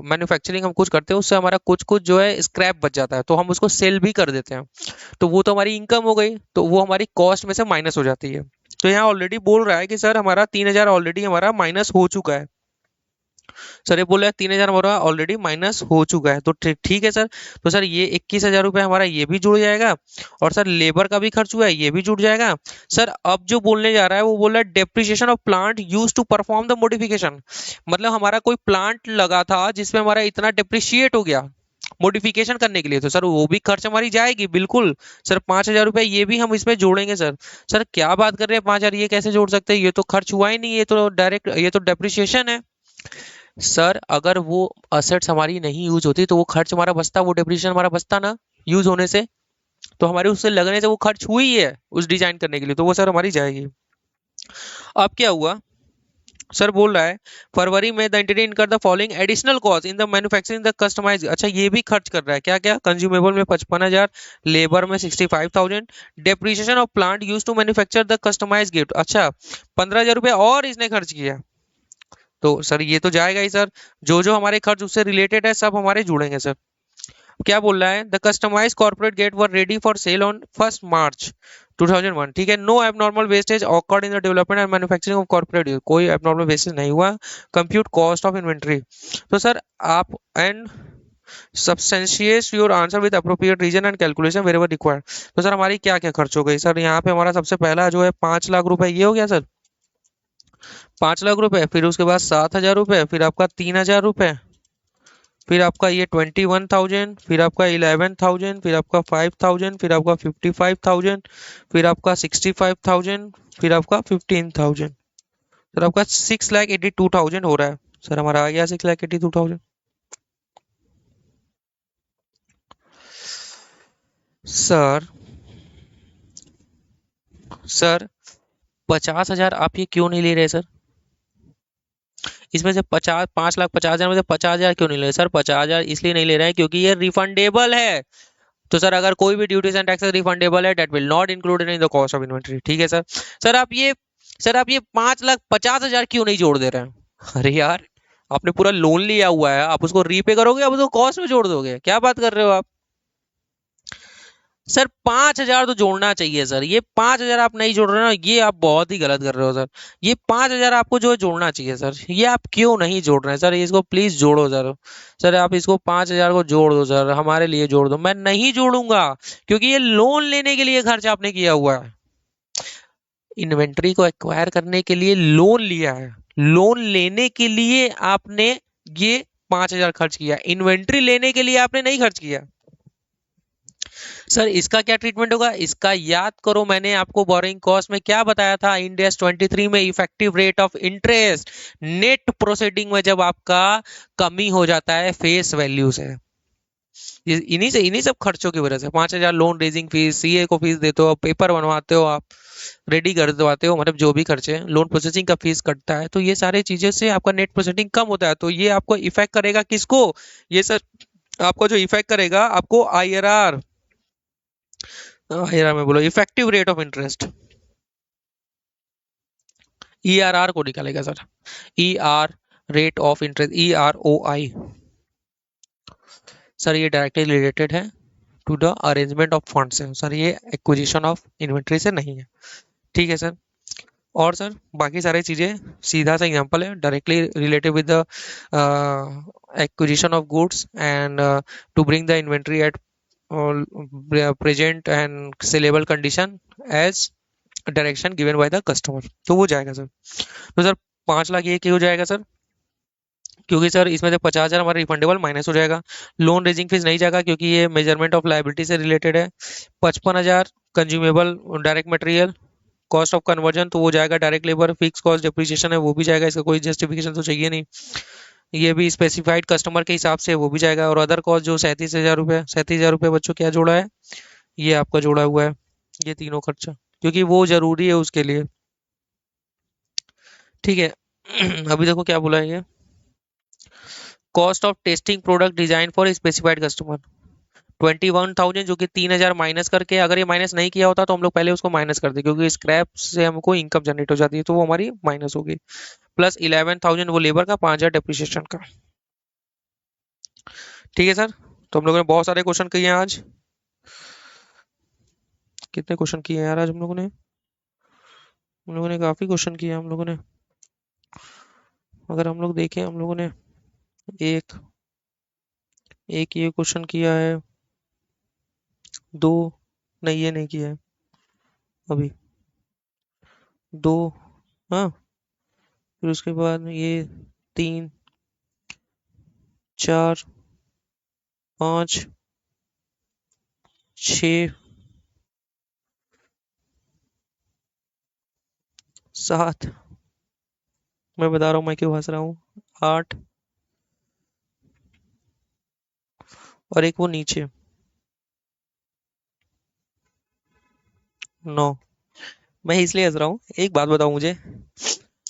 S1: मैन्युफैक्चरिंग हम कुछ करते हैं उससे हमारा कुछ कुछ जो है स्क्रैप बच जाता है तो हम उसको सेल भी कर देते हैं, तो वो तो हमारी इनकम हो गई, तो वो हमारी कॉस्ट में से माइनस हो जाती है। तो यहाँ ऑलरेडी बोल रहा है कि सर हमारा 3,000 ऑलरेडी हमारा माइनस हो चुका है। सर ये बोल रहा है 3,000 हमारा ऑलरेडी माइनस हो चुका है, तो ठीक ठीक है सर। तो सर ये 21,000 रुपये हमारा ये भी जुड़ जाएगा, और सर लेबर का भी खर्च हुआ है ये भी जुड़ जाएगा। सर अब जो बोलने जा रहा है वो बोल रहा है depreciation of plant use to perform the modification, मतलब हमारा कोई प्लांट लगा था जिसमें हमारा इतना डेप्रिशिएट हो गया मॉडिफिकेशन करने के लिए, तो सर वो भी खर्च हमारी जाएगी बिल्कुल। सर 5,000 रुपये ये भी हम इसमें जोड़ेंगे सर। सर क्या बात कर रहे हैं, 5,000 ये कैसे जोड़ सकते हैं, ये तो खर्च हुआ ही नहीं, ये तो डायरेक्ट ये तो डेप्रिसिएशन है। सर अगर वो असेट्स हमारी नहीं यूज होती तो वो खर्च हमारा बचता, वो डेप्रिसिएशन हमारा बचता ना यूज होने से, तो हमारे उससे लगने से वो खर्च हुई है उस डिजाइन करने के लिए, तो वो सर हमारी जाएगी। अब क्या हुआ, सर बोल रहा है फरवरी में द एंटिटी इनकर the following additional cost in the manufacturing the customise. अच्छा ये भी खर्च कर रहा है, क्या क्या, कंज्यूमेबल में 55,000, लेबर में 65,000, depreciation of plant use to manufacture the customise gift. अच्छा 15,000 रुपये और इसने खर्च किया, तो सर ये तो जाएगा ही सर। जो जो हमारे खर्च उससे रिलेटेड है सब हमारे जुड़ेंगे सर। क्या बोल रहा है, the customise corporate gate were ready for sale on 1 March 2001। ठीक है, no abnormal wastage occurred in the development and manufacturing of corporate, कोई एबनॉर्मल वेस्टेज नहीं हुआ। Compute cost of inventory. तो सर आप and substantiate your answer with appropriate reason and calculation wherever required। तो sir हमारी क्या क्या खर्च हो गई सर, यहाँ पे हमारा सबसे पहला जो है 5 लाख रुपए ये हो गया सर, 5 लाख रुपए, फिर उसके बाद 7,000 रुपये, फिर आपका 3,000 रुपये, फिर आपका ये 21,000, फिर आपका 11,000, फिर आपका 5,000, फिर आपका 55,000, फिर आपका 65,000, फिर आपका 15,000। सर आपका 6,82,000 हो रहा है। सर हमारा आ गया 6,82,000। सर सर 50,000 आप ये क्यों नहीं ले रहे सर, इसमें से 5,50,000 में से 50,000 क्यों नहीं ले रहे सर? 50,000 इसलिए नहीं ले रहे हैं क्योंकि ये रिफंडेबल है। तो सर अगर कोई भी ड्यूटीज एंड टैक्सेस रिफंडेबल है that will not included in the cost of inventory. ठीक है सर। सर आप ये 5,50,000 क्यों नहीं जोड़ दे रहे हैं? अरे यार आपने पूरा लोन लिया हुआ है, आप उसको रीपे करोगे, आप उसको कॉस्ट में जोड़ दोगे, क्या बात कर रहे हो आप? सर 5,000 तो जोड़ना चाहिए सर, ये 5,000 आप नहीं जोड़ रहे हो ना, ये आप बहुत ही गलत कर रहे हो सर। ये 5,000 आपको जो है जोड़ना चाहिए सर, ये आप क्यों नहीं जोड़ रहे हैं सर, इसको प्लीज जोड़ो सर। सर आप इसको 5,000 को जोड़ दो सर, हमारे लिए जोड़ दो। मैं नहीं जोड़ूंगा क्योंकि ये लोन लेने के लिए खर्च आपने किया हुआ है, इन्वेंट्री को एक्वायर करने के लिए लोन लिया है, लोन लेने के लिए आपने ये 5,000 खर्च किया, इन्वेंट्री लेने के लिए आपने नहीं खर्च किया। सर इसका क्या ट्रीटमेंट होगा, इसका याद करो, मैंने आपको बोरिंग कॉस्ट में क्या बताया था, इंडेक्स 23 में effective rate of interest net proceeding में जब आपका कमी हो जाता है फेस वैल्यू से, इन्हीं सब खर्चों की वजह से 5,000 लोन रेजिंग फीस, सीए को फीस देते हो, पेपर बनवाते हो आप, रेडी कर दवाते हो, मतलब जो भी खर्चे हैं, लोन प्रोसेसिंग का फीस कटता है, तो ये सारी चीजें से आपका नेट प्रोसेसिंग कम होता है, तो ये आपको इफेक्ट करेगा किसको, ये सर आपको जो इफेक्ट करेगा आपको आईआरआर, आईआरआर में बोलो effective rate of interest, ERR को निकालेगा sir, ER rate of interest, EROI। Sir ये डायरेक्टली रिलेटेड है to the arrangement of funds है सर, ये एक्विजिशन ऑफ इन्वेंट्री से नहीं है। ठीक है सर। और सर बाकी सारी चीज़ें सीधा सा एग्जांपल है, directly related with the acquisition of goods and to bring the inventory at present and saleable condition as direction given by the customer, तो वो जाएगा सर। तो सर 5 लाख ये क्यों जाएगा सर? क्योंकि सर इसमें से 50,000 हमारा रिफंडेबल माइनस हो जाएगा। लोन रेजिंग फीस नहीं जाएगा क्योंकि ये मेजरमेंट ऑफ लाइबिलिटी से रिलेटेड है। 55,000 consumable direct material, cost of conversion तो वो जाएगा, direct labour, fix cost depreciation है वो भी जाएगा, इसका कोई जस्टिफिकेशन तो चाहिए नहीं। ये भी स्पेसिफाइड कस्टमर के हिसाब से वो भी जाएगा। और अदर कॉस्ट जो 37,000 रुपये, 37,000 रुपये बच्चों क्या जोड़ा है, ये आपका जोड़ा हुआ है, ये तीनों खर्चा, क्योंकि वो जरूरी है उसके लिए। ठीक है। अभी देखो क्या बोला है ये, cost of testing product design for specified customer 21,000, जो कि 3,000 माइनस करके, अगर ये माइनस नहीं किया होता तो हम लोग पहले उसको माइनस कर दे, क्योंकि स्क्रैप से हमको इनकम जनरेट हो जाती है तो वो हमारी माइनस होगी। प्लस 11,000 वो लेबर का, 5,000 डेप्रिसिएशन का। ठीक है सर। तो हम लोगों ने बहुत सारे क्वेश्चन किए हैं आज। कितने क्वेश्चन किए हैं यार आज हम लोगों ने काफी क्वेश्चन किए हैं हम लोगों ने। अगर हम लोग देखें, हम लोगों ने एक एक ये क्वेश्चन किया है, दो, नहीं ये नहीं किया है अभी, दो, हाँ, फिर उसके बाद ये 3, 4, 5, 6, 7, मैं बता रहा हूँ मैं क्यों हंस रहा हूँ, 8, और एक वो नीचे, 9। मैं इसलिए हंस रहा हूँ, एक बात बताओ मुझे,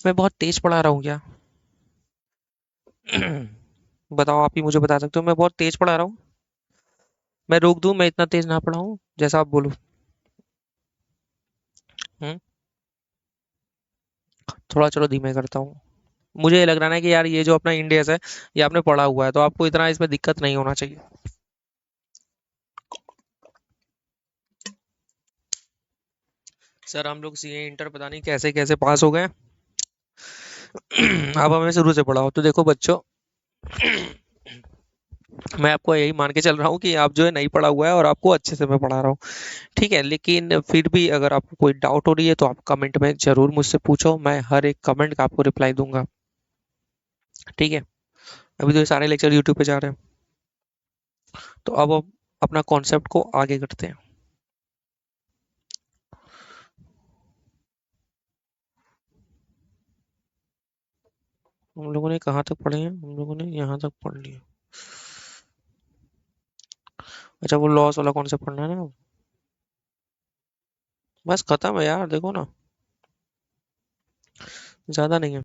S1: मैं बहुत तेज पढ़ा रहा हूँ क्या? बताओ, आप ही मुझे बता सकते हो मैं बहुत तेज पढ़ा रहा हूँ? मैं रोक दूं, मैं इतना तेज ना पढ़ाऊं, जैसा आप बोलो। हम्म। थोड़ा चलो धीमे करता हूँ। मुझे ये लग रहा है कि यार ये जो अपना इंडियस है, ये आपने पढ़ा हुआ है तो आपको इतना इसमें दिक्कत नहीं होना चाहिए। सर हम लोग सीए इंटर पता नहीं कैसे कैसे पास हो गए। आप हमें शुरू से पढ़ाओ तो देखो बच्चों, मैं आपको यही मान के चल रहा हूँ कि आप जो है नहीं पढ़ा हुआ है और आपको अच्छे से मैं पढ़ा रहा हूँ। ठीक है, लेकिन फिर भी अगर आपको कोई डाउट हो रही है तो आप कमेंट में जरूर मुझसे पूछो, मैं हर एक कमेंट का आपको रिप्लाई दूंगा। ठीक है। अभी तो ये सारे लेक्चर यूट्यूब पे जा रहे हैं, तो अब हम अपना कॉन्सेप्ट को आगे करते हैं। हम लोगों ने कहाँ तक पढ़े हैं? हम लोगों ने यहाँ तक पढ़ लिया। अच्छा, वो लॉस वाला कॉन्सेप्ट पढ़ना है ना? बस खत्म है यार, देखो ना, ज्यादा नहीं है।